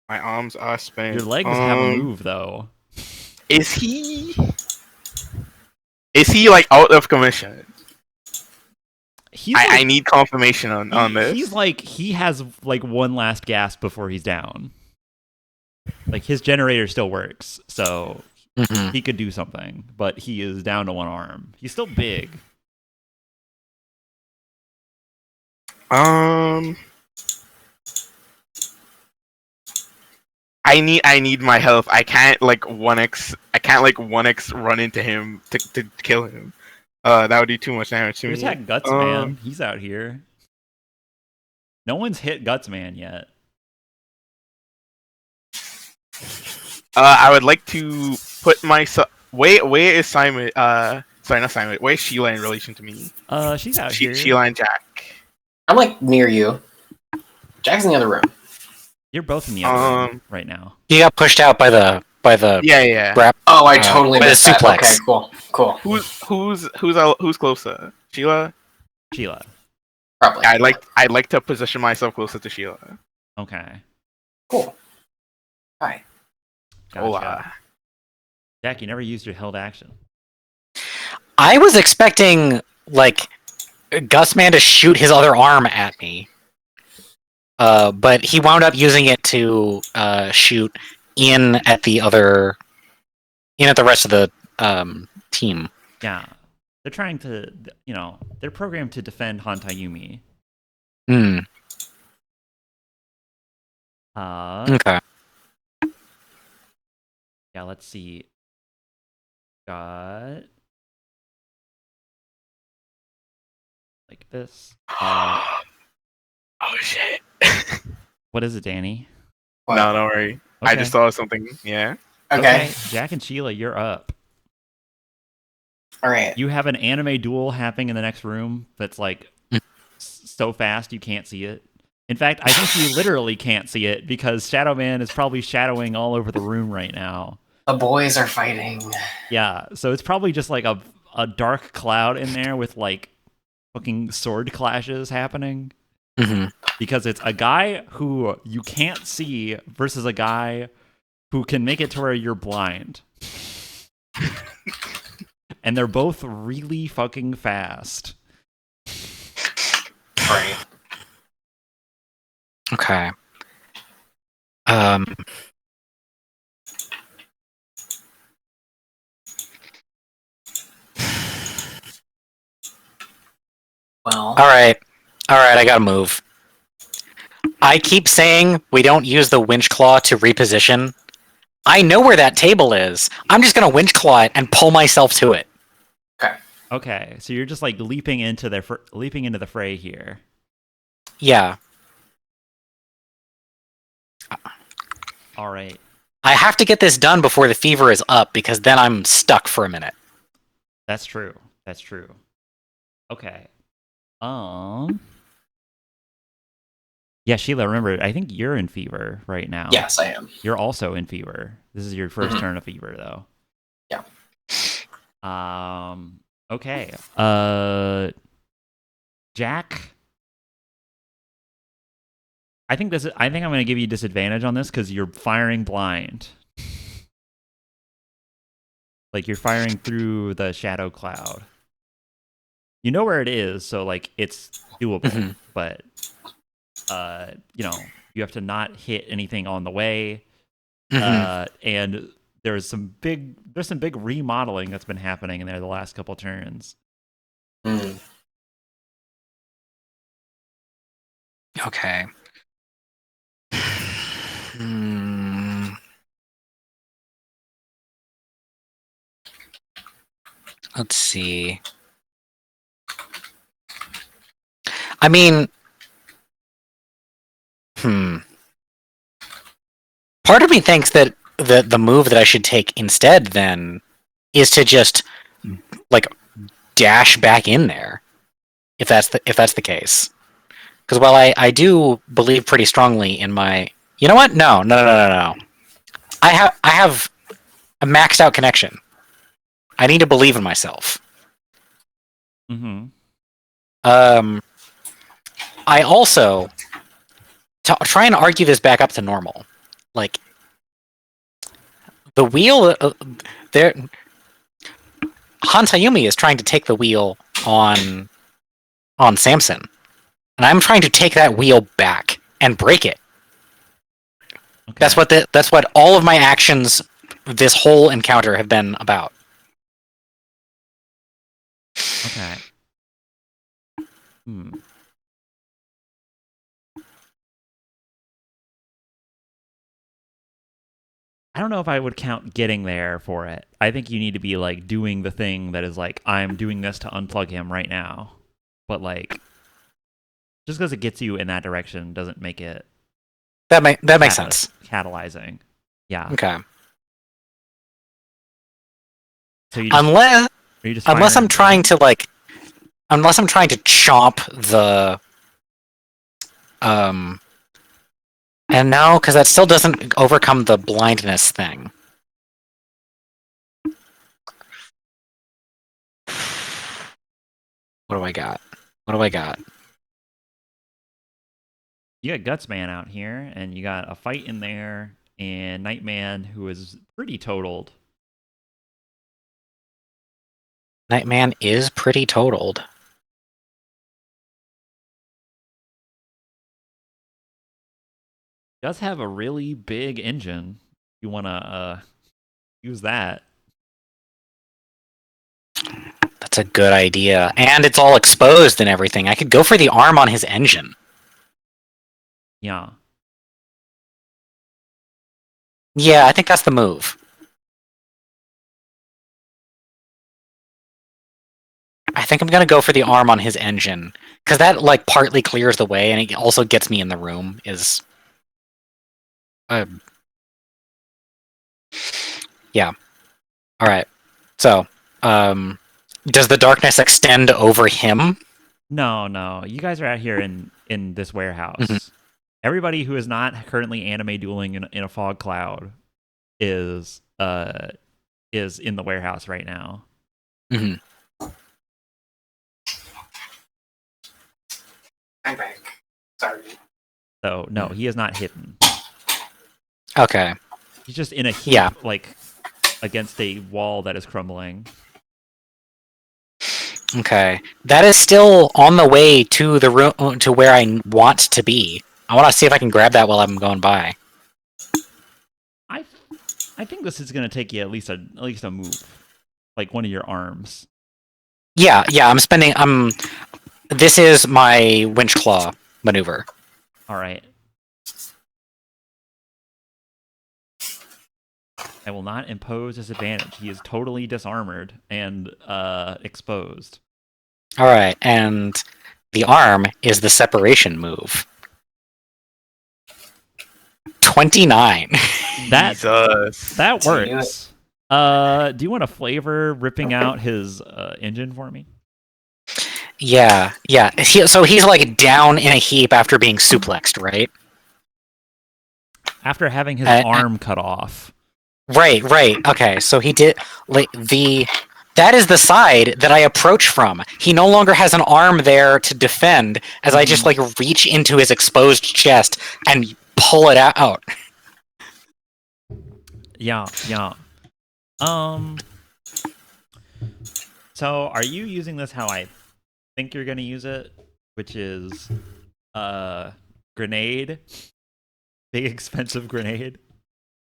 My arms are spent. Your legs haven't moved though. Is he like out of commission? I need confirmation on this. He's like, he has like one last gasp before he's down. Like his generator still works, so he could do something, but he is down to one arm. He's still big. I need my health. I can't like 1x run into him to kill him. That would do too much damage to me. Attack Guts Man. He's out here. No one's hit Guts Man yet. I would like to put my where is Simon? Sorry, not Simon. Where's Sheila in relation to me? She's out here. Sheila and Jack. I'm like near you. Jack's in the other room. You're both in the other room right now. You got pushed out by the Yeah. Wrap. Oh, I totally by the missed that. suplex. Okay, cool. Who's closer? Sheila. Probably. I'd like to position myself closer to Sheila. Okay. Cool. Hi. Gotcha. Hola. Jack, you never used your held action. I was expecting like Gusman to shoot his other arm at me, but he wound up using it to shoot at the rest of the team. Yeah. They're trying to, they're programmed to defend Hantayumi. Hmm. Okay. Yeah, let's see. Got like this. Oh shit. What is it, Danny? What? No, don't worry. I Okay. just saw something. Yeah. Okay. Jack and Sheila, you're up. All right. You have an anime duel happening in the next room that's like so fast you can't see it. In fact, I think you literally can't see it because Shadow Man is probably shadowing all over the room right now. The boys are fighting. Yeah, so it's probably just like a dark cloud in there with like fucking sword clashes happening. Mm-hmm. Because it's a guy who you can't see versus a guy who can make it to where you're blind. And they're both really fucking fast. Right. Okay. Well. All right. I gotta move. I keep saying we don't use the winch claw to reposition. I know where that table is. I'm just gonna winch claw it and pull myself to it. Okay, so you're just like leaping into the fray here. Yeah. All right. I have to get this done before the fever is up because then I'm stuck for a minute. That's true. Okay. Yeah, Sheila, remember, I think you're in fever right now. Yes, I am. You're also in fever. This is your 1st Mhm. turn of fever, though. Yeah. Okay. Jack. I think I'm going to give you disadvantage on this because you're firing blind. Like you're firing through the shadow cloud. You know where it is, so like it's doable. Mhm. But you have to not hit anything on the way. And there's some big remodeling that's been happening in there the last couple turns. Mm. Okay. Let's see. I mean, part of me thinks that the move that I should take instead then is to just like dash back in there, if that's the case. Because while I do believe pretty strongly in my, you know what? No. I have a maxed out connection. I need to believe in myself. Mm-hmm. I also try and argue this back up to normal. Like the wheel, there. Hantayumi is trying to take the wheel on Samson, and I'm trying to take that wheel back and break it. Okay. That's what all of my actions this whole encounter have been about. Okay. I don't know if I would count getting there for it. I think you need to be like doing the thing that is like, I'm doing this to unplug him right now. But like, just because it gets you in that direction doesn't make it That makes sense. Catalyzing. Yeah. Okay. So you just unless I'm trying to chomp the and no, because that still doesn't overcome the blindness thing. What do I got? You got Gutsman out here, and you got a fight in there, and Nightman, who is pretty totaled. Nightman is pretty totaled. Does have a really big engine. You want to use that. That's a good idea. And it's all exposed and everything. I could go for the arm on his engine. Yeah. Yeah, I think that's the move. I think I'm gonna go for the arm on his engine. Because that, like, partly clears the way, and it also gets me in the room, is... yeah. Alright. So, does the darkness extend over him? No. You guys are out here in this warehouse. Mhm. Everybody who is not currently anime dueling in a fog cloud is in the warehouse right now. Mm-hmm. I'm back. Sorry. So no, he is not hidden. Okay. He's just in a heap, Yeah. like against a wall that is crumbling. Okay. That is still on the way to the room to where I want to be. I want to see if I can grab that while I'm going by. I think this is gonna take you at least a move, like one of your arms. Yeah. This is my winch claw maneuver. All right. I will not impose disadvantage. He is totally disarmored and exposed. All right, and the arm is the separation move. 29. Jesus. That So you- works. Do you want to flavor ripping out his engine for me? Yeah. So he's like down in a heap after being suplexed, right? After having his Uh, arm cut off. Right. Okay, so he did like that is the side that I approach from. He no longer has an arm there to defend as I just like reach into his exposed chest and pull it out. Yeah. So are you using this how I think you're gonna use it, which is grenade, big expensive grenade?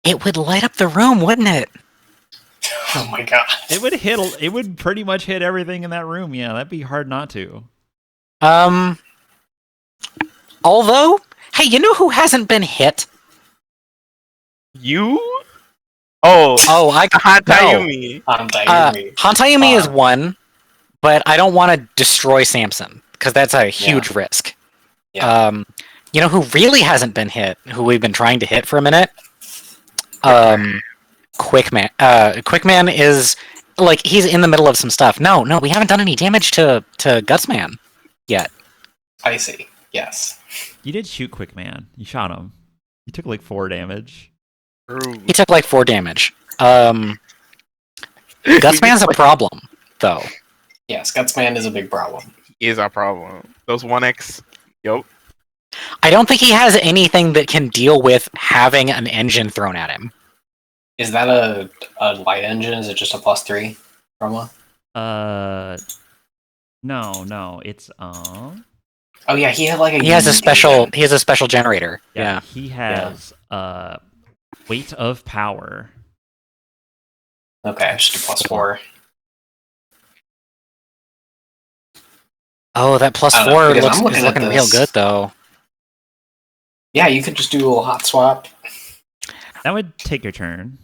It would light up the room, wouldn't it? Oh my god. It would pretty much hit everything in that room. Yeah, that'd be hard not to. Although, hey, you know who hasn't been hit? You? Oh, I Hatayumi. Hantayumi is one, but I don't want to destroy Samson because that's a huge risk. Yeah. You know who really hasn't been hit? Who we've been trying to hit for a minute? Quickman. Quickman is like he's in the middle of some stuff. No, we haven't done any damage to Gutsman yet. I see. Yes. You did shoot Quick Man. You shot him. You took like 4 damage. True. He took like 4 damage. Gutsman's a problem, though. Yes, Gutsman is a big problem. Is our problem. Those 1x. Yup. I don't think he has anything that can deal with having an engine thrown at him. Is that a light engine? Is it just a +3 promo? No. It's Oh yeah, he had like a. He has a unique special. engine. He has a special generator. Yeah. He has weight of power. Okay, just a +4. Oh, that I don't know, +4 because looks I'm looking is at looking real this. good though. Yeah, you could just do a little hot swap. That would take your turn.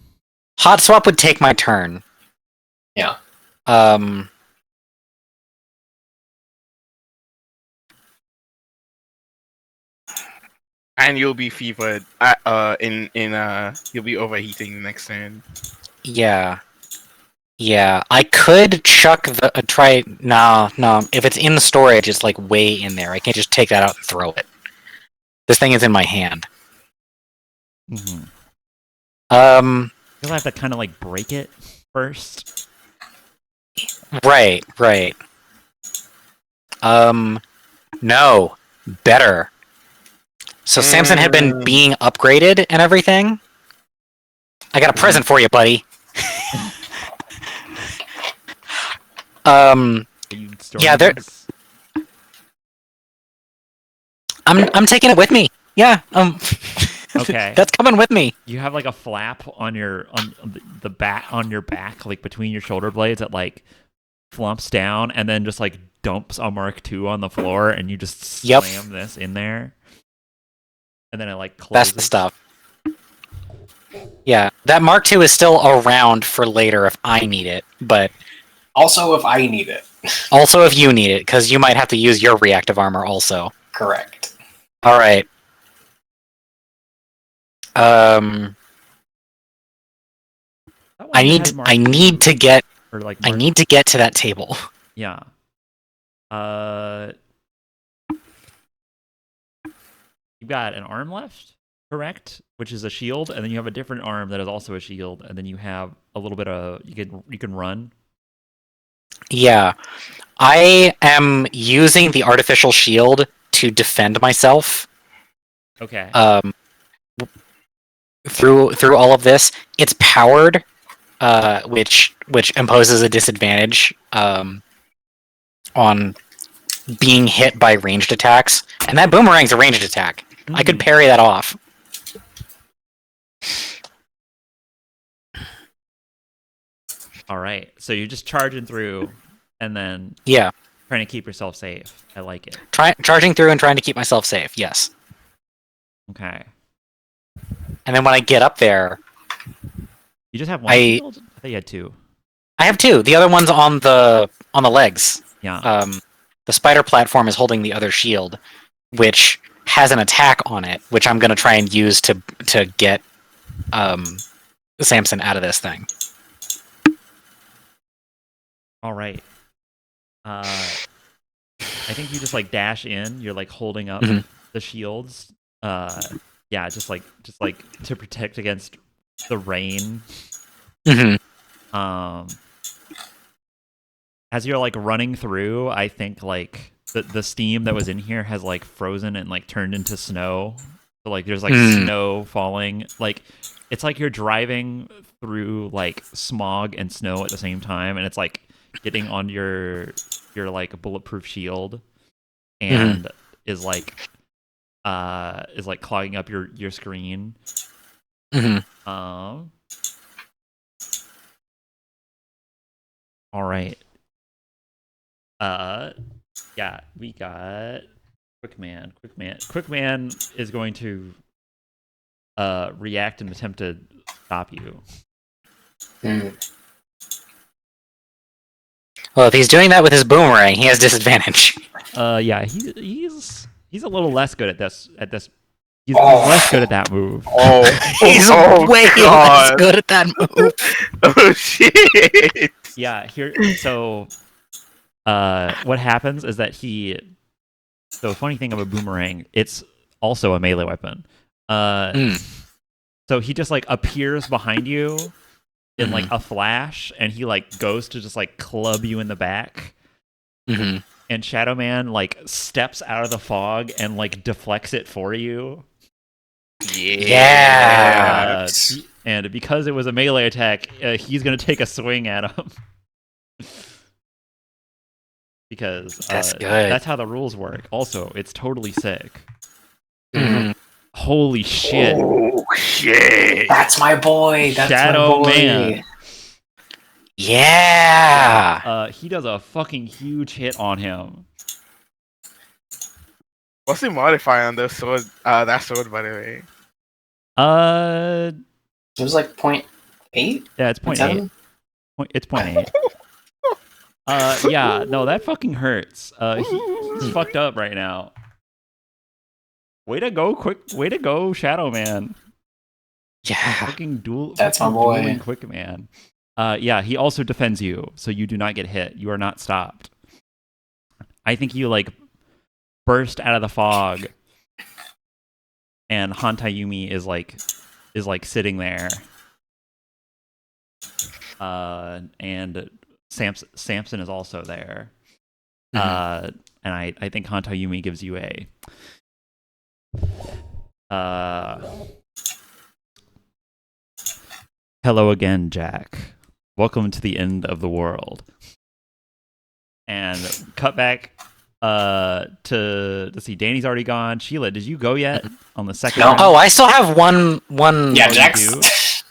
Hot swap would take my turn. Yeah. And you'll be fevered. You'll be overheating next turn. Yeah. I could chuck the try. No. If it's in the storage, it's like way in there. I can't just take that out and throw it. This thing is in my hand. Mm-hmm. You'll have to kind of like break it first. Right. No. Better. So Samson had been being upgraded and everything. I got a present for you, buddy. You storing Yeah, this? I'm taking it with me. Yeah, Okay. that's coming with me. You have like a flap on your the back on your back, like between your shoulder blades, that like flumps down and then just like dumps a Mark II on the floor, and you just slam this in there, and then it like closes. That's the stuff. Yeah, that Mark II is still around for later if I need it, but Also, if I need it. also if you need it, because you might have to use your reactive armor also. Correct. All right. I need to get to that table. Yeah. You've got an arm left, correct? Which is a shield, and then you have a different arm that is also a shield, and then you have a little bit of you can run. Yeah. I am using the artificial shield to defend myself. Okay. Through all of this, it's powered, which imposes a disadvantage on being hit by ranged attacks, and that boomerang's a ranged attack. I could parry that off. All right, so you're just charging through, and then trying to keep yourself safe. I like it. Charging through and trying to keep myself safe. Yes. Okay. And then when I get up there, you just have one shield? I thought you had two. I have two. The other one's on the legs. Yeah. The spider platform is holding the other shield, which has an attack on it, which I'm gonna try and use to get Samson out of this thing. All right. I think you just like dash in. You're like holding up the shields. Yeah, just like to protect against the rain. As you're like running through, I think like the steam that was in here has like frozen and like turned into snow. So like there's like snow falling. Like it's like you're driving through like smog and snow at the same time, and it's like getting on your like bulletproof shield, and is like clogging up your screen. All right. Yeah, we got Quickman. Quickman is going to react and attempt to stop you. Well, if he's doing that with his boomerang, he has disadvantage. Yeah, he's a little less good at this. He's less good at that move. He's way less good at that move. Oh shit! Yeah, so what happens is that so funny thing of a boomerang, it's also a melee weapon. So he just like appears behind you in like a flash, and he like goes to just like club you in the back. And Shadow Man like steps out of the fog and like deflects it for you. Yeah. And because it was a melee attack, he's gonna take a swing at him. Because that's how the rules work. Also, it's totally sick. Holy shit! Oh shit! That's my boy. That's Shadow my boy. Man. Yeah. He does a fucking huge hit on him. What's the modifier on this sword? That sword, by the way. It was like 0.8? Yeah, it's 0.8. It's 0.8. Yeah, no, that fucking hurts. He's fucked up right now. Way to go, Shadow Man. Yeah. Fucking That's my boy. dueling Quick Man. Yeah, he also defends you, so you do not get hit. You are not stopped. I think you like burst out of the fog, and Hantayumi is like sitting there. And Samson is also there. And I think Hantayumi gives you a Hello again, Jack. Welcome to the end of the world. And cut back to let's see, Danny's already gone. Sheila, did you go yet on the second No. round? Oh, I still have one. Yeah, Oh, you Jax. do?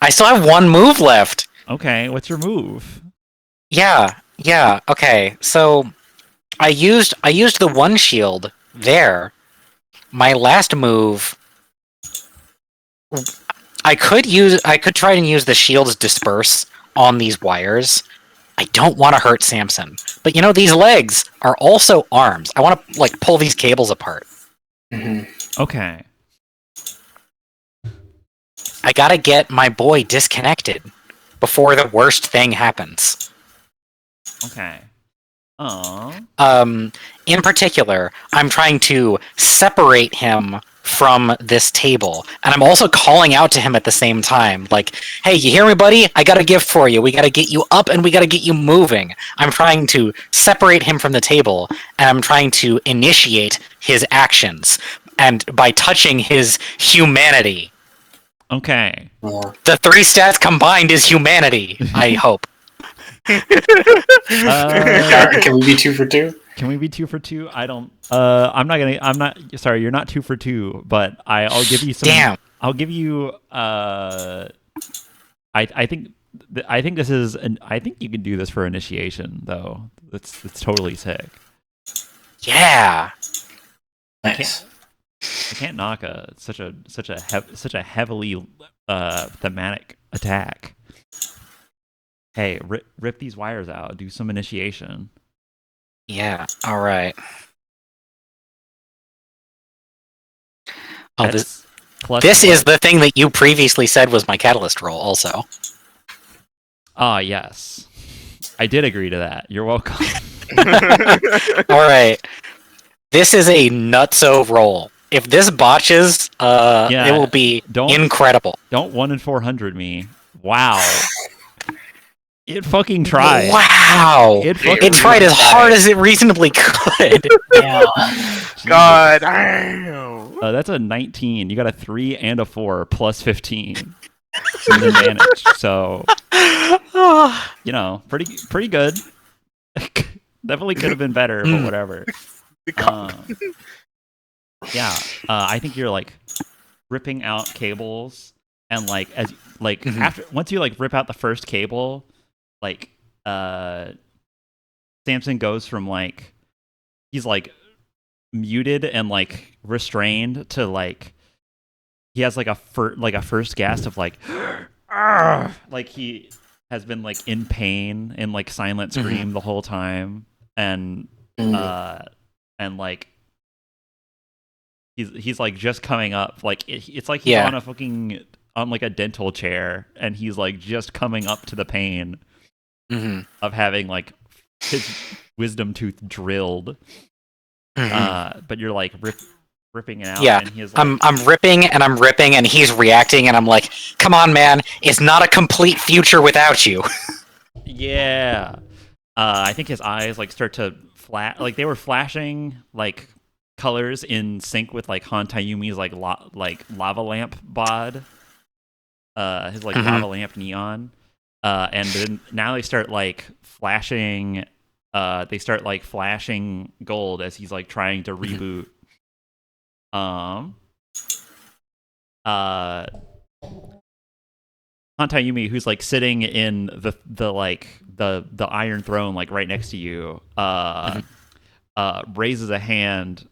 I still have one move left. Okay, what's your move? Yeah. Okay. So I used the one shield there. My last move, I could try and use the shield's disperse on these wires. I don't want to hurt Samson, but these legs are also arms. I want to pull these cables apart. Okay. I gotta get my boy disconnected before the worst thing happens. Okay. Oh. In particular, I'm trying to separate him from this table, and I'm also calling out to him at the same time, like, "Hey, you hear me, buddy? I got a gift for you. We got to get you up, and we got to get you moving." I'm trying to separate him from the table, and I'm trying to initiate his actions, and by touching his humanity. Okay. Yeah. The 3 stats combined is humanity. I hope. Can we be 2 for 2? Can we be 2 for 2? I don't. I'm not. Sorry, you're not 2 for 2. But I'll give you some. Damn. I'll give you. I think. I think this is. I think you can do this for initiation, though. It's totally sick. Yeah. Nice. I can't knock such a heavily thematic attack. Hey, rip these wires out. Do some initiation. Yeah. All right. Oh, That's plus this one. is the thing that you previously said was my catalyst roll. Also. Ah, yes. I did agree to that. You're welcome. All right. This is a nutso roll. If this botches, it will be incredible. Don't 1 in 400 me. Wow. It fucking tried. Wow. It tried as hard as it reasonably could. Yeah. God damn. That's a 19. You got a 3 and a 4 plus 15. Some advantage. So, pretty good. Definitely could have been better, but whatever. Yeah, I think you're ripping out cables, and after once you rip out the first cable, Samson goes from he's muted and restrained to he has a first gasp of he has been in pain and silent scream the whole time, and he's just coming up, it's like he's on a fucking on a dental chair, and he's just coming up to the pain of having his wisdom tooth drilled. But you're ripping it out. Yeah, and he is, I'm ripping and I'm ripping, and he's reacting, and I'm like, "Come on, man! It's not a complete future without you." Yeah. I think his eyes start to they were flashing colors in sync with Han Tayumi's lava lamp bod. His lava lamp neon. And then now they start flashing flashing gold as he's trying to reboot. Hantayumi, who's sitting in the iron throne right next to you, raises a hand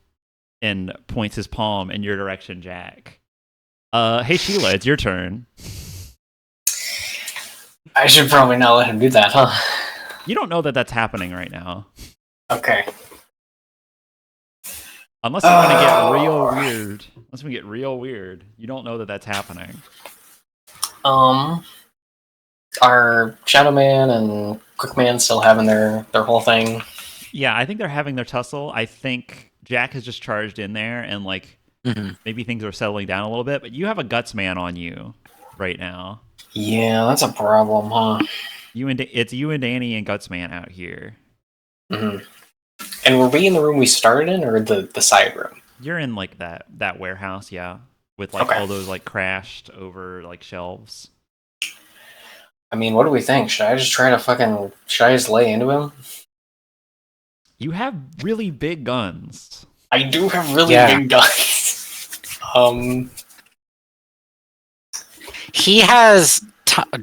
and points his palm in your direction, Jack. Hey Sheila, it's your turn. I should probably not let him do that, huh? You don't know that that's happening right now. Okay. Unless we want to get real weird. Unless we get real weird, you don't know that that's happening. Are Shadow Man and Quickman still having their whole thing? Yeah, I think they're having their tussle. I think Jack has just charged in there, and maybe things are settling down a little bit. But you have a Guts Man on you right now. Yeah, that's a problem, huh? It's you and Danny and Guts Man out here. Mm-hmm. And were we in the room we started in, or the side room? You're in that warehouse, yeah, with all those crashed over shelves. I mean, what do we think? Should I just try to fucking? Should I just lay into him? You have really big guns. I do have really Yeah. big guns. He has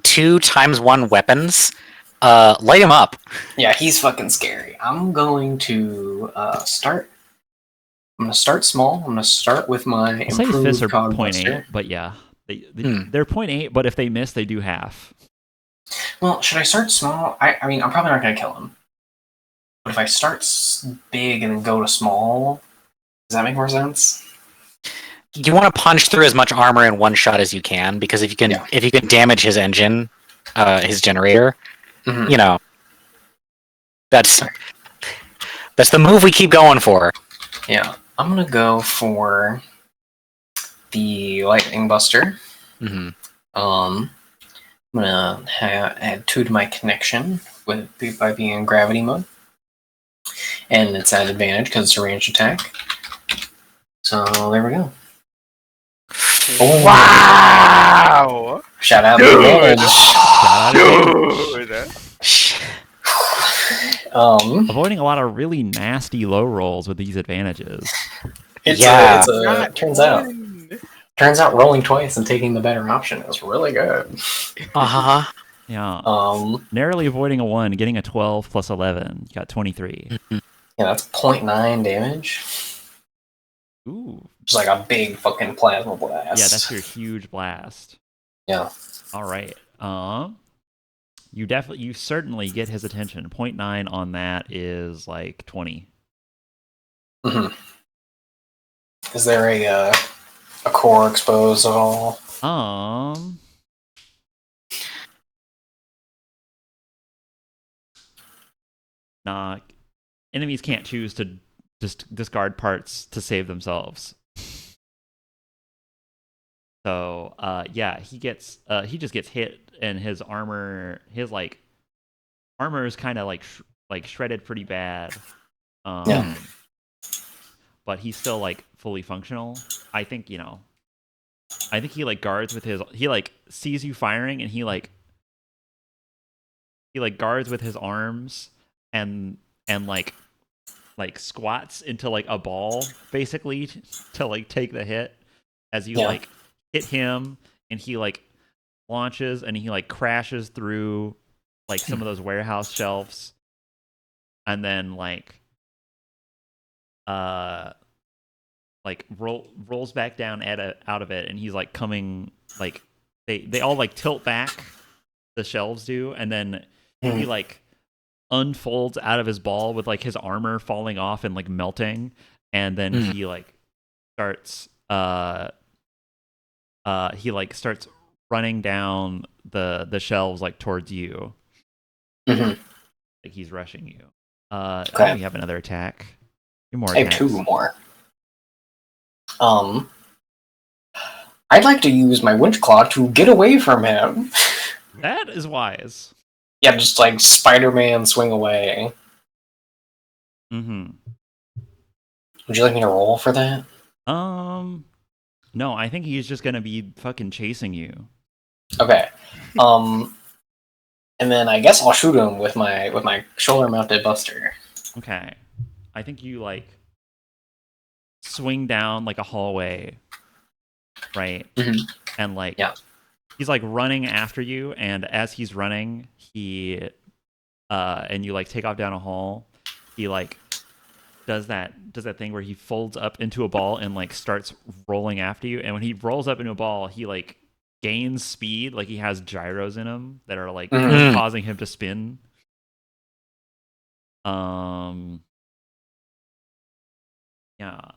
2 times 1 weapons. Light him up. Yeah, he's fucking scary. I'm going to start. I'm gonna start small. I'm gonna start with my I'll say fists improved are cog 0.8, buster. but yeah, Hmm. they're 0.8. But if they miss, they do half. Well, should I start small? I mean, I'm probably not gonna kill him. But if I start big and then go to small, does that make more sense? You want to punch through as much armor in one shot as you can, because if you can Yeah. if you can damage his engine, his generator, Mhm. you know, that's the move we keep going for. Yeah, I'm gonna go for the lightning buster. Hmm. I'm gonna add 2 to my connection by being in gravity mode, and it's at advantage because it's a ranged attack. So there we go. Oh, Wow! shout out Dude. the advantage. Shout out Dude! Avoiding a lot of really nasty low rolls with these advantages. Yeah. Turns out rolling twice and taking the better option is really good. Uh-huh. Yeah. Narrowly avoiding a 1, getting a 12 plus 11. You got 23. Yeah, that's 0.9 damage. Ooh. It's like a big fucking plasma blast. Yeah, that's your huge blast. Yeah. All right. You certainly get his attention. 0.9 on that is like 20. Mm-hmm. Is there a core exposed at all? Nah. Enemies can't choose to just discard parts to save themselves. So, yeah, he just gets hit, and his armor is kind of like shredded pretty bad. Yeah. But he's still like fully functional. I think he like guards with he like sees you firing, and he like guards with his arms and like squats into like a ball basically to like take the hit as you like hit him, and he like launches, and he like crashes through like some of those warehouse shelves, and then rolls back down out of it, and he's like coming like they all like tilt back, the shelves do, and then he like unfolds out of his ball with like his armor falling off and like melting, and then he like starts starts running down the shelves like towards you. Mm-hmm. Like he's rushing you. Okay. We have another attack. 2 more I have attacks. 2 more. I'd like to use my winch claw to get away from him. That is wise. Yeah, just like Spider-Man swing away. Mm-hmm. Would you like me to roll for that? No, I think he's just gonna be fucking chasing you. Okay. And then I guess I'll shoot him with my shoulder-mounted buster. Okay. I think you like swing down like a hallway, right? Mhm. And like Yeah. he's like running after you, and as he's running, he and you like take off down a hall, he like does that thing where he folds up into a ball and like starts rolling after you, and when he rolls up into a ball, he like gains speed, like he has gyros in him that are like causing him to spin. Yeah.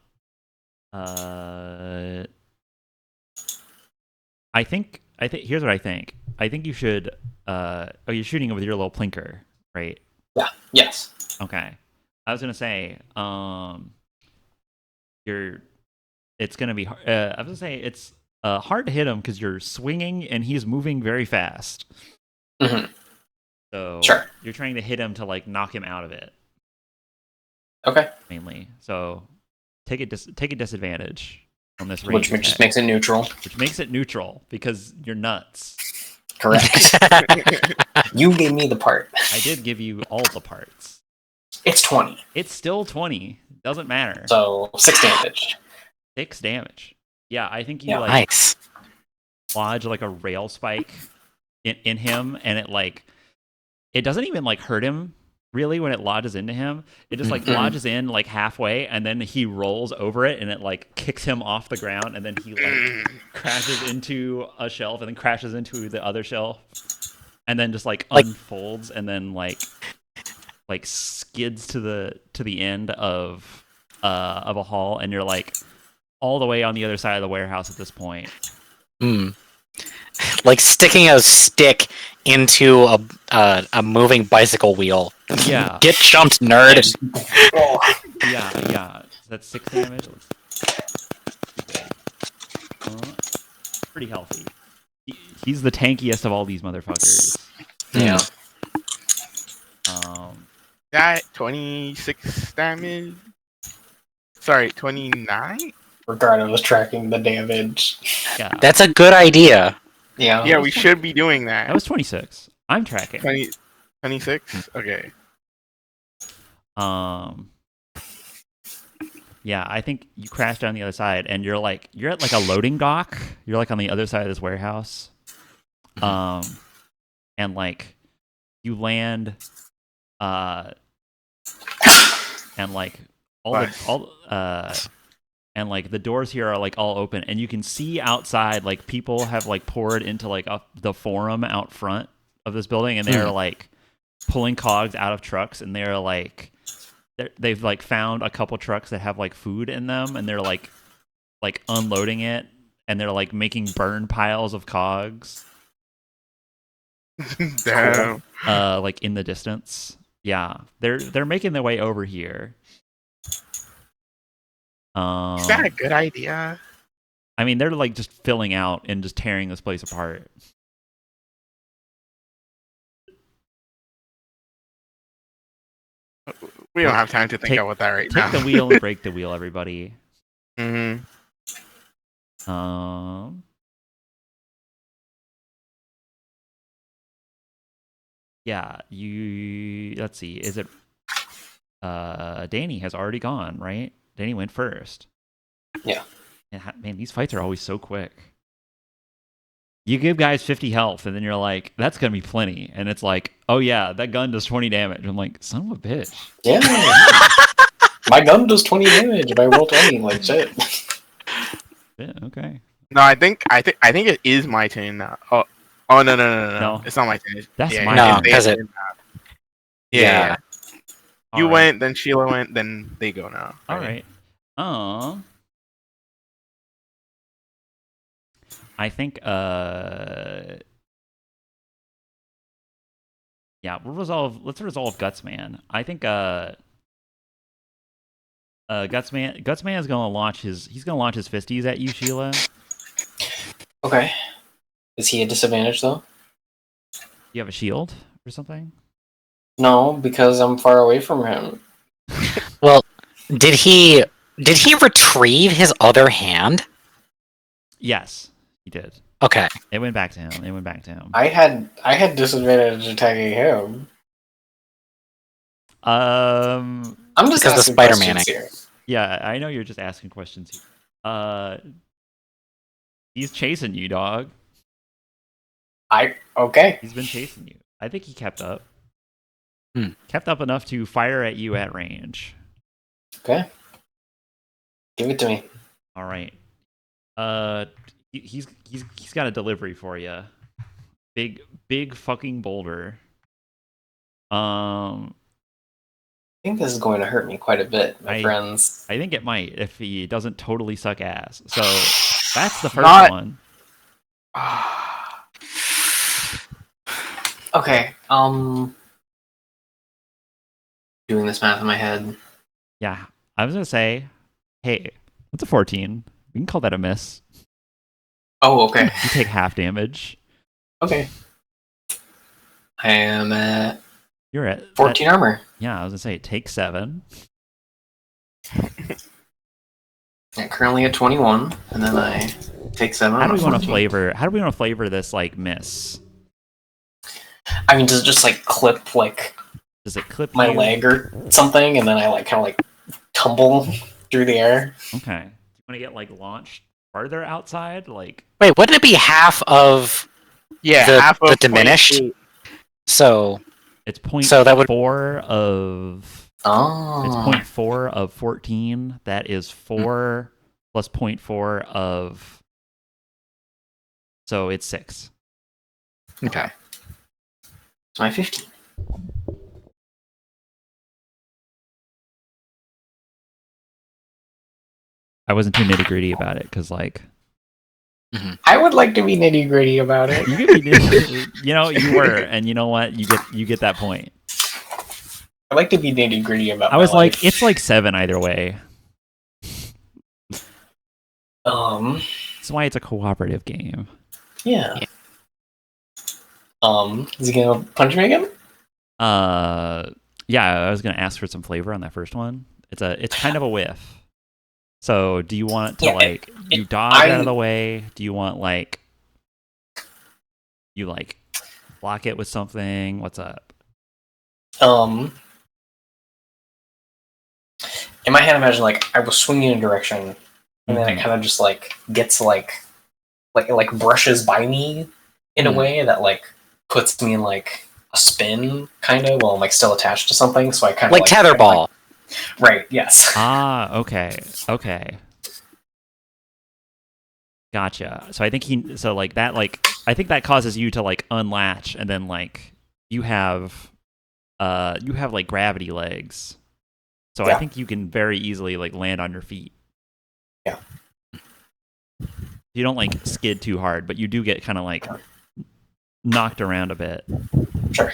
I think here's what I think. I think you should you're shooting with your little plinker, right? Yeah. Yes. Okay. I was gonna say, it's gonna be. I was gonna say it's hard to hit him because you're swinging and he's moving very fast. Mm-hmm. So Sure. you're trying to hit him to like knock him out of it. Okay. Mainly, so take a disadvantage on this range Which just attack, makes it neutral. which makes it neutral because you're nuts. Correct. You gave me the part. I did give you all the parts. It's 20. It's still 20. Doesn't matter. So 6 damage. 6 damage. Yeah, I think you Yeah. like Nice. lodge like a rail spike in him, and it doesn't even like hurt him really when it lodges into him. It just like lodges in like halfway, and then he rolls over it, and it like kicks him off the ground, and then he like crashes into a shelf, and then crashes into the other shelf, and then just like unfolds, and then like skids to the end of a hall, and you're like all the way on the other side of the warehouse at this point. Like sticking a stick into a moving bicycle wheel. Yeah. Get jumped, nerd. Yeah. That's 6 damage. Pretty healthy. He's the tankiest of all these motherfuckers. Yeah. That 26 damage. Sorry, 29. Ricardo was tracking the damage. Yeah. That's a good idea. Yeah. Yeah, we should be doing That that. was 26. I'm tracking. 26? Okay. Yeah, I think you crash down the other side, and you're at like a loading dock. You're like on the other side of this warehouse. And like you land and like and like the doors here are like all open, and you can see outside like people have like poured into like the forum out front of this building, and they're like pulling cogs out of trucks, and they're like they've like found a couple trucks that have like food in them, and they're like unloading it, and they're like making burn piles of cogs Damn. like in the distance. Yeah, they're making their way over here. Is that a good idea? I mean, they're like just filling out and just tearing this place apart. We don't have time to think about that right now. Take the wheel and break the wheel, everybody. Mm-hmm. Yeah, let's see. Is it Danny has already gone, right? Danny went first. Yeah. And man, these fights are always so quick. You give guys 50 health, and then you're like, that's going to be plenty. And it's like, oh yeah, that gun does 20 damage. I'm like, son of a bitch. Yeah. My gun does 20 damage if I roll 20, like shit. Yeah, okay. No, I think it is my turn now. Oh no. No. It's not my turn. That's yeah, my No, turn. because it. Yeah. All You right. went, then Sheila went, then they go now. All right. I think yeah, let's resolve Gutsman. I think Gutsman is gonna launch his fisties at you, Sheila. Okay. Is he at disadvantage though? You have a shield or something? No, because I'm far away from him. Well, did he retrieve his other hand? Yes, he did. Okay. It went back to him. I had disadvantage attacking him. I'm just Because the asking Spider-Man questions here. Yeah, I know you're just asking questions. He's chasing you, dog. Okay. He's been chasing you. I think he kept up. Hmm. Kept up enough to fire at you at range. Okay. Give it to me. All right. He's got a delivery for you. Big fucking boulder. I think this is going to hurt me quite a bit, my friends. I think it might if he doesn't totally suck ass. So that's the first one. Okay. Doing this math in my head. Yeah, I was gonna say, hey, that's a 14. We can call that a miss. Oh, okay. You take half damage. Okay. I am at You're at 14 armor. Yeah, I was gonna say take 7. I'm currently at 21, and then I take 7. How do we want to 14. flavor? How do we want to flavor this like miss? I mean, does it just like clip like Does it clip my you? leg or something, and then Does it clip my you? leg or something, and then I like kind of like tumble through the air? Okay. Do you want to get like launched farther outside? Like Wait, wouldn't it be half of Yeah, the half of diminished? 0.8. So it's point So that would- four of Oh, it's 0.4 of 14. That is 4 plus 0.4 of, so it's 6. okay. it's my 15. I wasn't too nitty gritty about it because like I would like to be nitty gritty about it. you could be, you know, you were, and you know what, you get that point. I like to be nitty gritty about. I was my like, life. it's like 7 either way. That's why it's a cooperative game. Yeah. Is he gonna punch me again? Yeah, I was gonna ask for some flavor on that first one. It's kind of a whiff. So, do you want to Yeah, like you dodge out of the way? Do you want like you like block it with something? What's up? In my head, imagine like I was swinging in a direction, and then it kind of just like gets like brushes by me in a way that like puts me in like a spin, kind of, while I'm like still attached to something. So I kind of Like tetherball. right? Yes. Ah, okay. Gotcha. So I think I think that causes you to like unlatch, and then like you have like gravity legs. So I Yeah. think you can very easily like land on your feet. Yeah. You don't like skid too hard, but you do get kind of like knocked around a bit. Sure.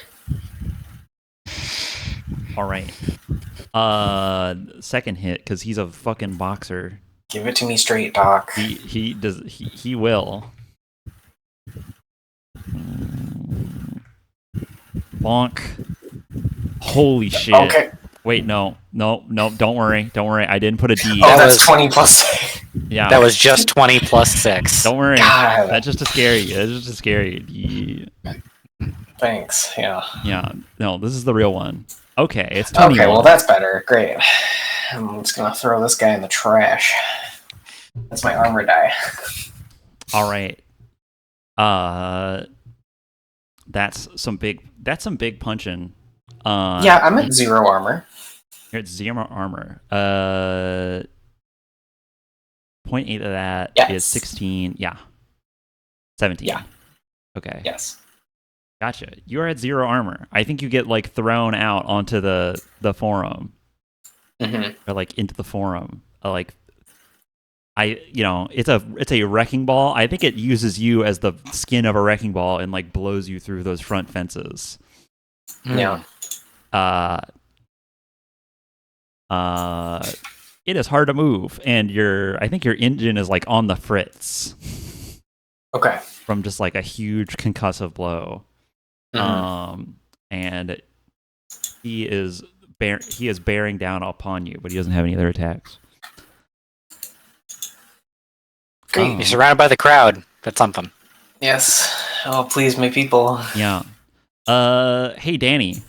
All right. Second hit, because he's a fucking boxer. Give it to me straight, Doc. He will. Bonk. Holy shit. Okay. Wait, no, don't worry. I didn't put a D. Oh, That that's was- 20 plus. Yeah. That was just 20 plus 6. Don't worry. God. That's just to scare you. That's just to scare you. Thanks. Yeah. Yeah. No, this is the real one. Okay, it's 21. Okay. Well, that's better. Great. I'm just gonna throw this guy in the trash. That's my armor die. All right. That's some big punching. Yeah, I'm at 0 armor. You're at 0 armor. 0.8 of that is Yes. 16. Yeah. 17. Yeah. Okay. Yes. Gotcha. You're at 0 armor. I think you get like thrown out onto the forum, Mm-hmm. or like into the forum. It's a wrecking ball. I think it uses you as the skin of a wrecking ball and like blows you through those front fences. Yeah. It is hard to move, and I think your engine is like on the fritz Okay. from just like a huge concussive blow. Mhm. And he is bearing down upon you, but he doesn't have any other attacks. Great. You're surrounded by the crowd. That's something. Yes. Oh, please, my people. Yeah. Hey, Danny.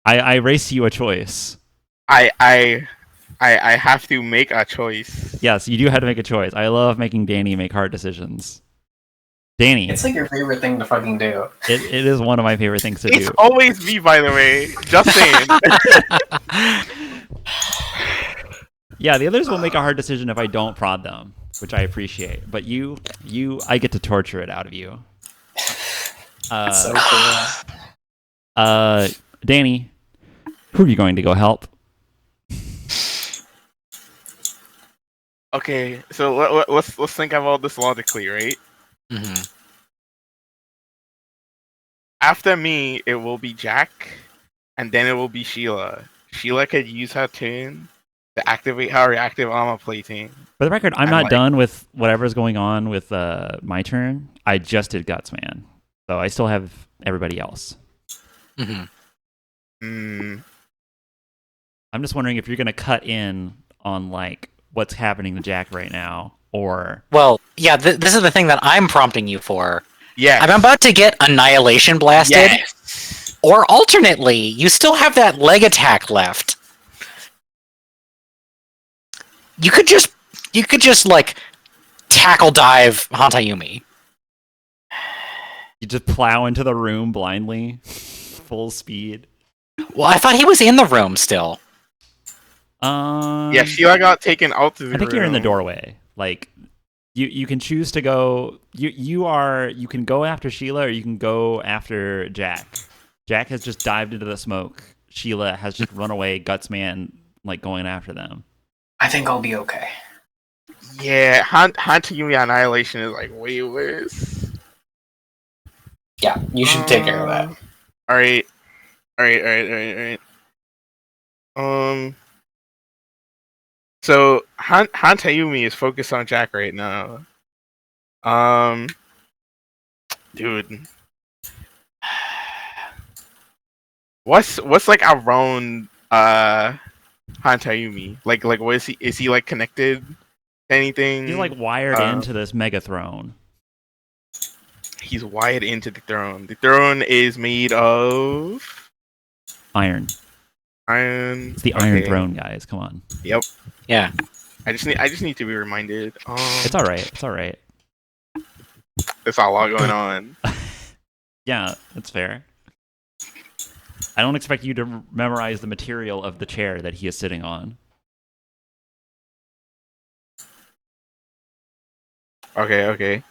I race you a choice. I have to make a choice. Yes, you do have to make a choice. I love making Danny make hard decisions. Danny, It's like your favorite thing to fucking do. it is one of my favorite things to It's do. always me, by the way. Just saying. Yeah, the others will make a hard decision if I don't prod them, which I appreciate. But I get to torture it out of you. It's so cool. Danny, who are you going to go help? Okay, so let's think about this logically, right? Mm-hmm. After me, it will be Jack, and then it will be Sheila. Sheila could use her turn to activate her reactive armor plating. For the record, I'm I'm not like- done with whatever's going on with my turn. I just did Guts Man, so I still have everybody else. Mm-hmm. I'm just wondering if you're going to cut in on like what's happening to Jack right now, or Well, yeah, this is the thing that I'm prompting you for. Yes. I'm about to get annihilation blasted. Yes. Or alternately, you still have that leg attack left. You could just like tackle dive Hantayumi. You just plow into the room blindly, full speed. Well, I thought he was in the room still. Yeah, Sheila got taken out to the I think you're in the room. doorway. Like, you can choose to go. You can go after Sheila, or you can go after Jack. Jack has just dived into the smoke. Sheila has just run away, Gutsman, like going after them. I think I'll be okay. Yeah, Hantayumi Annihilation is like way worse. Yeah, you should take care of that. Alright. Alright. So Hantayumi is focused on Jack right now. Dude. What's like around Hantayumi? Like what is he like connected to anything? He's like wired into this mega throne. He's wired into the throne. The throne is made of Iron. iron. It's the Iron Throne, guys. Come on. Yep. Yeah. I just need to be reminded. It's all right. It's all right. There's a lot going on. Yeah, that's fair. I don't expect you to memorize the material of the chair that he is sitting on. Okay.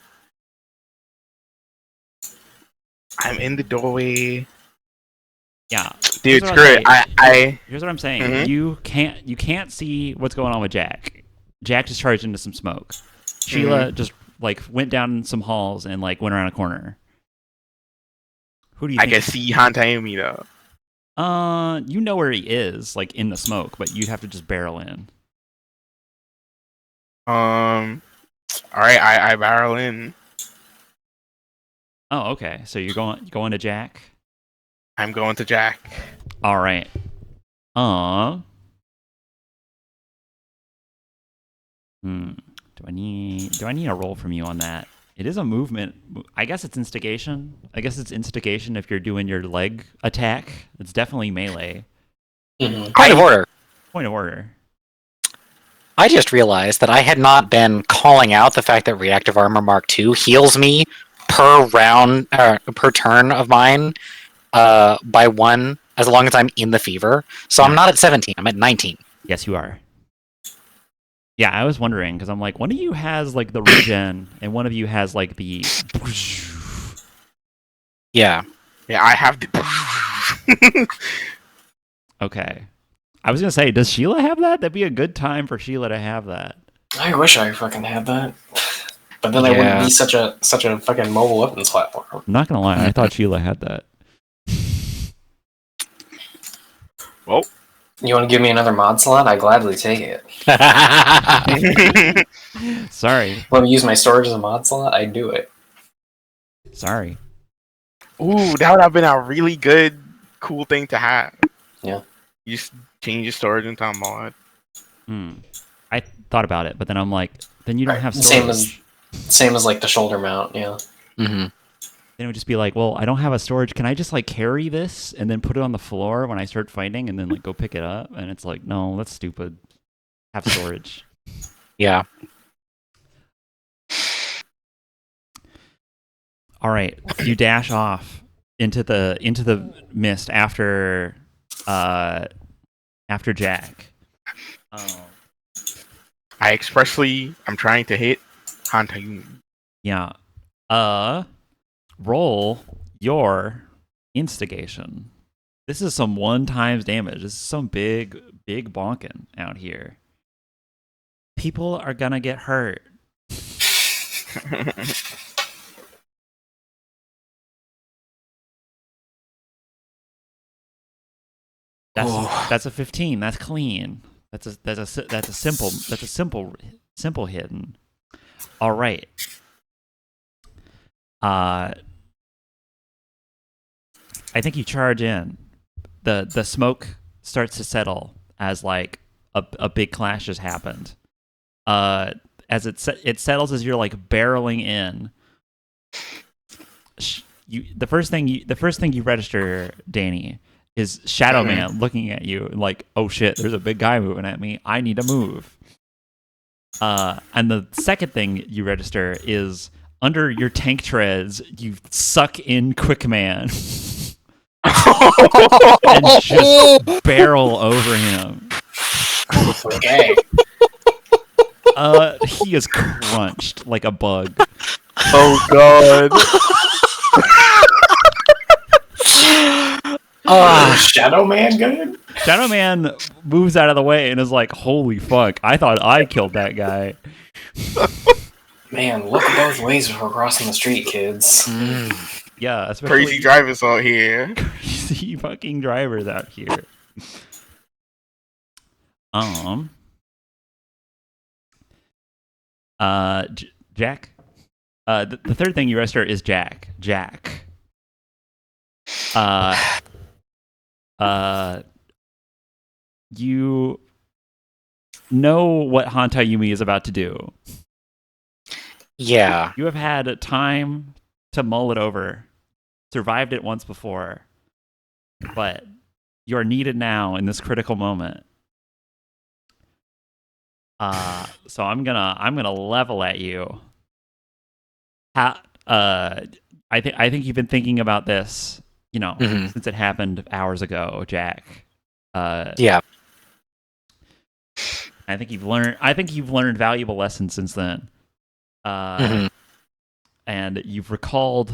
I'm in the doorway. Yeah, Dude, Here's what screw it. I'll here's what I'm saying. Mhm. You can't see what's going on with Jack. Jack just charged into some smoke. Sheila just like went down some halls and like went around a corner. Who do you I think? can see Hantayumi though. You know where he is, like in the smoke, but you have to just barrel in. All right, I barrel in. Oh, okay. So you're going to Jack. I'm going to Jack. All right. Do I need a roll from you on that? It is a movement. I guess it's instigation. If you're doing your leg attack. It's definitely melee. Mhm. Point of order. Point of order. I just realized that I had not been calling out the fact that Reactive Armor Mark II heals me per round, per turn of mine, by 1, as long as I'm in the fever. So I'm not at 17, I'm at 19. Yes, you are. Yeah, I was wondering, because I'm like, one of you has like the regen, and one of you has like the... Yeah. Yeah, I have the. Okay. I was going to say, does Sheila have that? That'd be a good time for Sheila to have that. I wish I fucking had that. But then I wouldn't be such a fucking mobile weapons platform. I'm not going to lie, I thought Sheila had that. Well. You want to give me another mod slot? I gladly take it. Sorry. Let me use my storage as a mod slot? I do it. Sorry. Ooh, that would have been a really good, cool thing to have. Yeah. You just change your storage into a mod. I thought about it, but then I'm like, then you don't have Same storage. Same as like the shoulder mount, yeah. Mm-hmm. Then it would just be like, well, I don't have a storage. Can I just like carry this and then put it on the floor when I start fighting and then like go pick it up? And it's like, no, that's stupid. Have storage. Yeah. All right, you dash off into the mist after Jack. I'm trying to hit Hantayumi. Yeah. Roll your instigation. This is some 1 times damage. This is some big bonking out here. People are gonna get hurt. That's a 15. That's clean. That's a simple hidden. All right. I think you charge in. The smoke starts to settle as like a big clash has happened. As it settles as you're like barreling in. the first thing you register, Danny, is Shadow Man looking at you like, oh shit, there's a big guy moving at me. I need to move. And the second thing you register is under your tank treads, you suck in Quick Man and just barrel over him. Okay. He is crunched like a bug. Oh god. Shadow Man good? Shadow Man moves out of the way and is like, holy fuck, I thought I killed that guy. Man, look both ways before crossing the street, kids. Yeah, especially Crazy drivers out here. crazy fucking drivers out here. Jack. The third thing you register is Jack. You know what Hanta Yumi is about to do. Yeah. You have had time to mull it over. Survived it once before. But you are needed now in this critical moment. So I'm gonna level at you. I think you've been thinking about this, since it happened hours ago, Jack. Yeah. I think you've learned valuable lessons since then. And you've recalled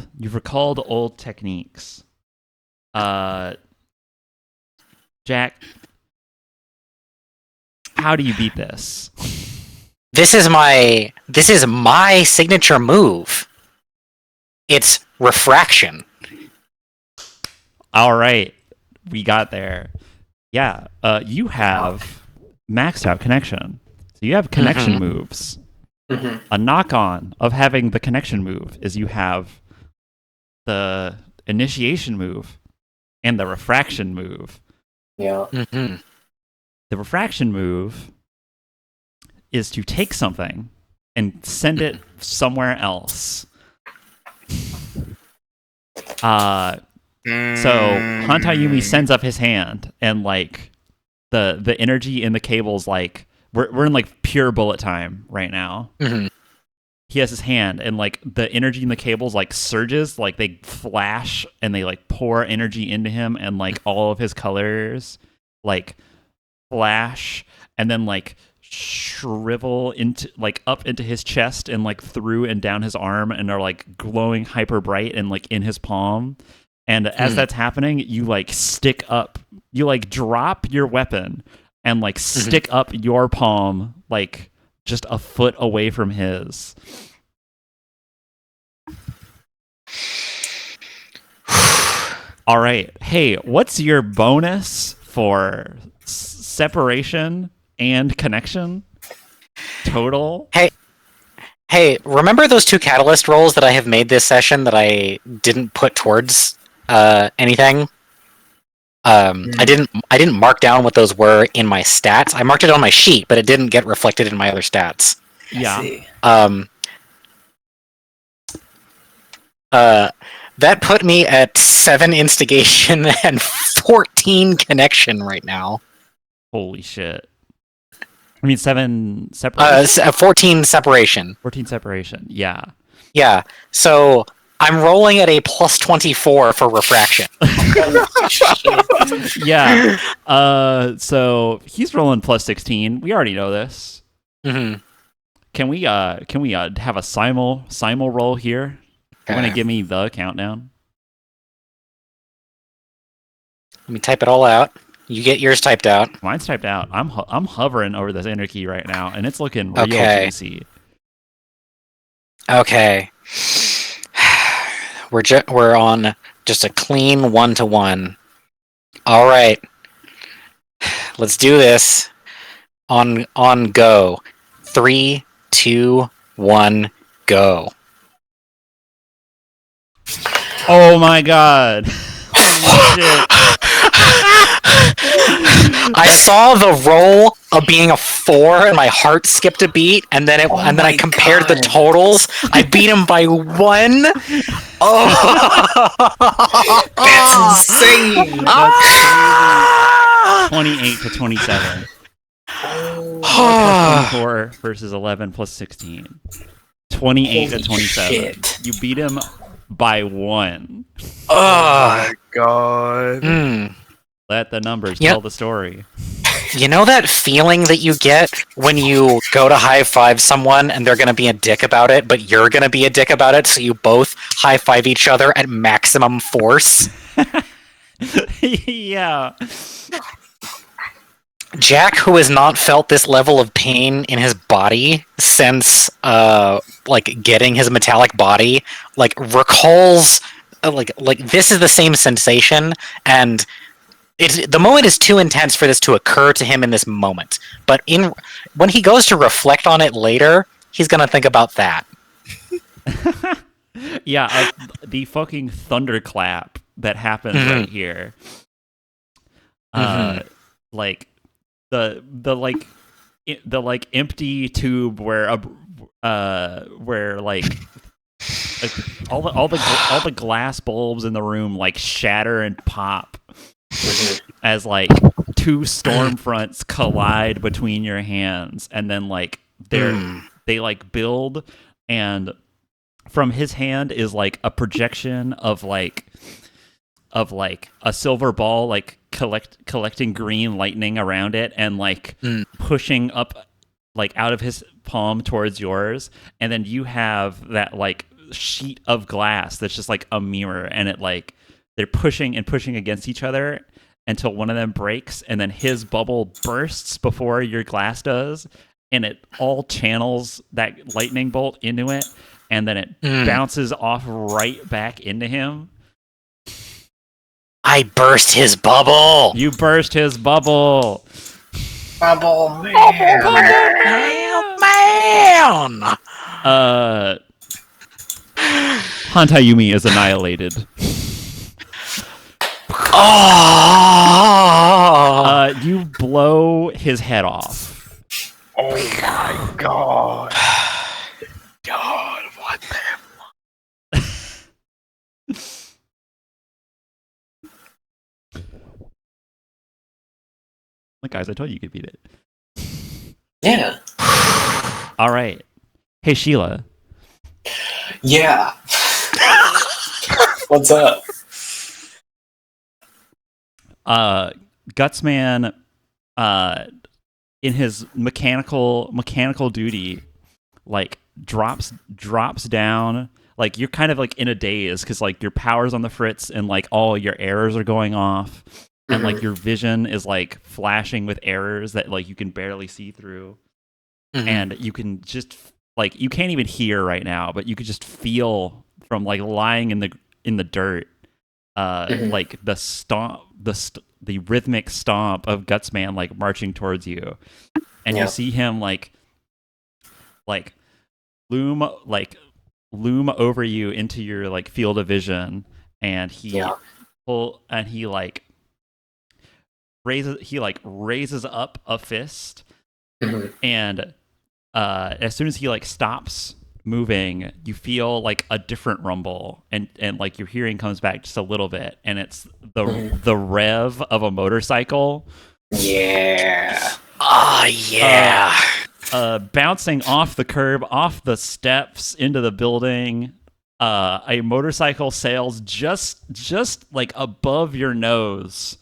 old techniques. Jack, how do you beat this? This is my signature move. It's refraction. All right, we got there. Yeah, you have maxed out connection. So you have connection moves. A knock-on of having the connection move is you have the initiation move and the refraction move. Yeah. The refraction move is to take something and send it somewhere else. So Hanta Yumi sends up his hand, and like the energy in the cables, like we're in like pure bullet time right now. He has his hand, and like the energy in the cables like surges, like they flash and they like pour energy into him, and like all of his colors like flash and then like shrivel into like up into his chest and like through and down his arm, and are like glowing hyper bright and like in his palm. And as that's happening, you like drop your weapon and like stick up your palm like just a foot away from his. All right. Hey, what's your bonus for separation and connection? Total? Hey, remember those 2 catalyst rolls that I have made this session that I didn't put towards anything? I didn't mark down what those were in my stats. I marked it on my sheet, but it didn't get reflected in my other stats. Yeah. That put me at 7 instigation and 14 connection right now. Holy shit. I mean, 7 separation? 14 separation. 14 separation, yeah. Yeah, so I'm rolling at a plus 24 for refraction. Yeah. So he's rolling plus 16. We already know this. Can we have a simul roll here? You want to give me the countdown? Let me type it all out. You get yours typed out. Mine's typed out. I'm hovering over this enter key right now, and it's looking real juicy. Okay. We're on just a clean 1-to-1. All right. Let's do this. On go. 3, 2, 1, go. Oh my god. Holy shit. I saw the roll of being a 4 and my heart skipped a beat, and then I compared the totals. I beat him by 1. That's insane. That's crazy. 28 to 27. 24 versus 11 plus 16. 28 to Holy 27. shit. You beat him by 1. Oh my god. Let the numbers Yep. tell the story. You know that feeling that you get when you go to high five someone and they're going to be a dick about it, but you're going to be a dick about it, so you both high five each other at maximum force? Yeah. Jack, who has not felt this level of pain in his body since, getting his metallic body, recalls, this is the same sensation, and the moment is too intense for this to occur to him in this moment. But when he goes to reflect on it later, he's gonna think about that. Yeah, the fucking thunderclap that happens right here. Like the empty tube where all the glass bulbs in the room like shatter and pop as like two storm fronts collide between your hands, and then like they like build, and from his hand is like a projection of like a silver ball like collecting green lightning around it and like pushing up like out of his palm towards yours, and then you have that like sheet of glass that's just like a mirror, and it like they're pushing and pushing against each other until one of them breaks, and then his bubble bursts before your glass does, and it all channels that lightning bolt into it, and then it bounces off right back into him. I burst his bubble! You burst his bubble! Bubble man. Man! Hantayumi is annihilated. Oh! You blow his head off. Oh my god. God, what the? Look, guys, I told you could beat it. Yeah. All right. Hey, Sheila. Yeah. What's up? Gutsman, in his mechanical duty, like drops down. Like you're kind of like in a daze because like your power's on the fritz and like all your errors are going off, and like your vision is like flashing with errors that like you can barely see through, and you can just like you can't even hear right now, but you could just feel from like lying in the dirt, like the stomp, the rhythmic stomp of Gutsman like marching towards you, and you see him like loom over you into your like field of vision, and he raises up a fist, and as soon as he like stops moving, you feel like a different rumble, and like your hearing comes back just a little bit, and it's the rev of a motorcycle. Yeah. Oh yeah. Bouncing off the curb, off the steps into the building. A motorcycle sails just like above your nose,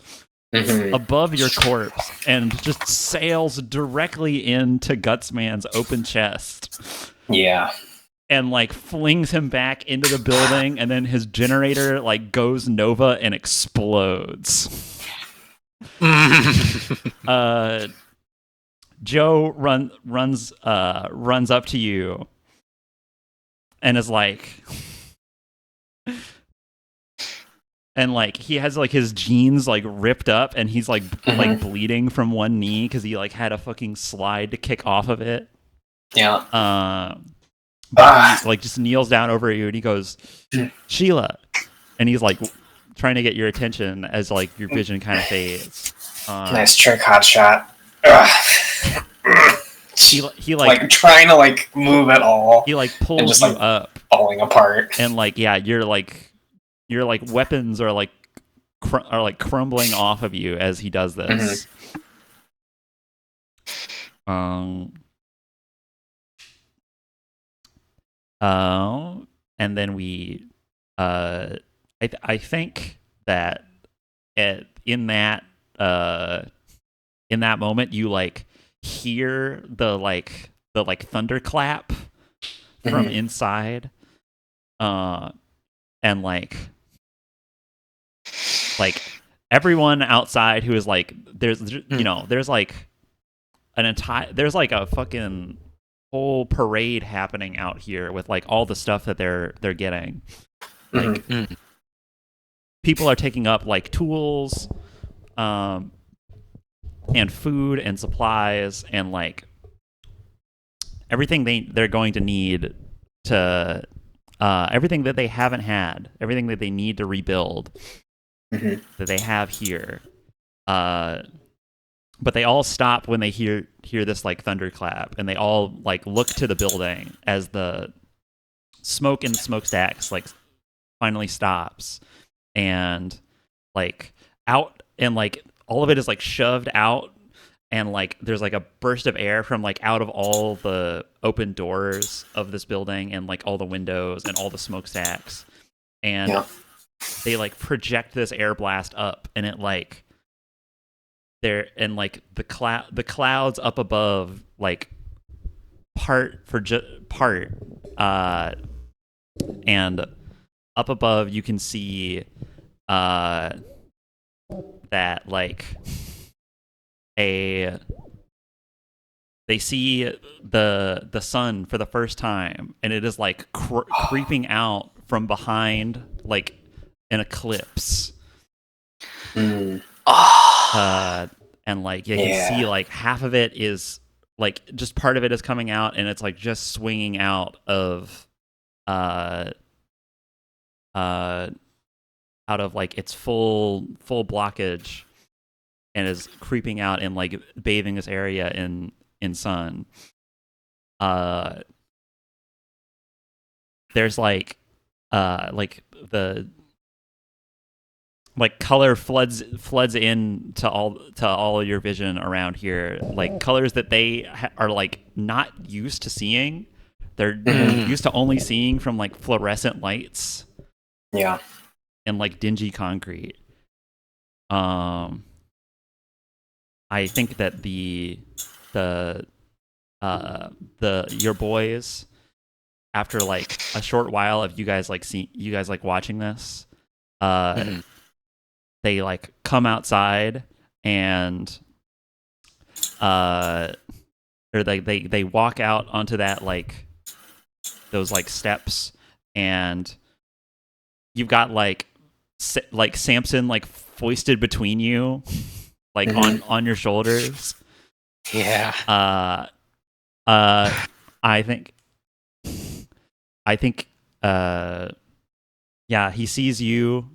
above your corpse, and just sails directly into Gutsman's open chest. Yeah. And like flings him back into the building, and then his generator like goes nova and explodes. Joe runs up to you and is like, and like he has like his jeans like ripped up, and he's like like bleeding from one knee because he like had a fucking slide to kick off of it. Yeah. But he like just kneels down over you, and he goes, Sheila, and he's like trying to get your attention as like your vision kind of fades. Nice trick, hot shot. he like trying to like move at all. he like and pulls just you like up, falling apart. and like yeah, your weapons are like crumbling off of you as he does this. Um. And then we, I think that in that moment you like hear the thunderclap from inside, and like everyone outside who is like there's like there's like a fucking whole parade happening out here with like all the stuff that they're getting. Like people are taking up like tools, and food and supplies and like everything they're going to need to everything that they haven't had, everything that they need to rebuild that they have here. But they all stop when they hear this like thunderclap, and they all like look to the building as the smoke in the smokestacks like finally stops, and like out, and like all of it is like shoved out, and like there's like a burst of air from like out of all the open doors of this building and like all the windows and all the smokestacks, and they like project this air blast up, and it like there, and like the clouds up above like part, and up above you can see that like they see the sun for the first time, and it is like creeping out from behind like an eclipse. And like you can see like half of it is like just part of it is coming out, and it's like just swinging out of out of like its full blockage, and is creeping out and like bathing this area in sun. There's like the like color floods in to all of your vision around here, like colors that they are like not used to seeing. They're used to only seeing from like fluorescent lights, and like dingy concrete. I think that your boys, after like a short while of you guys like watching this, they like come outside, and or they walk out onto that like those like steps, and you've got like Samson like foisted between you, like on your shoulders. Yeah. I think yeah, he sees you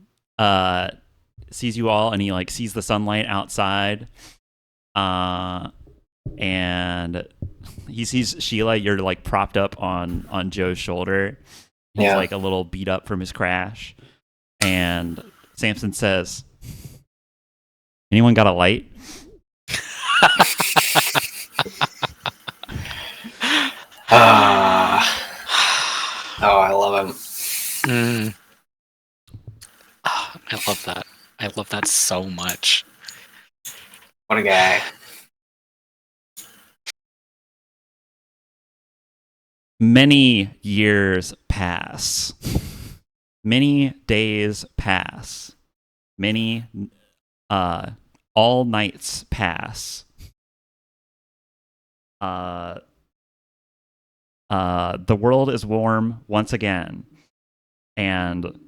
all, and he like sees the sunlight outside, and he sees Sheila. You're like propped up on Joe's shoulder. He's like a little beat up from his crash, and Samson says, "Anyone got a light?" Oh, I love him. I love that. I love that so much. What a guy. Many years pass. Many days pass. Many all nights pass. The world is warm once again, and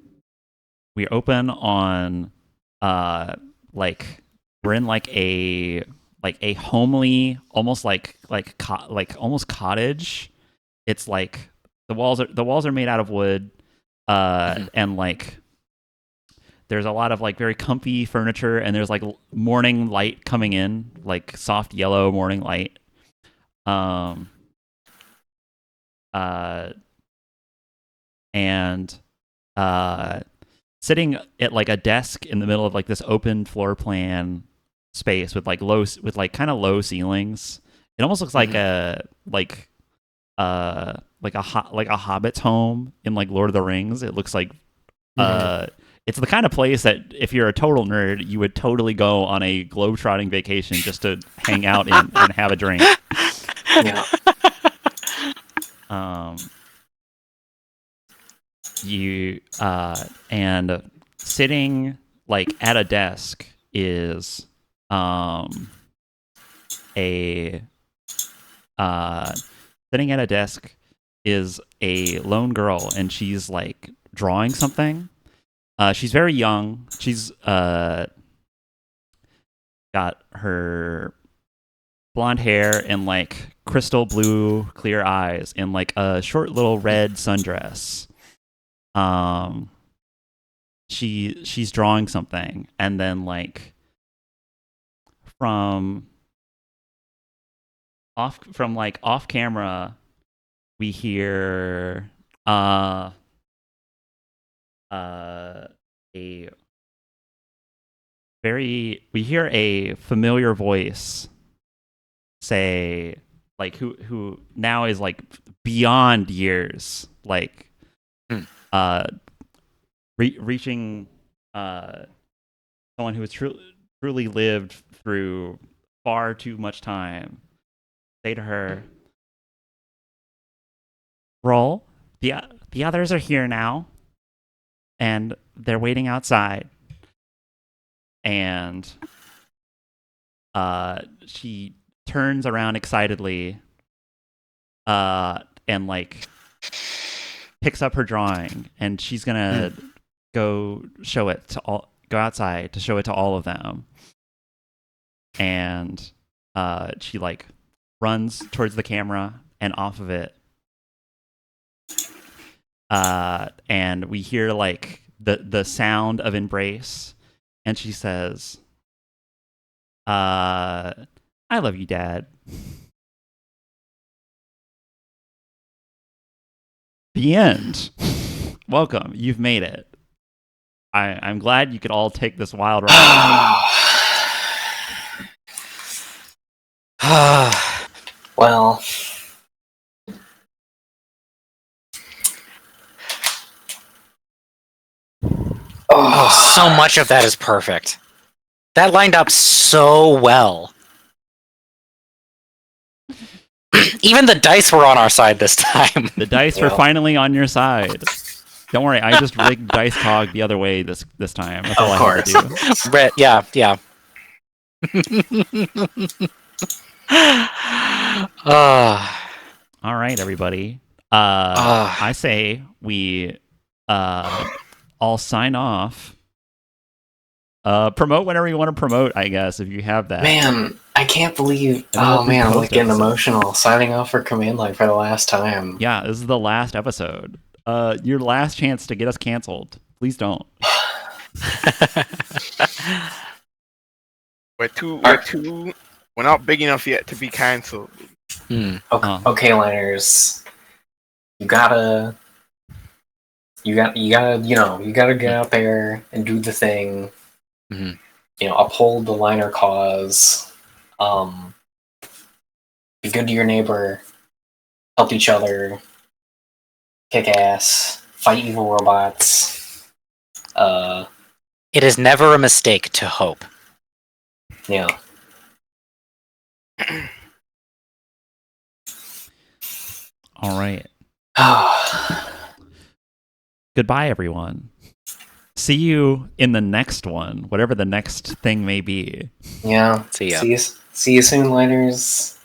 we open on like we're in like a homely, almost like almost cottage. It's like the walls are made out of wood, and like there's a lot of like very comfy furniture, and there's like morning light coming in, like soft yellow morning light. Um. And sitting at like a desk in the middle of like this open floor plan space with like kind of low ceilings. It almost looks like like a hobbit's home in like Lord of the Rings. It looks like it's the kind of place that if you're a total nerd, you would totally go on a globe-trotting vacation just to hang out and have a drink. Yeah. And sitting like at a desk is sitting at a desk is a lone girl, and she's like drawing something. She's very young. She's got her blonde hair and like crystal blue clear eyes and like a short little red sundress. She's drawing something, and then like from off camera we hear we hear a familiar voice say, like, who now is like beyond years, like reaching someone who has truly lived through far too much time, say to her, "Roll, the others are here now, and they're waiting outside." And she turns around excitedly and like picks up her drawing, and she's gonna go outside to show it to all of them. And she like runs towards the camera and off of it, and we hear like the sound of embrace, and she says, "I love you, Dad." The end. Welcome. You've made it. I'm glad you could all take this wild ride. Well, Oh, so much of that is perfect. That lined up so well. Even the dice were on our side this time. The dice were finally on your side. Don't worry, I just rigged Dice Cog the other way this time. That's all I had to do. Brett, yeah. All right, everybody. I say we all sign off. Promote whenever you want to promote, I guess, if you have that. Man, I can't believe. Oh man, I'm like getting emotional. Signing off for Command Line for the last time. Yeah, this is the last episode. Your last chance to get us canceled. Please don't. We're not big enough yet to be canceled. Okay, liners. You gotta get out there and do the thing. Mm-hmm. You know, uphold the liner cause. Be good to your neighbor. Help each other. Kick ass. Fight evil robots. It is never a mistake to hope. Yeah. All right. Goodbye, everyone. See you in the next one, whatever the next thing may be. Yeah. See ya. See you soon, liners.